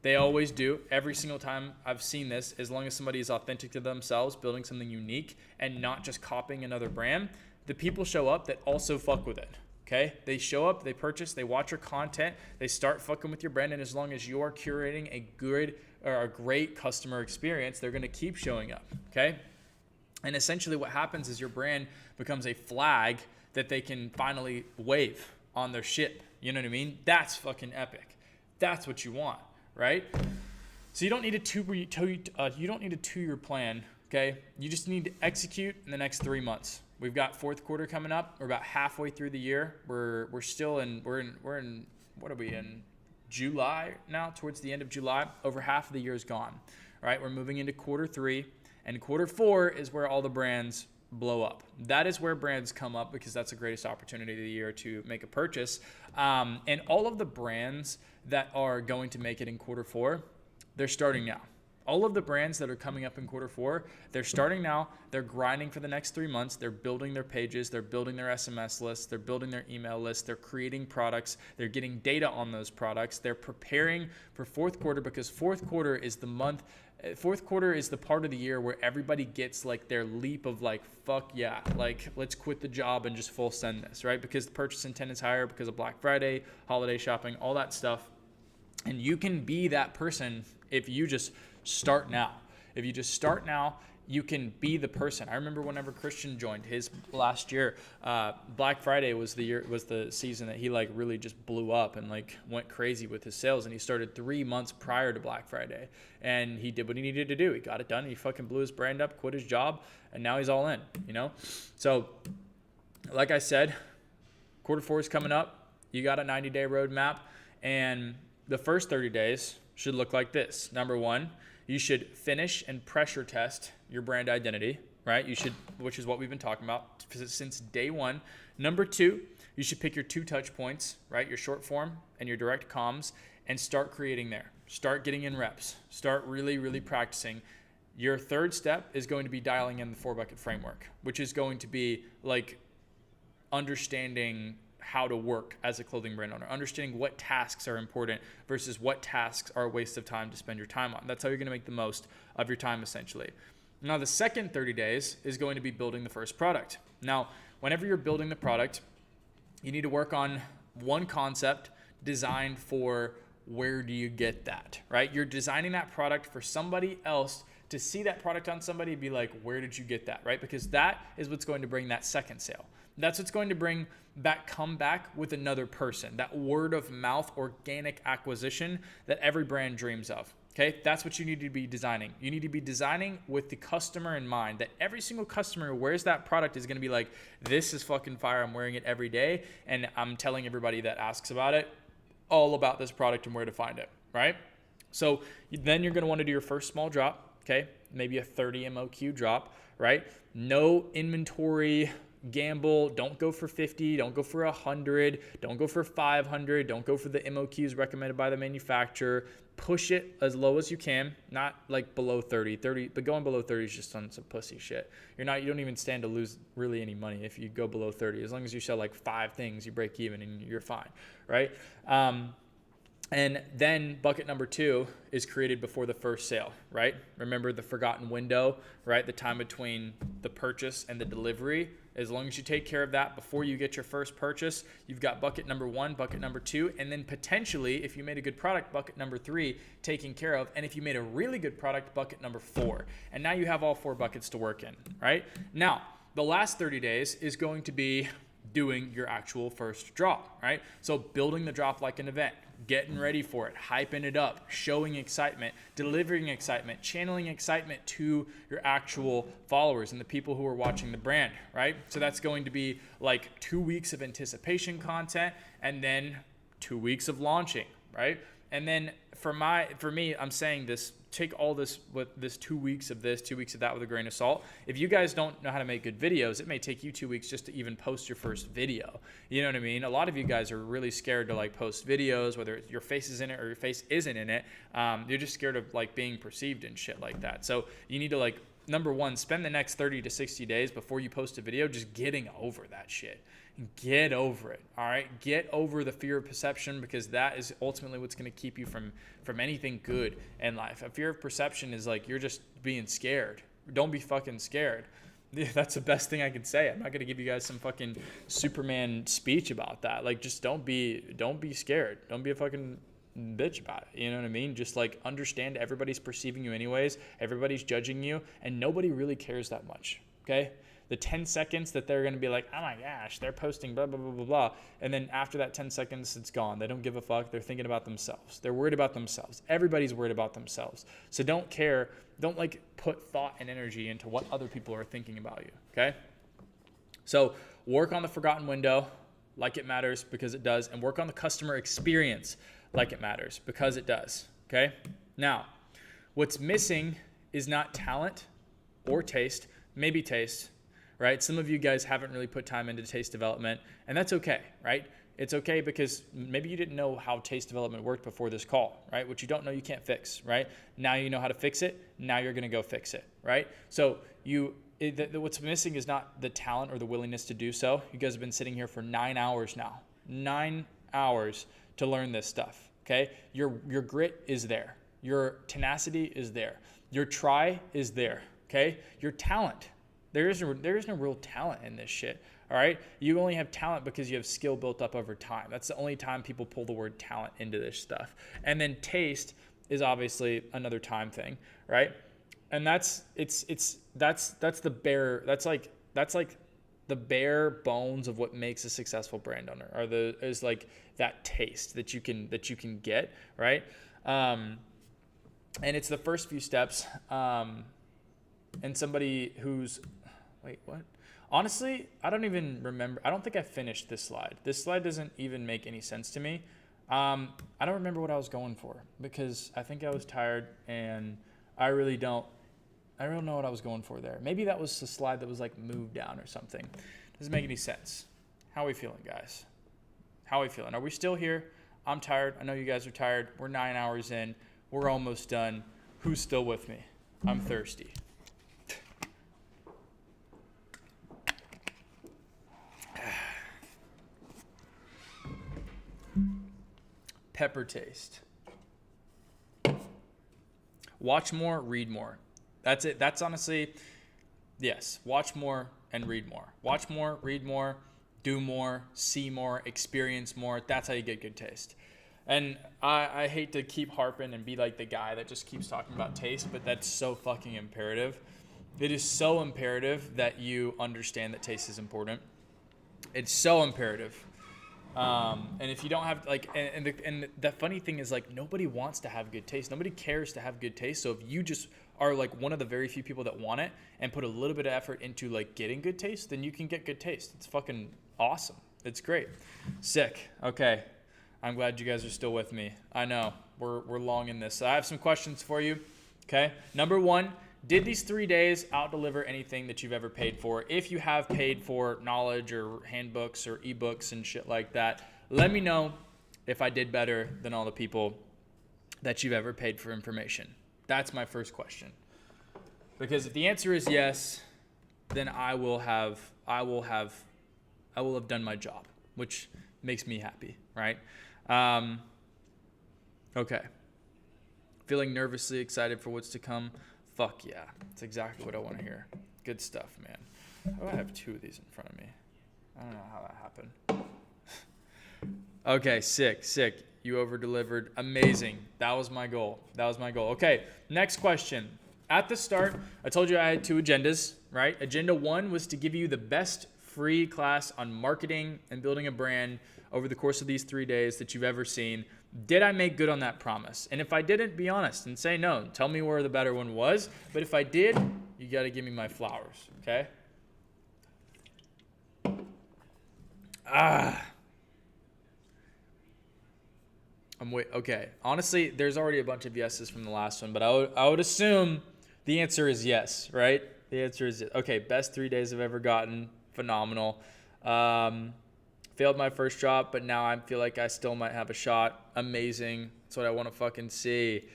They always do. Every single time I've seen this, as long as somebody is authentic to themselves, building something unique and not just copying another brand, the people show up that also fuck with it. Okay? They show up, they purchase, they watch your content, they start fucking with your brand, and as long as you're curating a good or a great customer experience, they're gonna keep showing up. Okay? And essentially what happens is your brand becomes a flag that they can finally wave on their ship. You know what I mean? That's fucking epic. That's what you want, right? So you don't need a two-year plan, okay? You just need to execute in the next 3 months. We've got fourth quarter coming up. We're about halfway through the year. We're in what are we in? July now, towards the end of July. Over half of the year is gone. All right, we're moving into quarter 3, and quarter 4 is where all the brands blow up. That is where brands come up, because that's the greatest opportunity of the year to make a purchase. And all of the brands that are going to make it in quarter 4, they're starting now. All of the brands that are coming up in quarter 4, they're starting now. They're grinding for the next 3 months. They're building their pages. They're building their SMS lists. They're building their email lists. They're creating products. They're getting data on those products. They're preparing for fourth quarter, because fourth quarter is the month. Fourth quarter is the part of the year where everybody gets like their leap of like, fuck yeah, like let's quit the job and just full send this, right? Because the purchase intent is higher because of Black Friday, holiday shopping, all that stuff. And you can be that person if you just start now. If you just start now, you can be the person. I remember whenever Christian joined his last year, Black Friday was the season that he like really just blew up and like went crazy with his sales. And he started 3 months prior to Black Friday, and he did what he needed to do. He got it done. He fucking blew his brand up, quit his job, and now he's all in, you know? So like I said, quarter 4 is coming up. You got a 90-day roadmap, and the first 30 days should look like this. Number 1, you should finish and pressure test your brand identity, right? You should, which is what we've been talking about since day 1. Number 2, you should pick your 2 touch points, right? Your short form and your direct comms, and start creating there. Start getting in reps. Start really, really practicing. Your third step is going to be dialing in the 4-bucket framework, which is going to be like understanding how to work as a clothing brand owner, understanding what tasks are important versus what tasks are a waste of time to spend your time on. That's how you're going to make the most of your time, essentially. Now, the second 30 days is going to be building the first product. Now, whenever you're building the product, you need to work on one concept designed for where do you get that, right? You're designing that product for somebody else to see that product on somebody and be like, where did you get that, right? Because that is what's going to bring that second sale. That's what's going to bring that comeback with another person, that word of mouth organic acquisition that every brand dreams of. Okay, that's what you need to be designing. You need to be designing with the customer in mind, that every single customer who wears that product is going to be like, this is fucking fire. I'm wearing it every day, and I'm telling everybody that asks about it all about this product and where to find it, right? So then you're going to want to do your first small drop, okay? Maybe a 30 MOQ drop, right? No inventory gamble. Don't go for 50. Don't go for 100. Don't go for 500. Don't go for the MOQs recommended by the manufacturer. Push it as low as you can, not like below 30, but going below 30 is just on some pussy shit. You don't even stand to lose really any money if you go below 30. As long as you sell like 5 things, you break even and you're fine, right? And then bucket number 2 is created before the first sale, right? Remember the forgotten window, right? The time between the purchase and the delivery. As long as you take care of that before you get your first purchase, you've got bucket number 1, bucket number 2, and then potentially, if you made a good product, bucket number 3 taken care of. And if you made a really good product, bucket number 4. And now you have all 4 buckets to work in, right? Now, the last 30 days is going to be doing your actual first drop, right? So building the drop like an event, getting ready for it, hyping it up, showing excitement, delivering excitement, channeling excitement to your actual followers and the people who are watching the brand, right? So that's going to be like 2 weeks of anticipation content and then 2 weeks of launching, right? And then for me, I'm saying this, take all this with this 2 weeks of this, 2 weeks of that with a grain of salt. If you guys don't know how to make good videos, it may take you 2 weeks just to even post your first video. You know what I mean? A lot of you guys are really scared to like post videos, whether your face is in it or your face isn't in it. You're just scared of like being perceived and shit like that. So you need to like, number 1, spend the next 30 to 60 days before you post a video just getting over that shit. Get over it, all right? Get over the fear of perception, because that is ultimately what's going to keep you from anything good in life. A fear of perception is like you're just being scared. Don't be fucking scared. That's the best thing I can say. I'm not going to give you guys some fucking Superman speech about that. Like, just don't be scared. Don't be a fucking bitch about it. You know what I mean? Just like understand everybody's perceiving you anyways. Everybody's judging you, and nobody really cares that much, okay? The 10 seconds that they're going to be like, oh my gosh, they're posting blah, blah, blah, blah, blah. And then after that 10 seconds, it's gone. They don't give a fuck. They're thinking about themselves. They're worried about themselves. Everybody's worried about themselves. So don't care. Don't like put thought and energy into what other people are thinking about you. Okay. So work on the forgotten window like it matters, because it does. And work on the customer experience like it matters, because it does. Okay. Now, what's missing is not talent or taste, maybe taste. Right? Some of you guys haven't really put time into taste development, and that's okay, right? It's okay because maybe you didn't know how taste development worked before this call, right? What you don't know, you can't fix, right? Now you know how to fix it. Now you're going to go fix it, right? So what's missing is not the talent or the willingness to do so. You guys have been sitting here for 9 hours now, 9 hours to learn this stuff, okay? Your grit is there. Your tenacity is there. Your try is there, okay? Your talent. There is no real talent in this shit, all right? You only have talent because you have skill built up over time. That's the only time people pull the word talent into this stuff. And then taste is obviously another time thing, right? And that's the bare bones of what makes a successful brand owner, is like that taste that you can get, right? And it's the first few steps. And somebody who's, wait, what? Honestly, I don't even remember. I don't think I finished this slide. This slide doesn't even make any sense to me. I don't remember what I was going for, because I think I was tired, and I don't know what I was going for there. Maybe that was the slide that was like moved down or something. Doesn't make any sense. How are we feeling, guys? How are we feeling? Are we still here? I'm tired. I know you guys are tired. We're 9 hours in. We're almost done. Who's still with me? I'm thirsty. Pepper taste. Watch more, read more. That's it. That's honestly, yes. Watch more and read more. Watch more, read more, do more, see more, experience more. That's how you get good taste. And I hate to keep harping and be like the guy that just keeps talking about taste, but that's so fucking imperative. It is so imperative that you understand that taste is important. It's so imperative. And if you don't have and the funny thing is, like, nobody wants to have good taste. Nobody cares to have good taste. So if you just are like one of the very few people that want it and put a little bit of effort into like getting good taste, then you can get good taste. It's fucking awesome. It's great. Sick. Okay. I'm glad you guys are still with me. I know we're long in this. So I have some questions for you. Okay. Number 1, did these 3 days out deliver anything that you've ever paid for? If you have paid for knowledge or handbooks or ebooks and shit like that, let me know if I did better than all the people that you've ever paid for information. That's my first question. Because if the answer is yes, then I will have done my job, which makes me happy, right? Okay. Feeling nervously excited for what's to come. Fuck yeah. That's exactly what I want to hear. Good stuff, man. Oh, I have 2 of these in front of me. I don't know how that happened. Okay, sick. You over-delivered. Amazing. That was my goal. Okay, next question. At the start, I told you I had 2 agendas, right? Agenda 1 was to give you the best free class on marketing and building a brand over the course of these 3 days that you've ever seen. Did I make good on that promise? And if I didn't, be honest and say no. Tell me where the better one was. But if I did, you got to give me my flowers, okay? Okay. Honestly, there's already a bunch of yeses from the last one, but I would assume the answer is yes, right? The answer is yes. Okay, best 3 days I've ever gotten. Phenomenal. Failed my first job, but now I feel like I still might have a shot. Amazing. That's what I want to fucking see.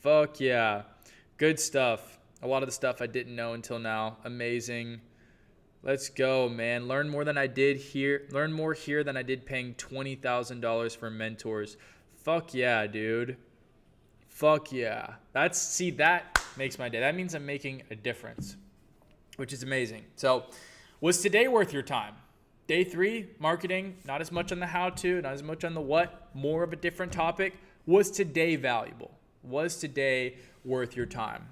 Fuck yeah. Good stuff. A lot of the stuff I didn't know until now. Amazing. Let's go, man. Learn more here than I did paying $20,000 for mentors. Fuck yeah, dude. Fuck yeah. That makes my day. That means I'm making a difference, which is amazing. So, was today worth your time? Day 3, marketing, not as much on the how-to, not as much on the what, more of a different topic. Was today valuable? Was today worth your time?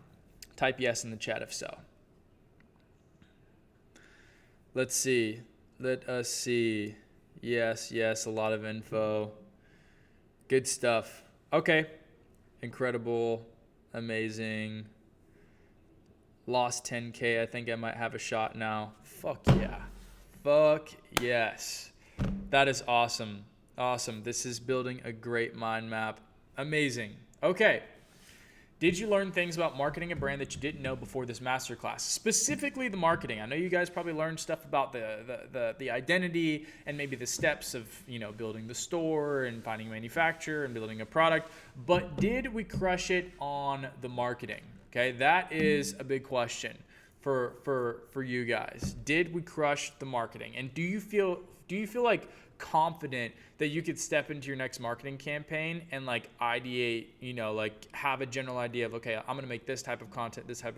Type yes in the chat if so. Let's see. Let us see. Yes, a lot of info. Good stuff. Okay. Incredible. Amazing. Lost 10K. I think I might have a shot now. Fuck yeah. Fuck yes. That is awesome. Awesome. This is building a great mind map. Amazing. Okay. Did you learn things about marketing a brand that you didn't know before this masterclass? Specifically the marketing. I know you guys probably learned stuff about the identity and maybe the steps of, building the store and finding a manufacturer and building a product. But did we crush it on the marketing? Okay, that is a big question for you guys. Did we crush the marketing? And do you feel like confident that you could step into your next marketing campaign and ideate, have a general idea of, okay, I'm going to make this type of content, and this type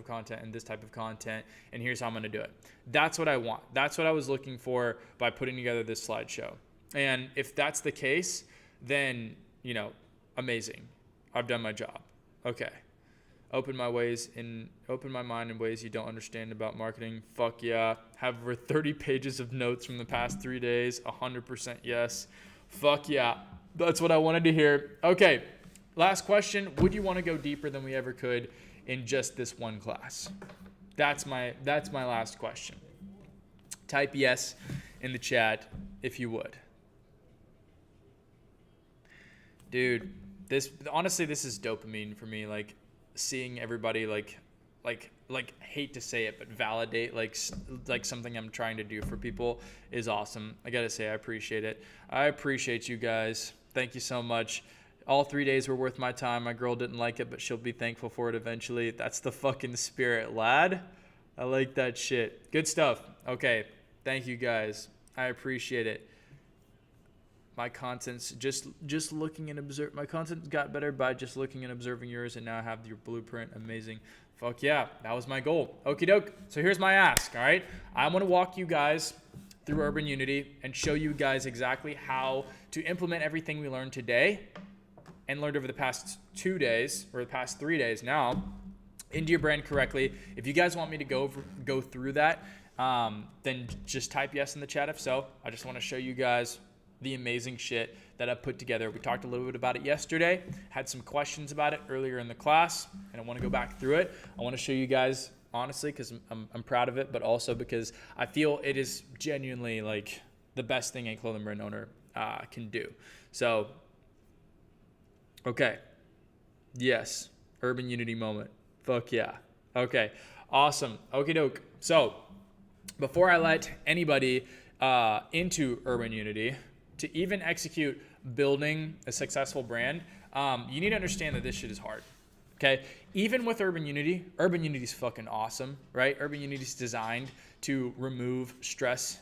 of content, and here's how I'm going to do it. That's what I want. That's what I was looking for by putting together this slideshow. And if that's the case, then, amazing. I've done my job. Okay. Open my mind in ways you don't understand about marketing. Fuck yeah. Have over 30 pages of notes from the past 3 days. 100% yes. Fuck yeah. That's what I wanted to hear. Okay. Last question. Would you want to go deeper than we ever could in just this one class? That's my last question. Type yes in the chat if you would. Dude, this is dopamine for me. Seeing everybody hate to say it, but validate like something I'm trying to do for people is awesome. I gotta say, I appreciate it. I appreciate you guys. Thank you so much. All 3 days were worth my time. My girl didn't like it, but she'll be thankful for it eventually. That's the fucking spirit, lad. I like that shit. Good stuff. Okay. Thank you guys. I appreciate it. My content's just looking and observe. My content got better by just looking and observing yours, and now I have your blueprint. Amazing. Fuck yeah, that was my goal. Okie doke. So here's my ask. All right, I want to walk you guys through Urban Unity and show you guys exactly how to implement everything we learned today and learned over the past 2 days or the past 3 days now into your brand correctly. If you guys want me to go through that, then just type yes in the chat if so. I just want to show you guys the amazing shit that I put together. We talked a little bit about it yesterday, had some questions about it earlier in the class, and I want to go back through it. I want to show you guys, honestly, because I'm proud of it, but also because I feel it is genuinely the best thing a clothing brand owner can do. So, okay. Yes. Urban Unity moment. Fuck yeah. Okay, awesome. Okie doke. So before I let anybody into Urban Unity to even execute building a successful brand, you need to understand that this shit is hard. Okay, even with Urban Unity is fucking awesome, right? Urban Unity is designed to remove stress,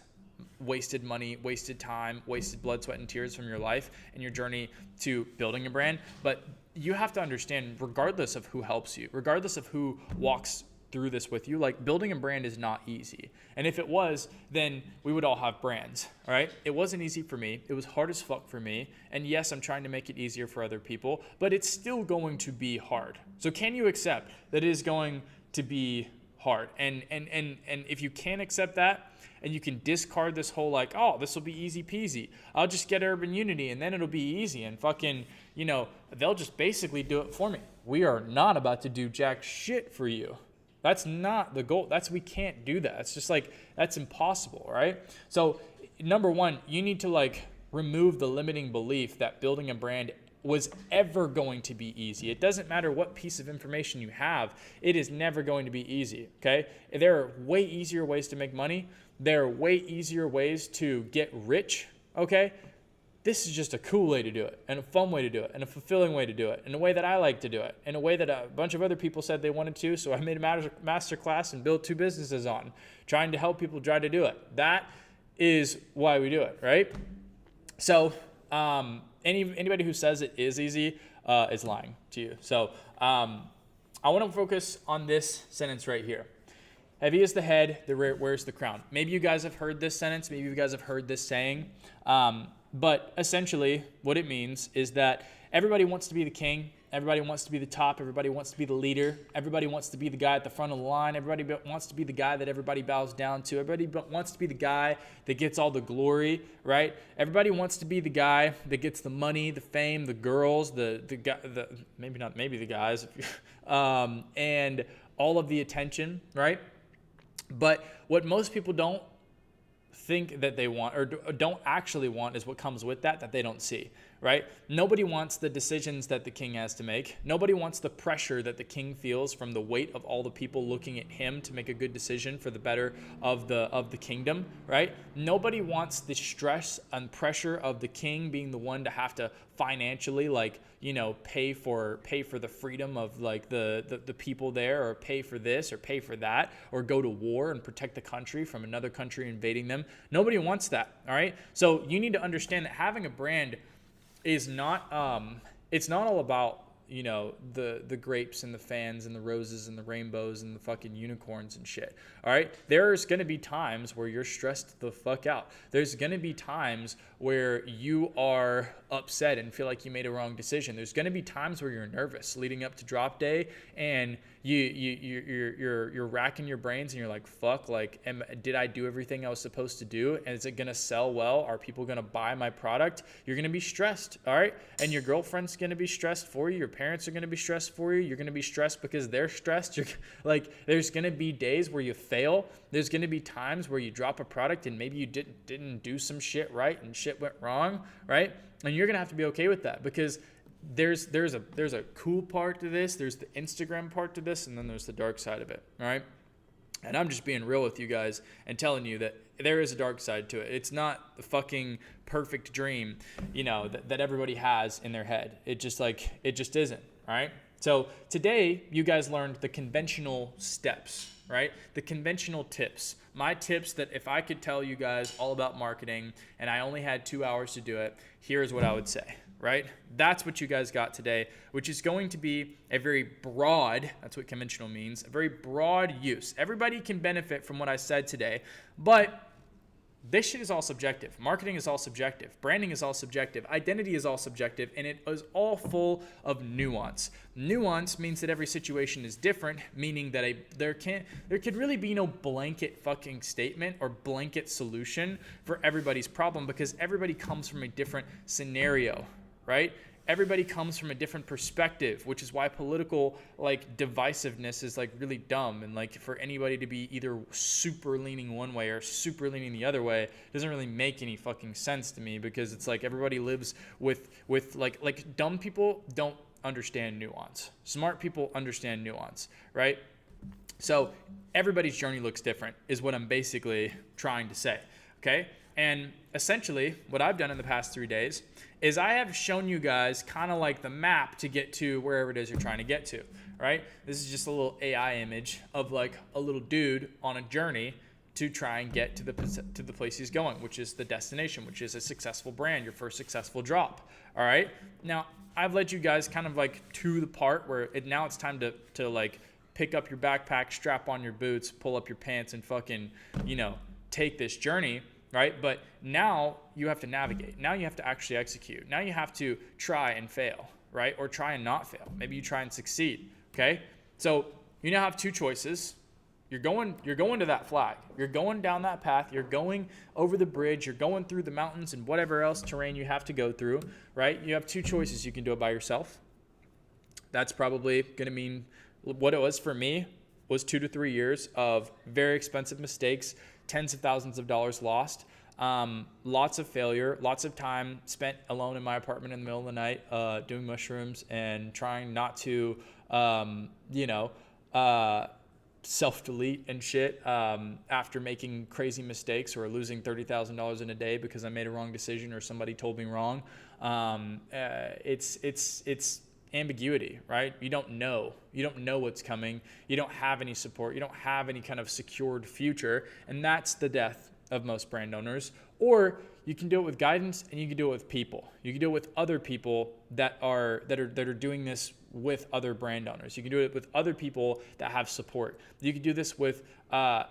wasted money, wasted time, wasted blood, sweat, and tears from your life and your journey to building a brand. But you have to understand, regardless of who helps you, regardless of who walks through this with you, like building a brand is not easy. And if it was, then we would all have brands, all right? It wasn't easy for me. It was hard as fuck for me. And yes, I'm trying to make it easier for other people, but it's still going to be hard. So can you accept that it is going to be hard? And if you can't accept that, and you can discard this whole like, oh, this will be easy peasy. I'll just get Urban Unity and then it'll be easy and fucking, you know, they'll just basically do it for me. We are not about to do jack shit for you. That's not the goal. We can't do that. It's just like, that's impossible, right? So number one, you need to like remove the limiting belief that building a brand was ever going to be easy. It doesn't matter what piece of information you have. It is never going to be easy, okay? There are way easier ways to make money. There are way easier ways to get rich, okay? This is just a cool way to do it, and a fun way to do it, and a fulfilling way to do it, and a way that I like to do it, and a way that a bunch of other people said they wanted to, so I made a master class and built 2 businesses on, trying to help people try to do it. That is why we do it, right? So anybody who says it is easy is lying to you. So I want to focus on this sentence right here. Heavy is the head, the wears the crown. Maybe you guys have heard this sentence. Maybe you guys have heard this saying. But essentially what it means is that everybody wants to be the king. Everybody wants to be the top. Everybody wants to be the leader. Everybody wants to be the guy at the front of the line. Everybody wants to be the guy that everybody bows down to. Everybody wants to be the guy that gets all the glory, right? Everybody wants to be the guy that gets the money, the fame, the girls, maybe the guys, and all of the attention, right? But what most people don't think that they want or don't actually want is what comes with that they don't see, right? Nobody wants the decisions that the king has to make. Nobody wants the pressure that the king feels from the weight of all the people looking at him to make a good decision for the better of the kingdom, right? Nobody wants the stress and pressure of the king being the one to have to financially, like, you know, pay for the freedom of like the people there, or pay for this or pay for that, or go to war and protect the country from another country invading them. Nobody wants that, all right? So you need to understand that having a brand is not it's not all about, you know, the grapes and the fans and the roses and the rainbows and the fucking unicorns and shit. All right. There's going to be times where you're stressed the fuck out. There's going to be times where you are upset and feel like you made a wrong decision. There's going to be times where you're nervous leading up to drop day, and you're racking your brains and you're like, fuck, like, did I do everything I was supposed to do? And is it going to sell well? Are people going to buy my product? You're going to be stressed. All right. And your girlfriend's going to be stressed for you. Your parents are going to be stressed for you. You're going to be stressed because they're stressed. You're like, there's going to be days where you fail. There's going to be times where you drop a product and maybe you didn't do some shit right and shit went wrong, right? And you're going to have to be okay with that, because there's a cool part to this, there's the Instagram part to this, and then there's the dark side of it, all right? And I'm just being real with you guys and telling you that there is a dark side to it. It's not the fucking perfect dream, you know, that everybody has in their head. It just isn't, all right? So today, you guys learned the conventional steps, right? The conventional tips. My tips that if I could tell you guys all about marketing and I only had 2 hours to do it, here's what I would say, right? That's what you guys got today, which is going to be a very broad, that's what conventional means, a very broad use. Everybody can benefit from what I said today, but this shit is all subjective. Marketing is all subjective. Branding is all subjective. Identity is all subjective, and it is all full of nuance. Nuance means that every situation is different, meaning that there could really be no blanket fucking statement or blanket solution for everybody's problem, because everybody comes from a different scenario, right? Everybody comes from a different perspective, which is why political like divisiveness is like really dumb. And like for anybody to be either super leaning one way or super leaning the other way doesn't really make any fucking sense to me, because it's like everybody lives with like dumb people don't understand nuance. Smart people understand nuance, right? So everybody's journey looks different is what I'm basically trying to say, okay? And essentially what I've done in the past 3 days is I have shown you guys kind of like the map to get to wherever it is you're trying to get to, right? This is just a little AI image of like a little dude on a journey to try and get to the place he's going, which is the destination, which is a successful brand, your first successful drop, all right? Now, I've led you guys kind of like to the part where now it's time to like pick up your backpack, strap on your boots, pull up your pants, and fucking, take this journey, right? But now you have to navigate. Now you have to actually execute. Now you have to try and fail, right? Or try and not fail. Maybe you try and succeed, okay? So you now have two choices. You're going to that flag. You're going down that path. You're going over the bridge. You're going through the mountains and whatever else terrain you have to go through, right? You have two choices. You can do it by yourself. That's probably going to mean what it was for me was 2 to 3 years of very expensive mistakes, tens of thousands of dollars lost, lots of failure, lots of time spent alone in my apartment in the middle of the night doing mushrooms and trying not to, self-delete and shit after making crazy mistakes or losing $30,000 in a day because I made a wrong decision or somebody told me wrong. It's ambiguity, right? You don't know what's coming. You don't have any support. You don't have any kind of secured future. And that's the death of most brand owners. Or you can do it with guidance and you can do it with people. You can do it with other people that are doing this with other brand owners. You can do it with other people that have support. You can do this with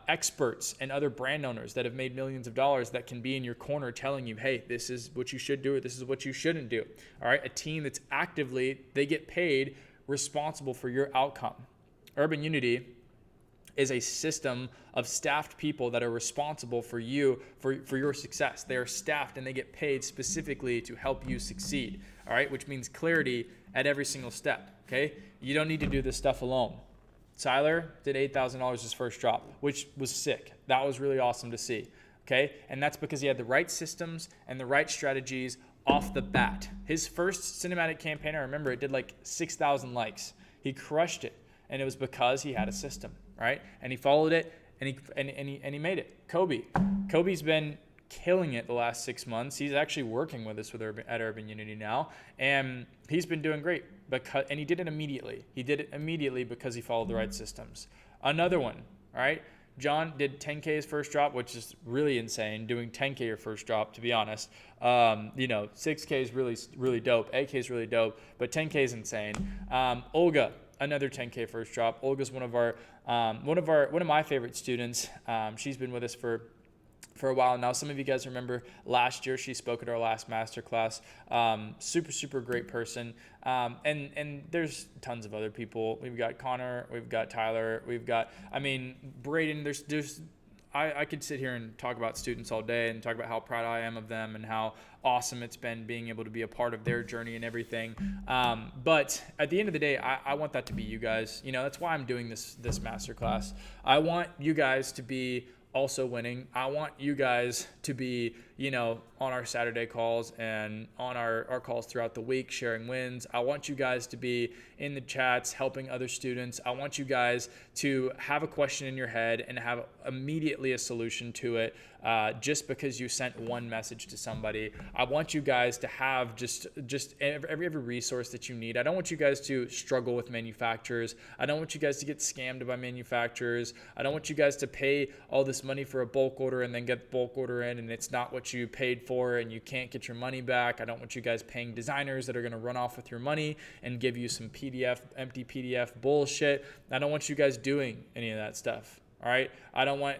experts and other brand owners that have made millions of dollars that can be in your corner telling you, hey, this is what you should do or this is what you shouldn't do. All right, a team that's actively, they get paid responsible for your outcome. Urban Unity is a system of staffed people that are responsible for you, for your success. They are staffed and they get paid specifically to help you succeed, all right? Which means clarity at every single step, okay? You don't need to do this stuff alone. Tyler did $8,000 his first drop, which was sick. That was really awesome to see, okay? And that's because he had the right systems and the right strategies off the bat. His first cinematic campaign, I remember it did like 6,000 likes. He crushed it, and it was because he had a system, right? And he followed it, and he made it. Kobe's been killing it the last 6 months. He's actually working with us at Urban Unity now, and he's been doing great and he did it immediately. He did it immediately because he followed the right systems. Another one, all right? John did 10K his first drop, which is really insane, doing 10K your first drop, to be honest. 6K is really, really dope. 8K is really dope, but 10K is insane. Olga, another 10K first drop. Olga's one of my favorite students. She's been with us for a while now. Some of you guys remember last year she spoke at our last masterclass. Super great person. And there's tons of other people. We've got Connor, we've got Tyler, Braden. I could sit here and talk about students all day and talk about how proud I am of them and how awesome it's been being able to be a part of their journey and everything. But at the end of the day, I want that to be you guys. That's why I'm doing this masterclass. I want you guys to be also winning. I want you guys to be, on our Saturday calls and on our calls throughout the week, sharing wins. I want you guys to be in the chats, helping other students. I want you guys to have a question in your head and have immediately a solution to it just because you sent one message to somebody. I want you guys to have just every resource that you need. I don't want you guys to struggle with manufacturers. I don't want you guys to get scammed by manufacturers. I don't want you guys to pay all this money for a bulk order and then get the bulk order in and it's not what you paid for and you can't get your money back. I don't want you guys paying designers that are going to run off with your money and give you some empty PDF bullshit. I don't want you guys doing any of that stuff. All right. I don't want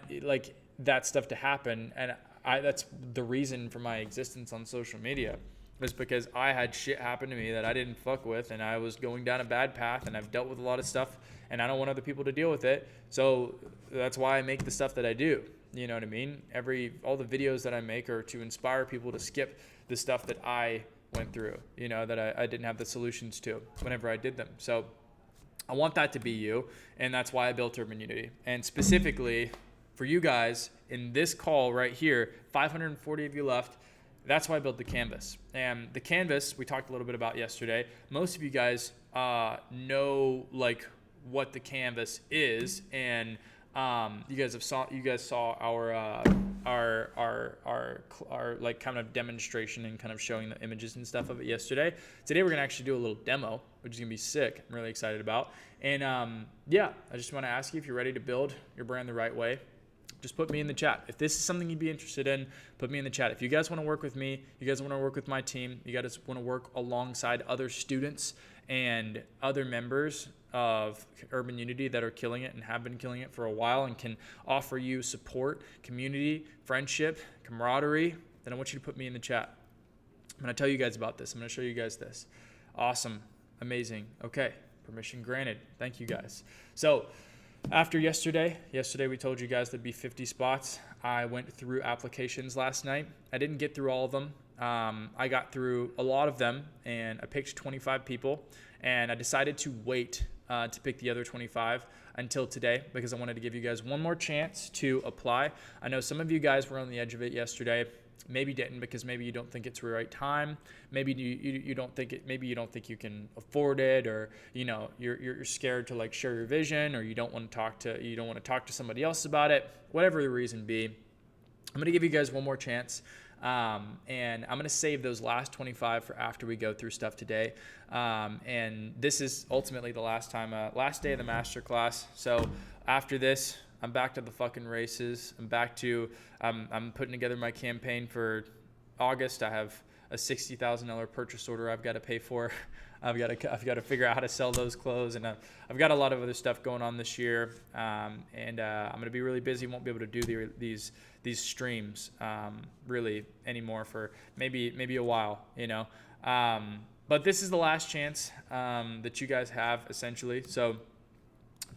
that stuff to happen. And that's the reason for my existence on social media, was because I had shit happen to me that I didn't fuck with and I was going down a bad path and I've dealt with a lot of stuff and I don't want other people to deal with it. So that's why I make the stuff that I do. You know what I mean? All the videos that I make are to inspire people to skip the stuff that I went through, that I didn't have the solutions to whenever I did them. So I want that to be you. And that's why I built Urban Unity. And specifically for you guys in this call right here, 540 of you left. That's why I built the canvas. And the canvas we talked a little bit about yesterday. Most of you guys know what the canvas is, and you guys saw our like kind of demonstration and kind of showing the images and stuff of it yesterday. Today we're gonna actually do a little demo, which is gonna be sick. I'm really excited about. And yeah, I just want to ask you if you're ready to build your brand the right way. Just put me in the chat. If this is something you'd be interested in, put me in the chat. If you guys want to work with me, you guys want to work with my team, you guys want to work alongside other students and other members of Urban Unity that are killing it and have been killing it for a while and can offer you support, community, friendship, camaraderie, then I want you to put me in the chat. I'm going to tell you guys about this. I'm going to show you guys this. Awesome. Amazing. Okay. Permission granted. Thank you guys. So after yesterday we told you guys there'd be 50 spots. I went through applications last night. I didn't get through all of them. I got through a lot of them, and I picked 25 people, and I decided to wait to pick the other 25 until today because I wanted to give you guys one more chance to apply. I know some of you guys were on the edge of it yesterday. Maybe didn't because maybe you don't think it's the right time. Maybe you don't think it. Maybe you don't think you can afford it, or you're scared to like share your vision, or you don't want to talk to somebody else about it. Whatever the reason be, I'm gonna give you guys one more chance. And I'm going to save those last 25 for after we go through stuff today. And this is ultimately the last day of the masterclass. So after this, I'm back to the fucking races. I'm putting together my campaign for August. I have a $60,000 purchase order I've got to pay for. I've got to figure out how to sell those clothes, and I've got a lot of other stuff going on this year. I'm going to be really busy. Won't be able to do these streams really anymore for maybe a while, But this is the last chance that you guys have essentially. So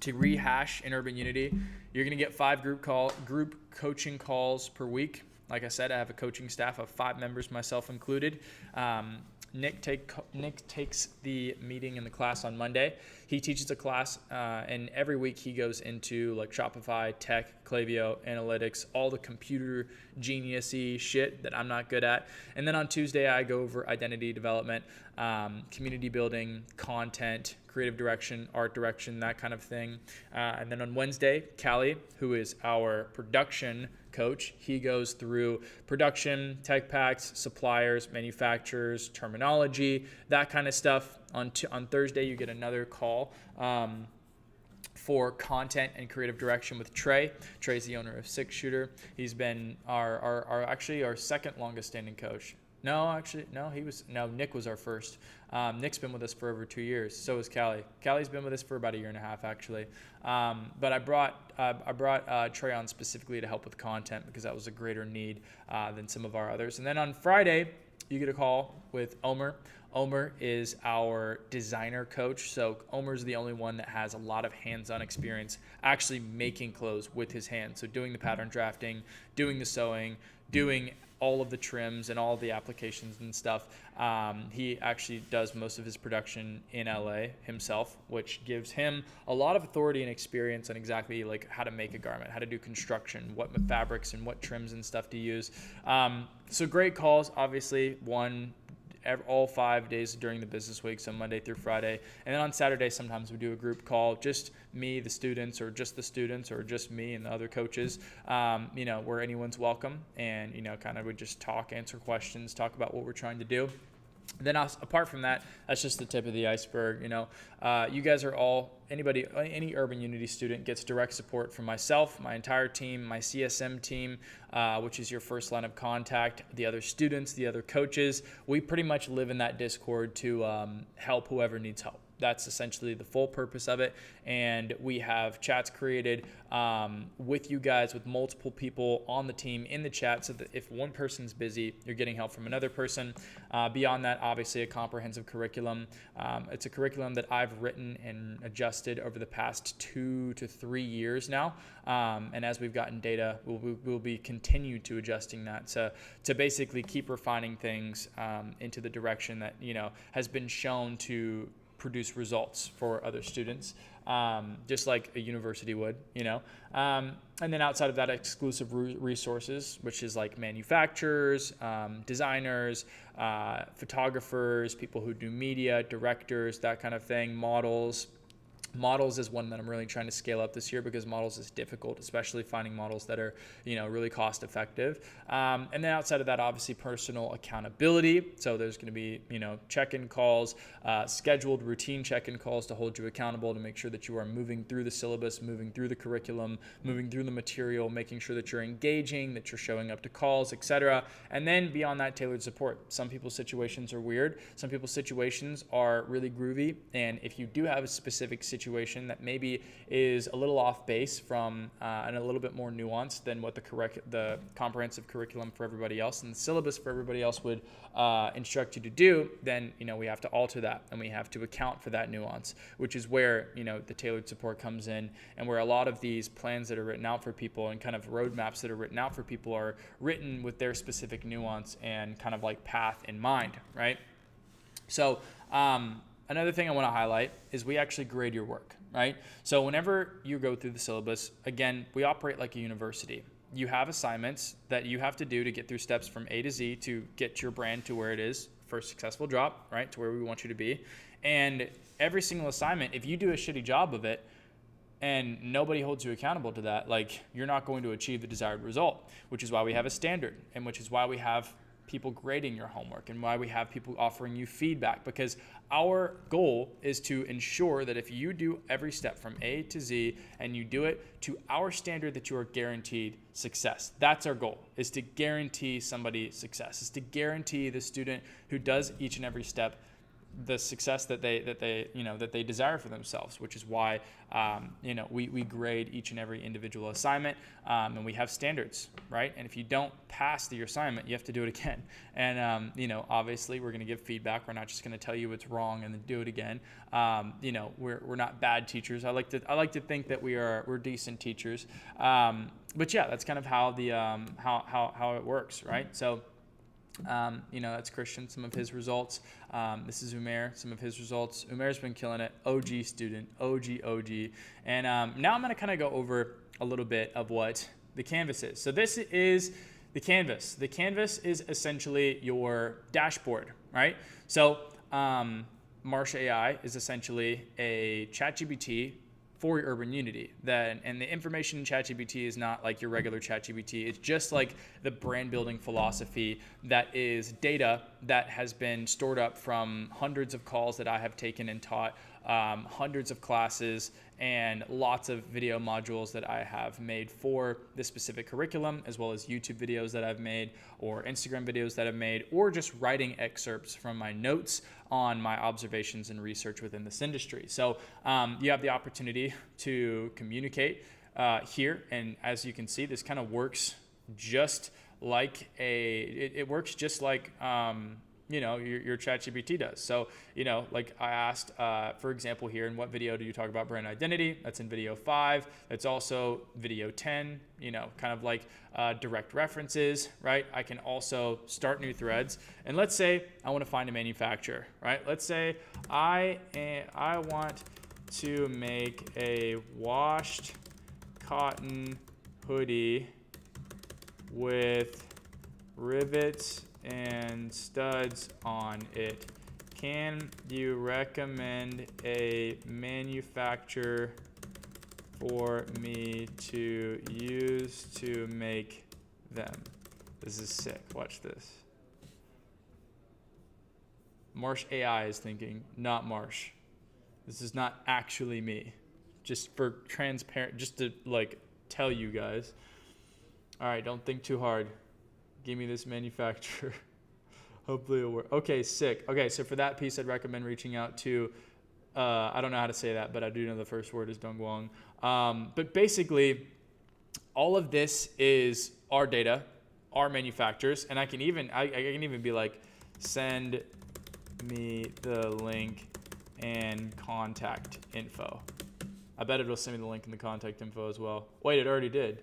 to rehash in Urban Unity, you're going to get 5 group coaching calls per week. Like I said, I have a coaching staff of 5 members, myself included. Nick takes the meeting in the class on Monday. He teaches a class, and every week he goes into like Shopify, tech, Klaviyo, analytics, all the computer genius-y shit that I'm not good at. And then on Tuesday, I go over identity development, community building, content, creative direction, art direction, that kind of thing. And then on Wednesday, Callie, who is our production coach, he goes through production, tech packs, suppliers, manufacturers, terminology, that kind of stuff. On Thursday, you get another call for content and creative direction with Trey. Trey's the owner of Six Shooter. He's been our second longest standing coach. Nick was our first. Nick's been with us for over 2 years. So is Callie. Callie's been with us for about 1.5 years actually. But I brought Trey on specifically to help with content because that was a greater need than some of our others. And then on Friday, you get a call with Omer. Omer is our designer coach. So Omer's the only one that has a lot of hands-on experience actually making clothes with his hands. So doing the pattern drafting, doing the sewing, doing all of the trims and all of the applications and stuff. He actually does most of his production in LA himself, which gives him a lot of authority and experience on exactly like how to make a garment, how to do construction, what fabrics and what trims and stuff to use. So great calls, obviously all 5 days during the business week, so Monday through Friday. And then on Saturday, sometimes we do a group call, just me, the students, or just the students, or just me and the other coaches, where anyone's welcome. And, kind of we just talk, answer questions, talk about what we're trying to do. Then apart from that, that's just the tip of the iceberg. You guys are any Urban Unity student gets direct support from myself, my entire team, my CSM team, which is your first line of contact, the other students, the other coaches. We pretty much live in that Discord to help whoever needs help. That's essentially the full purpose of it. And we have chats created with you guys, with multiple people on the team in the chat, so that if one person's busy, you're getting help from another person. Beyond that, obviously a comprehensive curriculum. It's a curriculum that I've written and adjusted over the past 2 to 3 years now. And as we've gotten data, we'll be continued to adjusting that to basically keep refining things into the direction that, has been shown to produce results for other students, just like a university would, and then outside of that, exclusive resources, which is like manufacturers, designers, photographers, people who do media, directors, that kind of thing, models, Models is one that I'm really trying to scale up this year because models is difficult, especially finding models that are, really cost effective. And then outside of that, obviously personal accountability. So there's going to be, check-in calls, scheduled routine check-in calls to hold you accountable, to make sure that you are moving through the syllabus, moving through the curriculum, moving through the material, making sure that you're engaging, that you're showing up to calls, etc. And then beyond that, tailored support. Some people's situations are weird. Some people's situations are really groovy. And if you do have a specific situation that maybe is a little off base from and a little bit more nuanced than what the comprehensive curriculum for everybody else and the syllabus for everybody else would instruct you to do, then we have to alter that and we have to account for that nuance, which is where the tailored support comes in, and where a lot of these plans that are written out for people and kind of roadmaps that are written out for people are written with their specific nuance and kind of like path in mind, right? So another thing I want to highlight is we actually grade your work, right? So whenever you go through the syllabus, again, we operate like a university. You have assignments that you have to do to get through steps from A to Z to get your brand to where it is for a successful drop, right? To where we want you to be. And every single assignment, if you do a shitty job of it and nobody holds you accountable to that, like, you're not going to achieve the desired result, which is why we have a standard, and which is why we have people grading your homework and why we have people offering you feedback, because our goal is to ensure that if you do every step from A to Z and you do it to our standard, that you are guaranteed success. That's our goal, is to guarantee somebody success, is to guarantee the student who does each and every step the success that they desire for themselves, which is why we grade each and every individual assignment, and we have standards, right? And if you don't pass your assignment, you have to do it again. And obviously we're going to give feedback. We're not just going to tell you it's wrong and then do it again. We're not bad teachers. I like to think that we're decent teachers. But yeah, that's kind of how the how it works, right? So. That's Christian, some of his results. This is Umair, some of his results. Umair's been killing it. OG student, OG. And now I'm going to kind of go over a little bit of what the Canvas is. So this is the Canvas. The Canvas is essentially your dashboard, right? So Marsh AI is essentially a ChatGPT for your Urban Unity. And the information in ChatGPT is not like your regular ChatGPT. It's just like the brand building philosophy that is data that has been stored up from hundreds of calls that I have taken and taught, hundreds of classes, and lots of video modules that I have made for this specific curriculum, as well as YouTube videos that I've made, or Instagram videos that I've made, or just writing excerpts from my notes on my observations and research within this industry. So you have the opportunity to communicate here, and as you can see, this kind of works just like it works just like your ChatGPT does. So, like I asked, for example, here, in what video do you talk about brand identity? That's in video 5. That's also video 10, kind of like direct references, right? I can also start new threads. And let's say I want to find a manufacturer, right? Let's say I want to make a washed cotton hoodie with rivets and studs on it. Can you recommend a manufacturer for me to use to make them? This is sick. Watch this. Marsh AI is thinking, not Marsh. This is not actually me. Just for transparent, just to like tell you guys. All right, don't think too hard. Give me this manufacturer. Hopefully it'll work. Okay, sick. Okay, so for that piece, I'd recommend reaching out to, I don't know how to say that, but I do know the first word is Dongguang. But basically, all of this is our data, our manufacturers, and I can even be like, send me the link and contact info. I bet it'll send me the link and the contact info as well. Wait, it already did.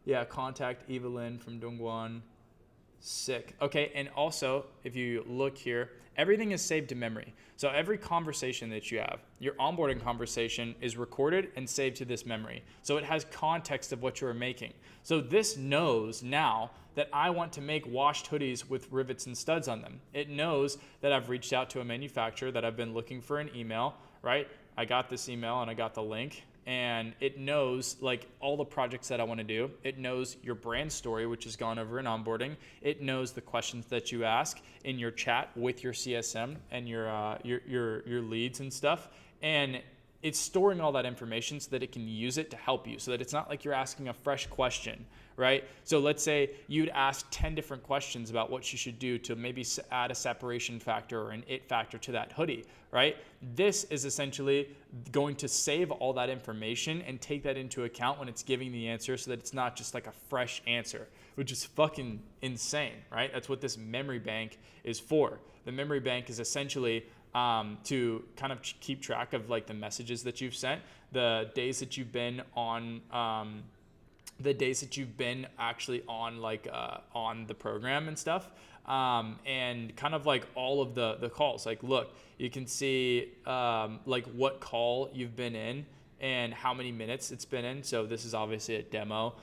Yeah, contact Evelyn from Dongguan. Sick. Okay, and also, if you look here, everything is saved to memory. So every conversation that you have, your onboarding conversation is recorded and saved to this memory. So it has context of what you are making. So this knows now that I want to make washed hoodies with rivets and studs on them. It knows that I've reached out to a manufacturer, that I've been looking for an email, right? I got this email and I got the link. And it knows like all the projects that I want to do. It knows your brand story, which is gone over in onboarding. It knows the questions that you ask in your chat with your CSM and your leads and stuff. And it's storing all that information so that it can use it to help you, so that it's not like you're asking a fresh question, right? So let's say you'd ask 10 different questions about what you should do to maybe add a separation factor or an it factor to that hoodie, right? This is essentially going to save all that information and take that into account when it's giving the answer, so that it's not just like a fresh answer, which is fucking insane, right? That's what this memory bank is for. The memory bank is essentially to kind of keep track of like the messages that you've sent, the days that you've been on, the days that you've been actually on like on the program and stuff, and kind of like all of the calls. Like, look, you can see like what call you've been in and how many minutes it's been in. So this is obviously a demo.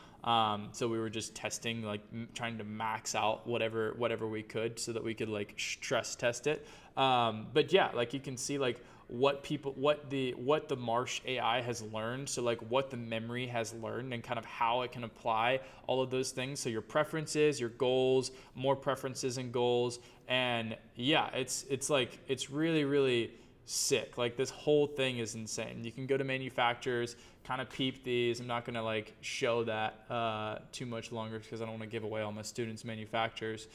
So we were just testing, like trying to max out whatever we could so that we could like stress test it. But yeah, like you can see like what the Marsh AI has learned. So like what the memory has learned and kind of how it can apply all of those things. So your preferences, your goals, more preferences and goals. And yeah, it's like, it's really, really sick. Like this whole thing is insane. You can go to manufacturers, kind of peep these. I'm not going to like show that too much longer because I don't want to give away all my students' manufacturers.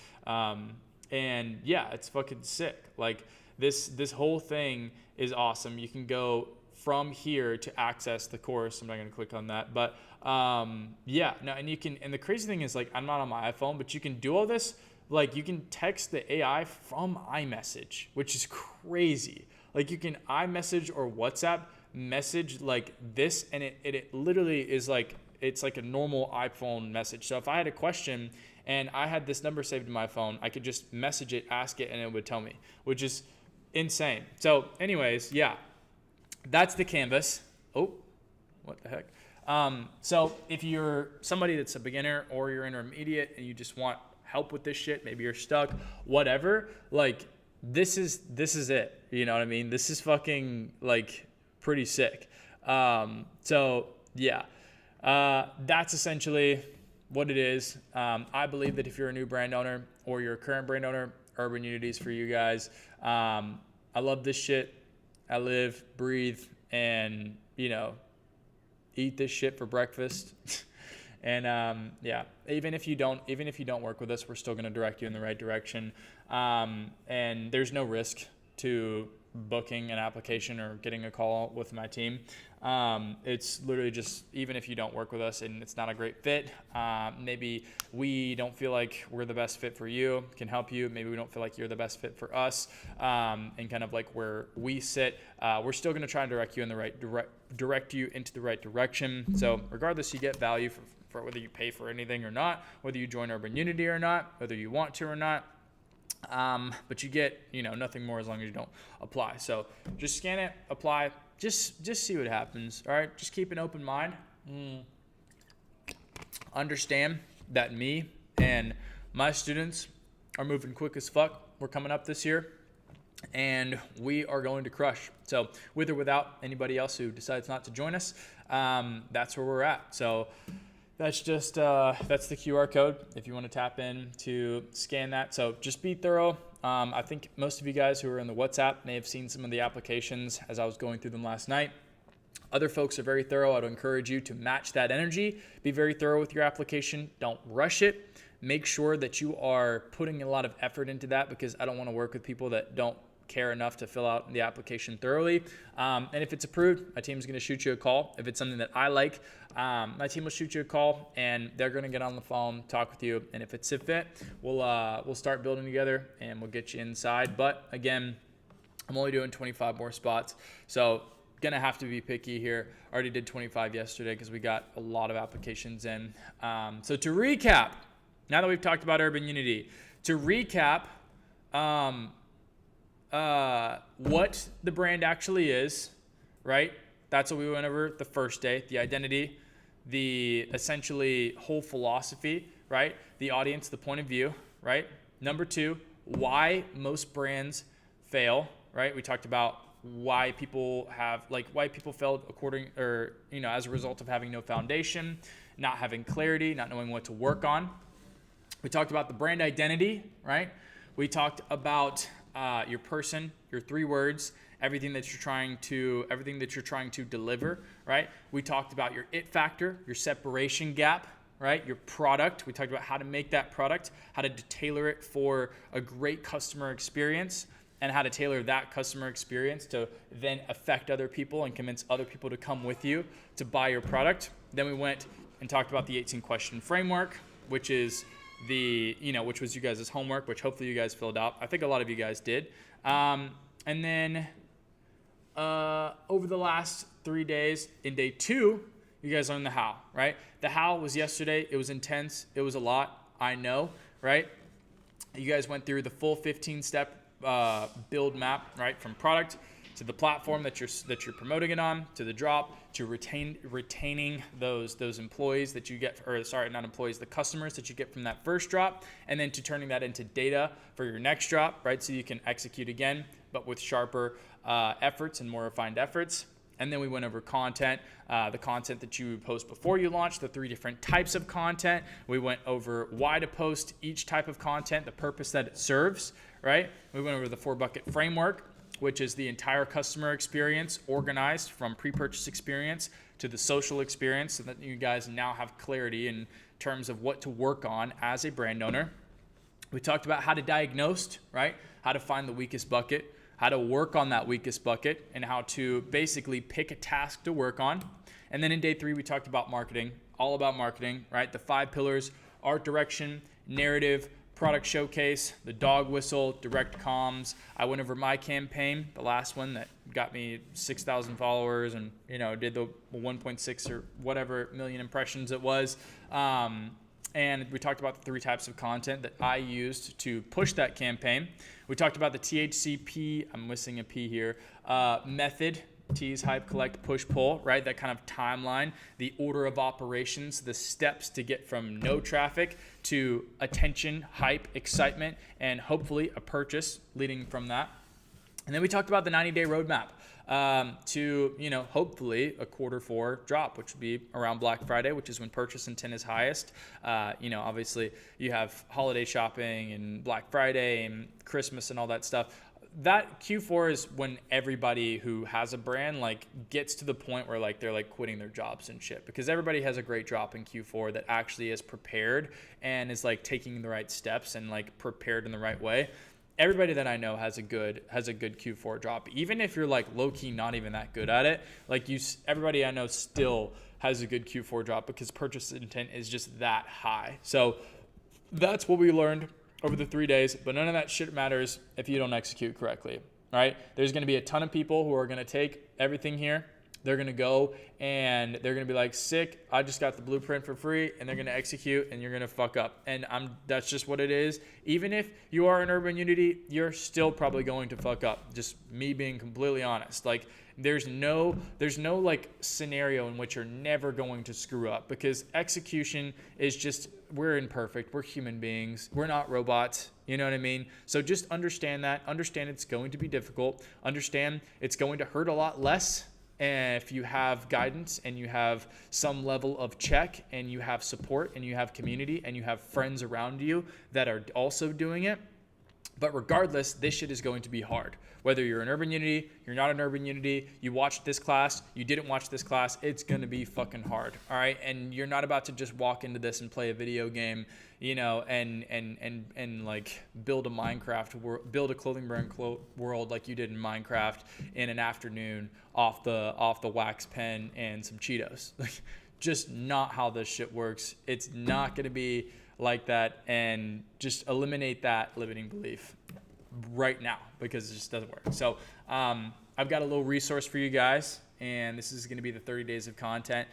And yeah, it's fucking sick. Like this whole thing is awesome. You can go from here to access the course. I'm not going to click on that, but yeah, no, and you can, and the crazy thing is like, I'm not on my iPhone, but you can do all this. Like you can text the AI from iMessage, which is crazy. Like you can iMessage or WhatsApp message like this, and it literally is like, it's like a normal iPhone message. So if I had a question and I had this number saved in my phone, I could just message it, ask it, and it would tell me, which is insane. So anyways, yeah, that's the canvas. Oh, what the heck? So if you're somebody that's a beginner or you're intermediate and you just want help with this shit, maybe you're stuck, whatever, like this is it. You know what I mean? This is fucking like pretty sick. So yeah, that's essentially what it is. I believe that if you're a new brand owner or you're a current brand owner, Urban Unity is for you guys. I love this shit. I live, breathe, and eat this shit for breakfast. And yeah, even if you don't work with us, we're still going to direct you in the right direction. And there's no risk to booking an application or getting a call with my team. It's literally just, even if you don't work with us and it's not a great fit, maybe we don't feel like we're the best fit for you, can help you. Maybe we don't feel like you're the best fit for us, and kind of like where we sit, we're still going to try and direct you in the direct you into the right direction. So regardless, you get value for whether you pay for anything or not, whether you join Urban Unity or not, whether you want to or not. But you get, nothing more as long as you don't apply. So just scan it, apply, just see what happens. All right. Just keep an open mind. Understand that me and my students are moving quick as fuck. We're coming up this year and we are going to crush. So with or without anybody else who decides not to join us, that's where we're at. So that's just, that's the QR code if you want to tap in to scan that. So just be thorough. I think most of you guys who are in the WhatsApp may have seen some of the applications as I was going through them last night. Other folks are very thorough. I'd encourage you to match that energy. Be very thorough with your application. Don't rush it. Make sure that you are putting a lot of effort into that, because I don't want to work with people that don't care enough to fill out the application thoroughly. And if it's approved, my team's going to shoot you a call. If it's something that I like, my team will shoot you a call and they're going to get on the phone, talk with you. And if it's a fit, we'll start building together and we'll get you inside. But again, I'm only doing 25 more spots. So going to have to be picky here. Already did 25 yesterday because we got a lot of applications in. So to recap, now that we've talked about Urban Unity, to recap what the brand actually is, right? That's what we went over the first day, the identity, the essentially whole philosophy, right? The audience, the point of view, right? Number 2, why most brands fail, right? We talked about why people failed as a result of having no foundation, not having clarity, not knowing what to work on. We talked about the brand identity, right? We talked about your person, your 3 words, everything that you're trying to deliver, right? We talked about your it factor, your separation gap, right? Your product. We talked about how to make that product, how to tailor it for a great customer experience, and how to tailor that customer experience to then affect other people and convince other people to come with you to buy your product. Then we went and talked about the 18 question framework, which is which was you guys' homework, which hopefully you guys filled out. I think a lot of you guys did. And then over the last 3 days, in day 2, you guys learned the how, right? The how was yesterday. It was intense. It was a lot. I know, right? You guys went through the full 15-step build map, right? From product to the platform that you're promoting it on, to the drop, to retaining those employees that you get, the customers that you get from that first drop, and then to turning that into data for your next drop, right? So you can execute again, but with sharper efforts and more refined efforts. And then we went over content, the content that you post before you launch, the 3 different types of content. We went over why to post each type of content, the purpose that it serves, right? We went over the 4-bucket framework, which is the entire customer experience organized from pre-purchase experience to the social experience, so that you guys now have clarity in terms of what to work on as a brand owner. We talked about how to diagnose, right? How to find the weakest bucket, how to work on that weakest bucket, and how to basically pick a task to work on. And then in day 3, we talked about marketing, all about marketing, right? The 5 pillars: art direction, narrative, product showcase, the dog whistle, direct comms. I went over my campaign, the last one that got me 6,000 followers and, did the 1.6 or whatever million impressions it was. And we talked about the 3 types of content that I used to push that campaign. We talked about the THCP, I'm missing a P here, method, tease, hype, collect, push, pull, right? That kind of timeline, the order of operations, the steps to get from no traffic to attention, hype, excitement, and hopefully a purchase leading from that. And then we talked about the 90-day roadmap to, hopefully a Q4 drop, which would be around Black Friday, which is when purchase intent is highest. Obviously you have holiday shopping and Black Friday and Christmas and all that stuff. That Q4 is when everybody who has a brand gets to the point where they're quitting their jobs and shit, because everybody has a great drop in Q4 that actually is prepared and is taking the right steps and prepared in the right way. Everybody that I know has a good Q4 drop, even if you're low key not even that good at it. Everybody I know still has a good Q4 drop because purchase intent is just that high. So that's what we learned over the 3 days, but none of that shit matters if you don't execute correctly, right? There's going to be a ton of people who are going to take everything here. They're going to go and they're going to be sick, I just got the blueprint for free, and they're going to execute and you're going to fuck up. And that's just what it is. Even if you are in Urban Unity, you're still probably going to fuck up. Just me being completely honest. There's no scenario in which you're never going to screw up, because execution is just, we're imperfect. We're human beings. We're not robots. You know what I mean? So just understand that. Understand it's going to be difficult. Understand it's going to hurt a lot less if you have guidance and you have some level of check and you have support and you have community and you have friends around you that are also doing it. But regardless, this shit is going to be hard. Whether you're in Urban Unity, you're not in Urban Unity, you watched this class, you didn't watch this class, it's going to be fucking hard, all right? And you're not about to just walk into this and play a video game, and build a Minecraft, build a clothing brand world like you did in Minecraft in an afternoon off the wax pen and some Cheetos. Just not how this shit works. It's not going to be like that, and just eliminate that limiting belief right now, because it just doesn't work. So I've got a little resource for you guys, and this is going to be the 30 days of content.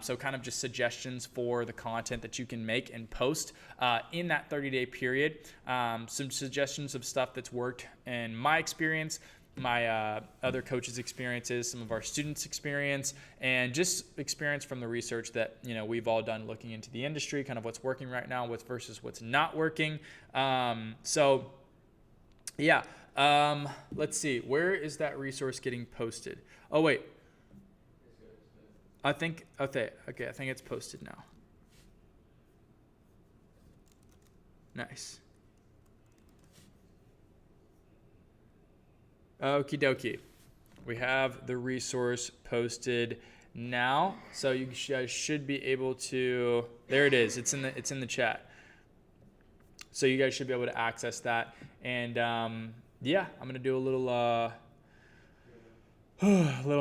So kind of just suggestions for the content that you can make and post in that 30-day period. Some suggestions of stuff that's worked in my experience, my other coaches' experiences, some of our students' experience, and just experience from the research that we've all done looking into the industry, kind of what's working right now, what's versus what's not working. Let's see. Where is that resource getting posted? Oh, wait. I think it's posted now. Nice. Okie dokie. We have the resource posted now. So you guys should be able to, there it is. It's in the chat. So you guys should be able to access that. And I'm going to do a little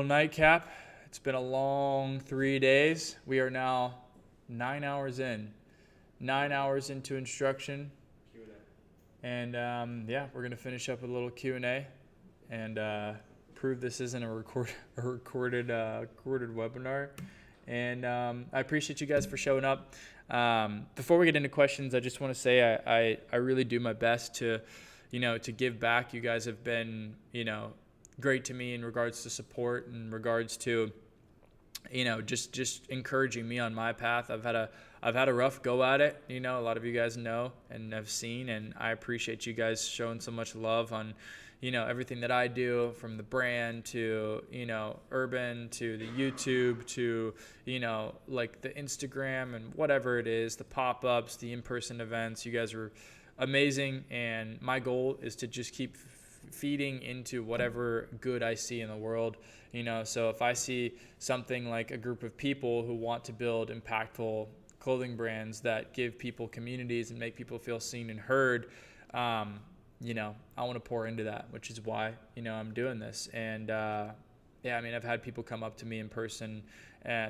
nightcap. It's been a long 3 days. We are now 9 hours in. 9 hours into instruction. Q&A. And we're going to finish up with a little Q&A and prove this isn't a recorded webinar. And I appreciate you guys for showing up. Before we get into questions, I just want to say I really do my best to give back. You guys have been, great to me in regards to support, in regards to, just encouraging me on my path. I've had a rough go at it. A lot of you guys know and have seen, and I appreciate you guys showing so much love on, everything that I do, from the brand to, Urban, to the YouTube, to, like the Instagram and whatever it is, the pop-ups, the in-person events. You guys are amazing, and my goal is to just keep feeding into whatever good I see in the world. So if I see something like a group of people who want to build impactful clothing brands that give people communities and make people feel seen and heard, I want to pour into that, which is why I'm doing this. And I've had people come up to me in person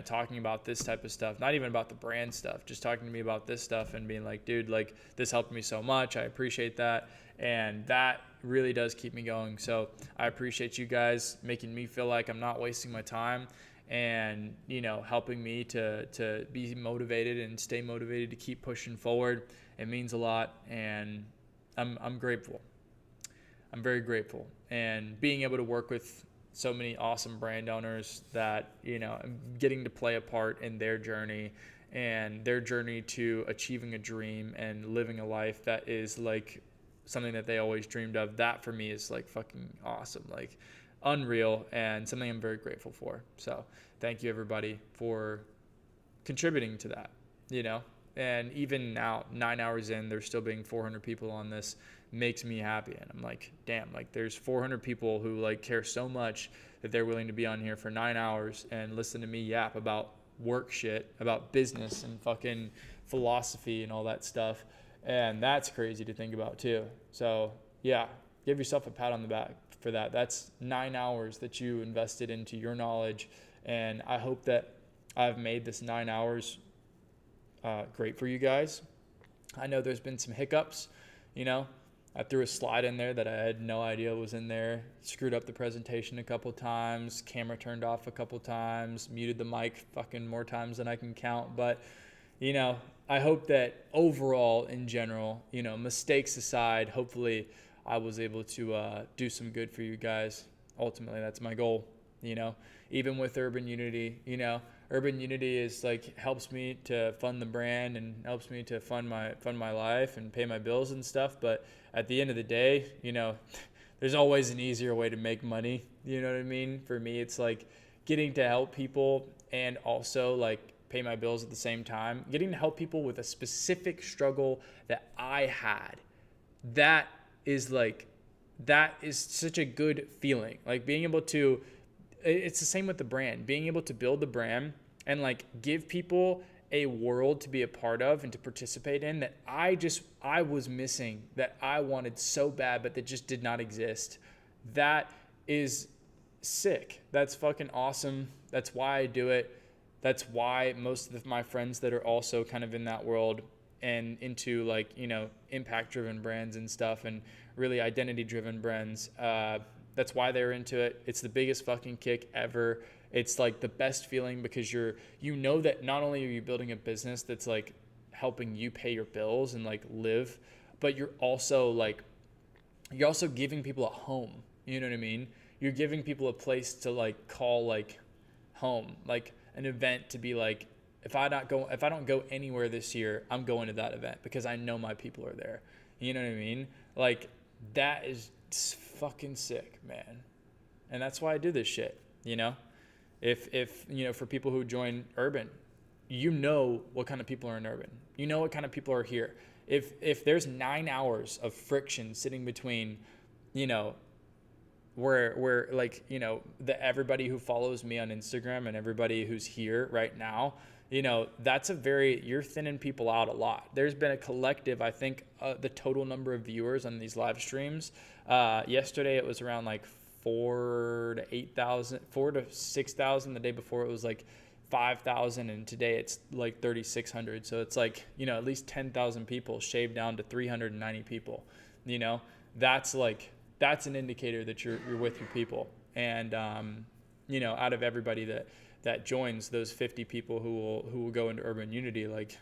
talking about this type of stuff, not even about the brand stuff, just talking to me about this stuff and being like, dude, like, this helped me so much. I appreciate that. And that really does keep me going. So I appreciate you guys making me feel like I'm not wasting my time, and helping me to be motivated and stay motivated to keep pushing forward. It means a lot, and I'm grateful. I'm very grateful. And being able to work with so many awesome brand owners that, I'm getting to play a part in their journey and their journey to achieving a dream and living a life that is like something that they always dreamed of. That for me is like fucking awesome, like unreal, and something I'm very grateful for. So thank you everybody for contributing to that, and even now 9 hours in, there's still being 400 people on this makes me happy. And I'm like, damn, like there's 400 people who like care so much that they're willing to be on here for 9 hours and listen to me yap about work shit, about business and fucking philosophy and all that stuff. And that's crazy to think about too. So yeah, give yourself a pat on the back for that. That's 9 hours that you invested into your knowledge. And I hope that I've made this 9 hours great for you guys. I know there's been some hiccups, I threw a slide in there that I had no idea was in there, screwed up the presentation a couple times, camera turned off a couple times, muted the mic fucking more times than I can count. But, I hope that overall, in general, mistakes aside, hopefully I was able to do some good for you guys. Ultimately, that's my goal, even with Urban Unity, Urban Unity is like helps me to fund the brand and helps me to fund my life and pay my bills and stuff. But at the end of the day, there's always an easier way to make money. You know what I mean? For me, it's like getting to help people and also like pay my bills at the same time. Getting to help people with a specific struggle that I had. That is such a good feeling. Like being able to, it's the same with the brand, being able to build the brand and like give people a world to be a part of and to participate in that I was missing, that I wanted so bad, but that just did not exist. That is sick. That's fucking awesome. That's why I do it. That's why most of my friends that are also kind of in that world and into like, impact driven brands and stuff and really identity driven brands, That's why they're into it. It's the biggest fucking kick ever. It's like the best feeling because you know that not only are you building a business that's like helping you pay your bills and like live, but you're also giving people a home. You know what I mean? You're giving people a place to like call like home, like an event to be like, if I don't go anywhere this year, I'm going to that event because I know my people are there. You know what I mean? Like that is fucking sick, man. And that's why I do this shit, you know? If you know, for people who join Urban, you know what kind of people are in Urban. You know what kind of people are here. If there's 9 hours of friction sitting between, you know, where like, you know, everybody who follows me on Instagram and everybody who's here right now, you know, you're thinning people out a lot. There's been a collective, I think the total number of viewers on these live streams, yesterday it was around like 4 to 6,000. The day before it was like 5,000, and today it's like 3,600. So it's like, you know, at least 10,000 people shaved down to 390 people. You know, that's an indicator that you're with your people. And you know, out of everybody that joins, those 50 people who will go into Urban Unity, like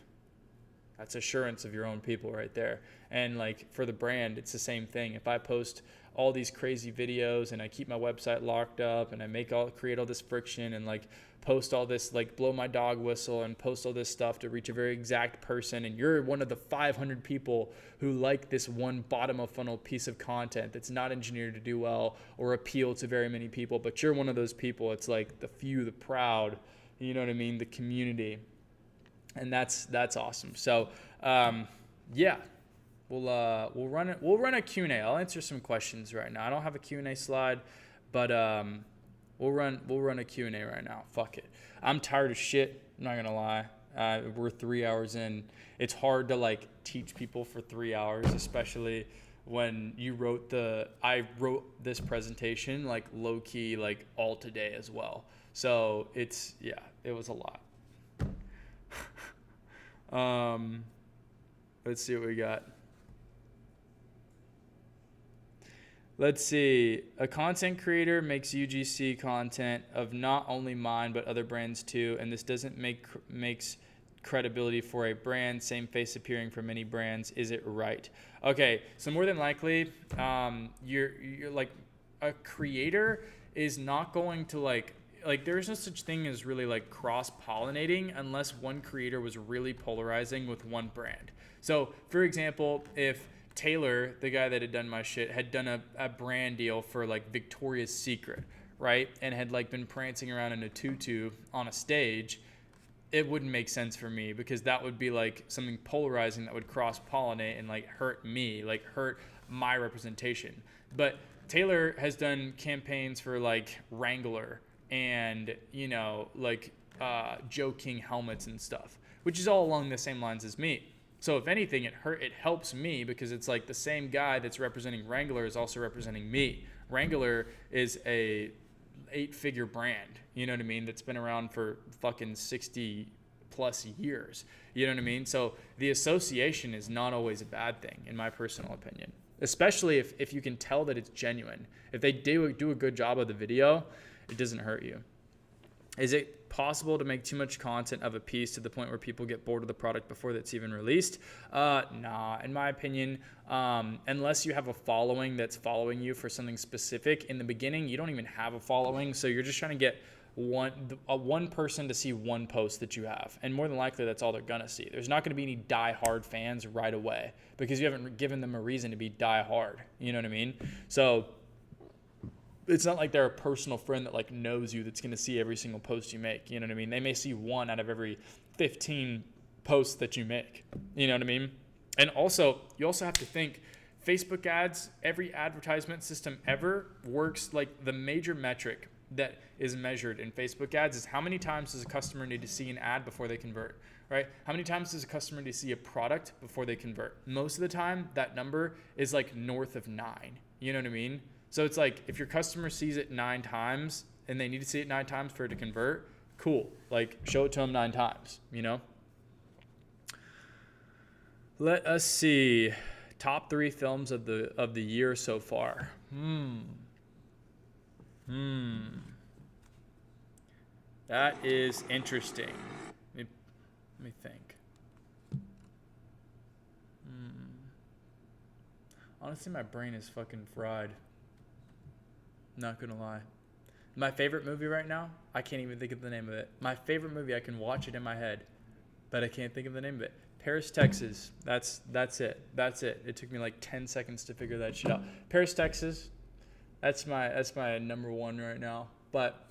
that's assurance of your own people right there. And like for the brand, it's the same thing. If I post all these crazy videos and I keep my website locked up and I create all this friction and like post all this, like blow my dog whistle and post all this stuff to reach a very exact person, and you're one of the 500 people who like this one bottom of funnel piece of content that's not engineered to do well or appeal to very many people, but you're one of those people. It's like the few, the proud, you know what I mean? The community. And that's awesome. So, yeah, we'll run a Q&A. I'll answer some questions right now. I don't have a Q&A slide, but we'll run a Q&A right now. Fuck it. I'm tired of shit. I'm not gonna lie. We're 3 hours in. It's hard to like teach people for 3 hours, especially when I wrote this presentation like low key, like all today as well. So it was a lot. Let's see what we got. Let's see. A content creator makes UGC content of not only mine but other brands too, and this doesn't makes credibility for a brand. Same face appearing for many brands. Is it right? Okay, so more than likely, you're like a creator is not going to like there's no such thing as really like cross-pollinating unless one creator was really polarizing with one brand. So for example, if Taylor, the guy that had done my shit, had done a brand deal for like Victoria's Secret, right? And had like been prancing around in a tutu on a stage, it wouldn't make sense for me because that would be like something polarizing that would cross-pollinate and like hurt me, like hurt my representation. But Taylor has done campaigns for like Wrangler and, you know, like Joe King helmets and stuff, which is all along the same lines as me. So if anything, it helps me because it's like the same guy that's representing Wrangler is also representing me. Wrangler is a 8-figure brand, you know what I mean, that's been around for fucking 60 plus years, you know what I mean? So the association is not always a bad thing, in my personal opinion, especially if you can tell that it's genuine. If they do a good job of the video, it doesn't hurt you. Is it possible to make too much content of a piece to the point where people get bored of the product before it's even released? Nah, in my opinion, unless you have a following that's following you for something specific. In the beginning, you don't even have a following, so you're just trying to get one person to see one post that you have, and more than likely that's all they're gonna see. There's not gonna be any die-hard fans right away because you haven't given them a reason to be die-hard, you know what I mean? So it's not like they're a personal friend that like knows you that's going to see every single post you make. You know what I mean? They may see one out of every 15 posts that you make. You know what I mean? And also, you also have to think Facebook ads, every advertisement system ever works like the major metric that is measured in Facebook ads is how many times does a customer need to see an ad before they convert, right? How many times does a customer need to see a product before they convert? Most of the time, that number is like north of 9. You know what I mean? So it's like if your customer sees it 9 times and they need to see it 9 times for it to convert, cool. Like show it to them 9 times, you know? Let us see. Top 3 films of the year so far. That is interesting. Let me think. Honestly, my brain is fucking fried. Not gonna lie. My favorite movie right now, I can't even think of the name of it. My favorite movie, I can watch it in my head, but I can't think of the name of it. Paris, Texas. That's it. That's it. It took me like 10 seconds to figure that shit out. Paris, Texas. That's my number one right now. But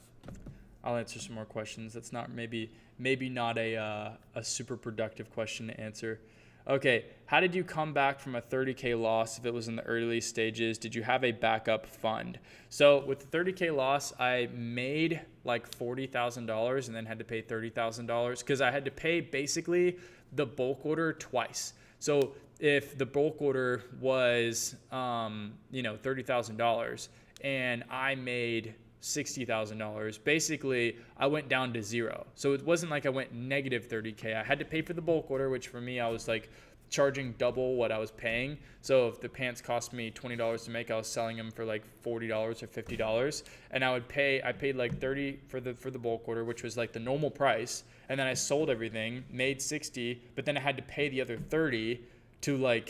I'll answer some more questions. That's not maybe not a super productive question to answer. Okay, how did you come back from a 30K loss if it was in the early stages? Did you have a backup fund? So with the 30K loss, I made like $40,000 and then had to pay $30,000 because I had to pay basically the bulk order twice. So if the bulk order was, $30,000 and I made $60,000, basically I went down to zero. So it wasn't like I went negative 30K. I had to pay for the bulk order, which for me, I was like charging double what I was paying. So if the pants cost me $20 to make, I was selling them for like $40 or $50. And I paid like 30 for the bulk order, which was like the normal price. And then I sold everything, made 60, but then I had to pay the other 30 to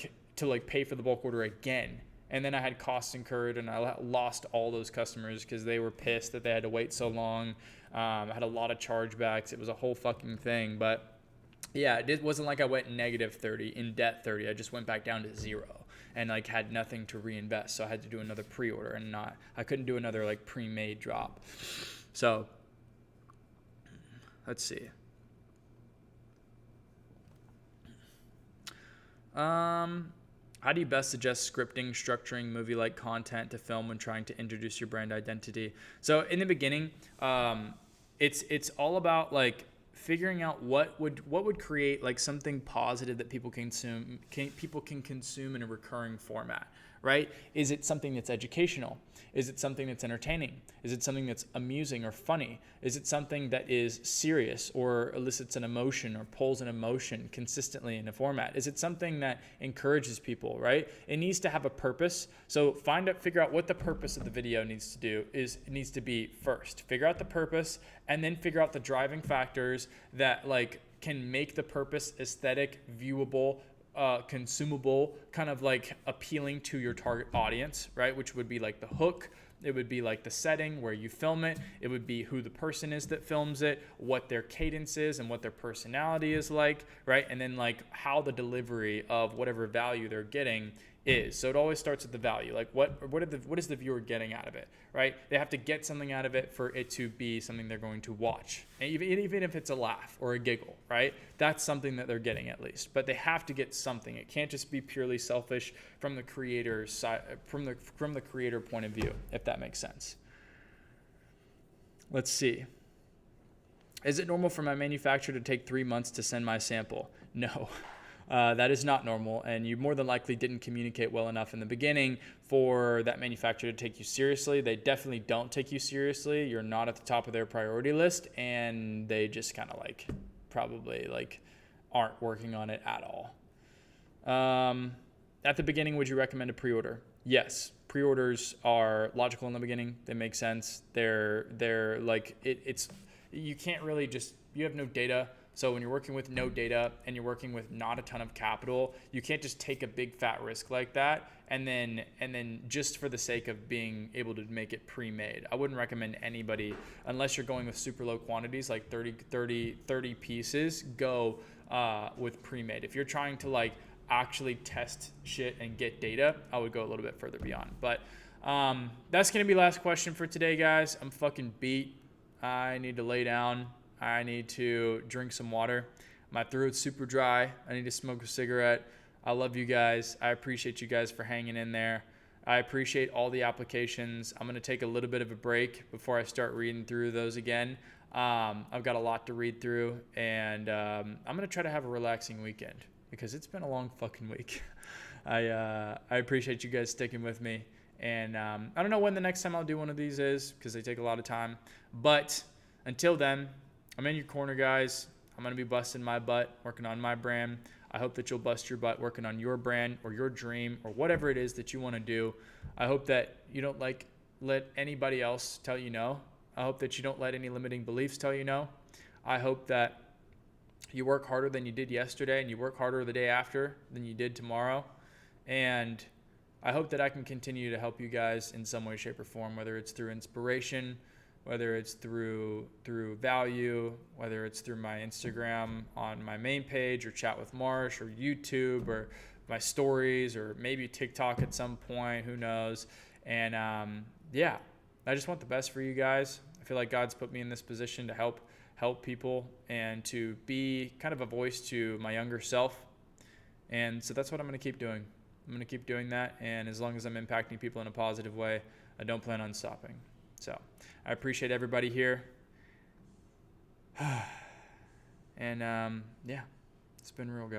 pay for the bulk order again. And then I had costs incurred, and I lost all those customers because they were pissed that they had to wait so long. I had a lot of chargebacks. It was a whole fucking thing. But yeah, it wasn't like I went negative 30, in debt 30. I just went back down to zero and like had nothing to reinvest. So I had to do another pre-order and I couldn't do another like pre-made drop. So let's see. How do you best suggest scripting, structuring movie-like content to film when trying to introduce your brand identity? So in the beginning, it's all about like figuring out what would create like something positive that people can consume in a recurring format, right? Is it something that's educational? Is it something that's entertaining? Is it something that's amusing or funny? Is it something that is serious or elicits an emotion or pulls an emotion consistently in a format? Is it something that encourages people, right? It needs to have a purpose. So figure out what the purpose of the video needs to be first. Figure out the purpose and then figure out the driving factors that like can make the purpose aesthetic, viewable, consumable, kind of like appealing to your target audience, right? Which would be like the hook. It would be like the setting where you film it. It would be who the person is that films it, what their cadence is and what their personality is like, right? And then like how the delivery of whatever value they're getting is. So it always starts with the value. Like what is the viewer getting out of it, right? They have to get something out of it for it to be something they're going to watch. And even if it's a laugh or a giggle, right? That's something that they're getting at least. But they have to get something. It can't just be purely selfish from the creator's side, from the creator point of view, if that makes sense. Let's see. Is it normal for my manufacturer to take 3 months to send my sample? No. That is not normal, and you more than likely didn't communicate well enough in the beginning for that manufacturer to take you seriously. They definitely don't take you seriously. You're not at the top of their priority list, and they just kind of like probably like aren't working on it at all. At the beginning, would you recommend a pre-order? Yes. Pre-orders are logical in the beginning. They make sense. They're like it's you can't really you have no data. So when you're working with no data and you're working with not a ton of capital, you can't just take a big fat risk like that and then just for the sake of being able to make it pre-made. I wouldn't recommend anybody, unless you're going with super low quantities like 30 pieces, go with pre-made. If you're trying to like actually test shit and get data, I would go a little bit further beyond. But that's going to be last question for today, guys. I'm fucking beat. I need to lay down. I need to drink some water. My throat's super dry. I need to smoke a cigarette. I love you guys. I appreciate you guys for hanging in there. I appreciate all the applications. I'm going to take a little bit of a break before I start reading through those again. I've got a lot to read through, and I'm going to try to have a relaxing weekend because it's been a long fucking week. I appreciate you guys sticking with me. And I don't know when the next time I'll do one of these is because they take a lot of time. But until then, I'm in your corner, guys. I'm going to be busting my butt, working on my brand. I hope that you'll bust your butt working on your brand or your dream or whatever it is that you want to do. I hope that you don't like let anybody else tell you no. I hope that you don't let any limiting beliefs tell you no. I hope that you work harder than you did yesterday, and you work harder the day after than you did tomorrow. And I hope that I can continue to help you guys in some way, shape, or form, whether it's through inspiration, whether it's through value, whether it's through my Instagram on my main page, or Chat with Marsh, or YouTube, or my stories, or maybe TikTok at some point, who knows. And yeah, I just want the best for you guys. I feel like God's put me in this position to help people and to be kind of a voice to my younger self. And so that's what I'm going to keep doing. I'm going to keep doing that. And as long as I'm impacting people in a positive way, I don't plan on stopping. So I appreciate everybody here. And yeah, it's been real, guys.